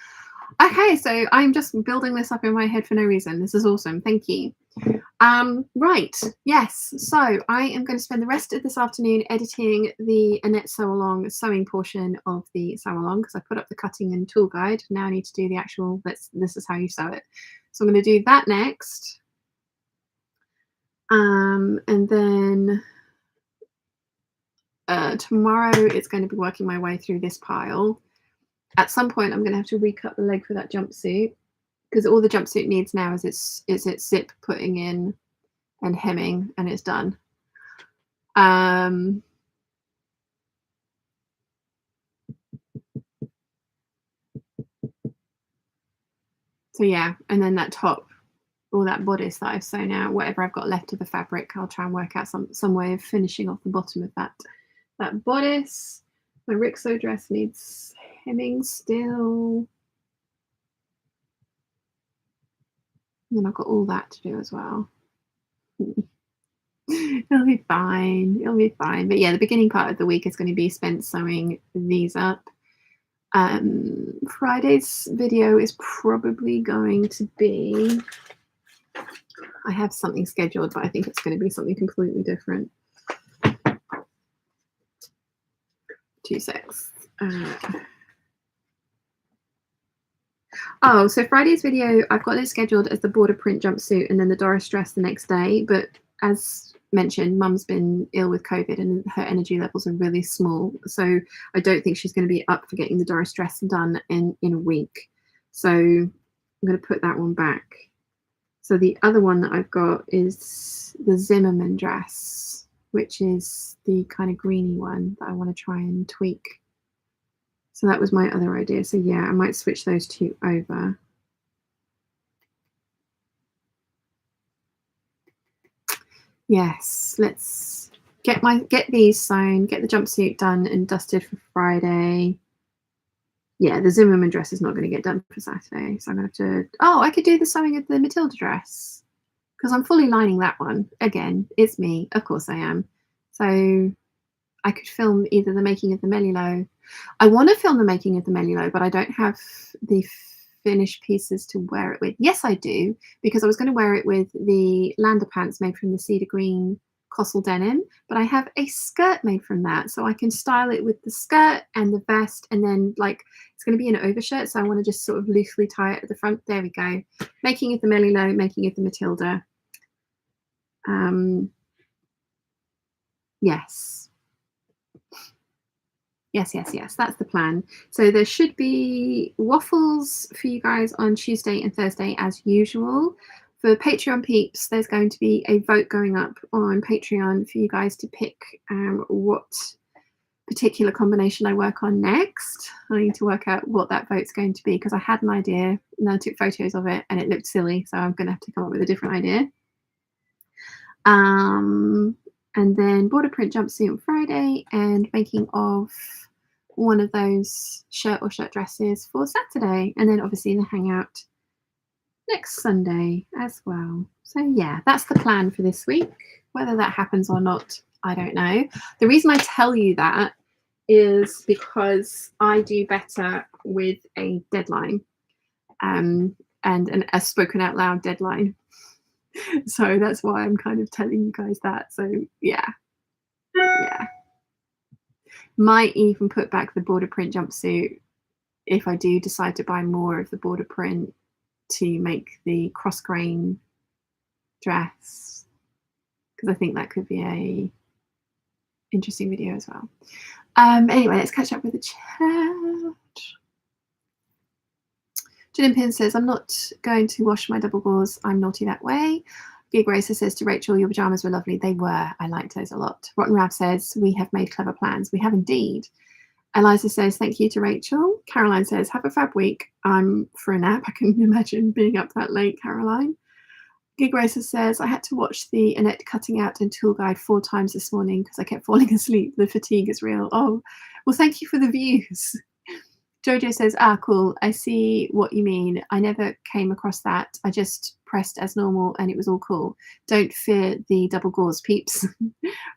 Okay, so I'm just building this up in my head for no reason. This is awesome. Thank you. Right, yes. So I am going to spend the rest of this afternoon editing the Annette Sew Along sewing portion of the Sew Along because I put up the cutting and tool guide. Now I need to do the actual, this is how you sew it. So I'm going to do that next. And then tomorrow it's going to be working my way through this pile. At some point, I'm going to have to recut the leg for that jumpsuit because all the jumpsuit needs now is its zip putting in and hemming, and it's done. So yeah, and then that top, or that bodice that I've sewn out, whatever I've got left of the fabric, I'll try and work out some way of finishing off the bottom of that bodice. My Rixo dress needs hemming still. And then I've got all that to do as well. It'll be fine. It'll be fine. But yeah, the beginning part of the week is going to be spent sewing these up. Friday's video is probably going to be, I have something scheduled, but I think it's going to be something completely different. 2 secs. Oh, so Friday's video, I've got it scheduled as the border print jumpsuit and then the Doris dress the next day. But as mentioned, Mum's been ill with COVID and her energy levels are really small. So I don't think she's going to be up for getting the Doris dress done in a week. So I'm going to put that one back. So the other one that I've got is the Zimmerman dress, which is the kind of greeny one that I want to try and tweak. So that was my other idea. So yeah, I might switch those two over. Yes, let's get these sewn, get the jumpsuit done and dusted for Friday. Yeah, the Zimmerman dress is not going to get done for Saturday, so I'm going to have to. Oh, I could do the sewing of the Matilda dress because I'm fully lining that one. Again, it's me, of course I am. So I could film either the making of the Melilo. I want to film the making of the Melilo, but I don't have the finished pieces to wear it with. Yes, I do, because I was going to wear it with the Lander pants made from the cedar green Cossel denim, but I have a skirt made from that, so I can style it with the skirt and the vest, and then like it's going to be an overshirt, so I want to just sort of loosely tie it at the front. There we go. Making of the Melilo, making of the Matilda. Yes. Yes, that's the plan. So there should be waffles for you guys on Tuesday and Thursday as usual. For Patreon peeps, there's going to be a vote going up on Patreon for you guys to pick what particular combination I work on next. I need to work out what that vote's going to be, because I had an idea and I took photos of it and it looked silly, so I'm going to have to come up with a different idea. And then border print jumpsuit on Friday, and making of one of those shirt or shirt dresses for Saturday, and then obviously the hangout next Sunday as well. So yeah, that's the plan for this week. Whether that happens or not, I don't know. The reason I tell you that is because I do better with a deadline, and a spoken out loud deadline. So that's why I'm kind of telling you guys that. So yeah. Might even put back the border print jumpsuit if I do decide to buy more of the border print to make the cross grain dress, because I think that could be a interesting video as well. Anyway, let's catch up with the chat. Gillian Pin says, I'm not going to wash my double gauze. I'm naughty that way. Gig Racer says to Rachel, your pajamas were lovely. They were. I liked those a lot. Rotten Rav says, we have made clever plans. We have indeed. Eliza says, thank you to Rachel. Caroline says, have a fab week. I'm for a nap. I can imagine being up that late, Caroline. Gig Racer says, I had to watch the Annette cutting out and tool guide 4 times this morning because I kept falling asleep. The fatigue is real. Oh, well, thank you for the views. Jojo says, cool. I see what you mean. I never came across that. I just pressed as normal and it was all cool. Don't fear the double gauze, peeps.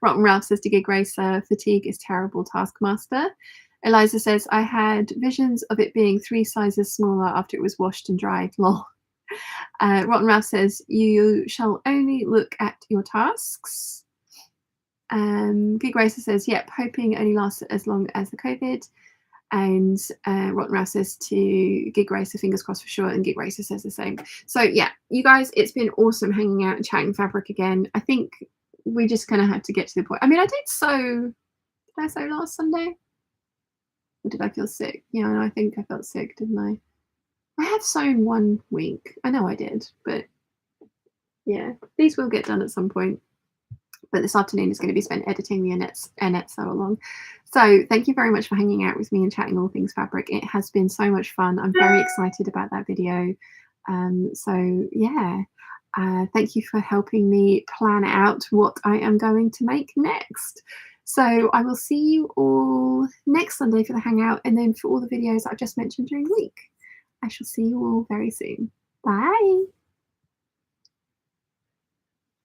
Rotten Ralph says to Gig Racer, fatigue is terrible, Taskmaster. Eliza says, I had visions of it being 3 sizes smaller after it was washed and dried. Lol. Rotten Ralph says, you shall only look at your tasks. Gig Racer says, yep, hoping only lasts as long as the COVID. And Rotten Ralph says to Gig Racer, fingers crossed for sure, and Gig Racer says the same. So yeah, you guys, it's been awesome hanging out and chatting fabric again. I think we're just gonna have to get to the point. I mean, I sew last Sunday? Or did I feel sick? Yeah, no, I think I felt sick, didn't I? I have sewn 1 week. I know I did, but yeah, these will get done at some point. But this afternoon is going to be spent editing the Annette sew along. So thank you very much for hanging out with me and chatting all things fabric. It has been so much fun. I'm very excited about that video. So yeah, thank you for helping me plan out what I am going to make next. So I will see you all next Sunday for the hangout, and then for all the videos I've just mentioned during the week. I shall see you all very soon. Bye.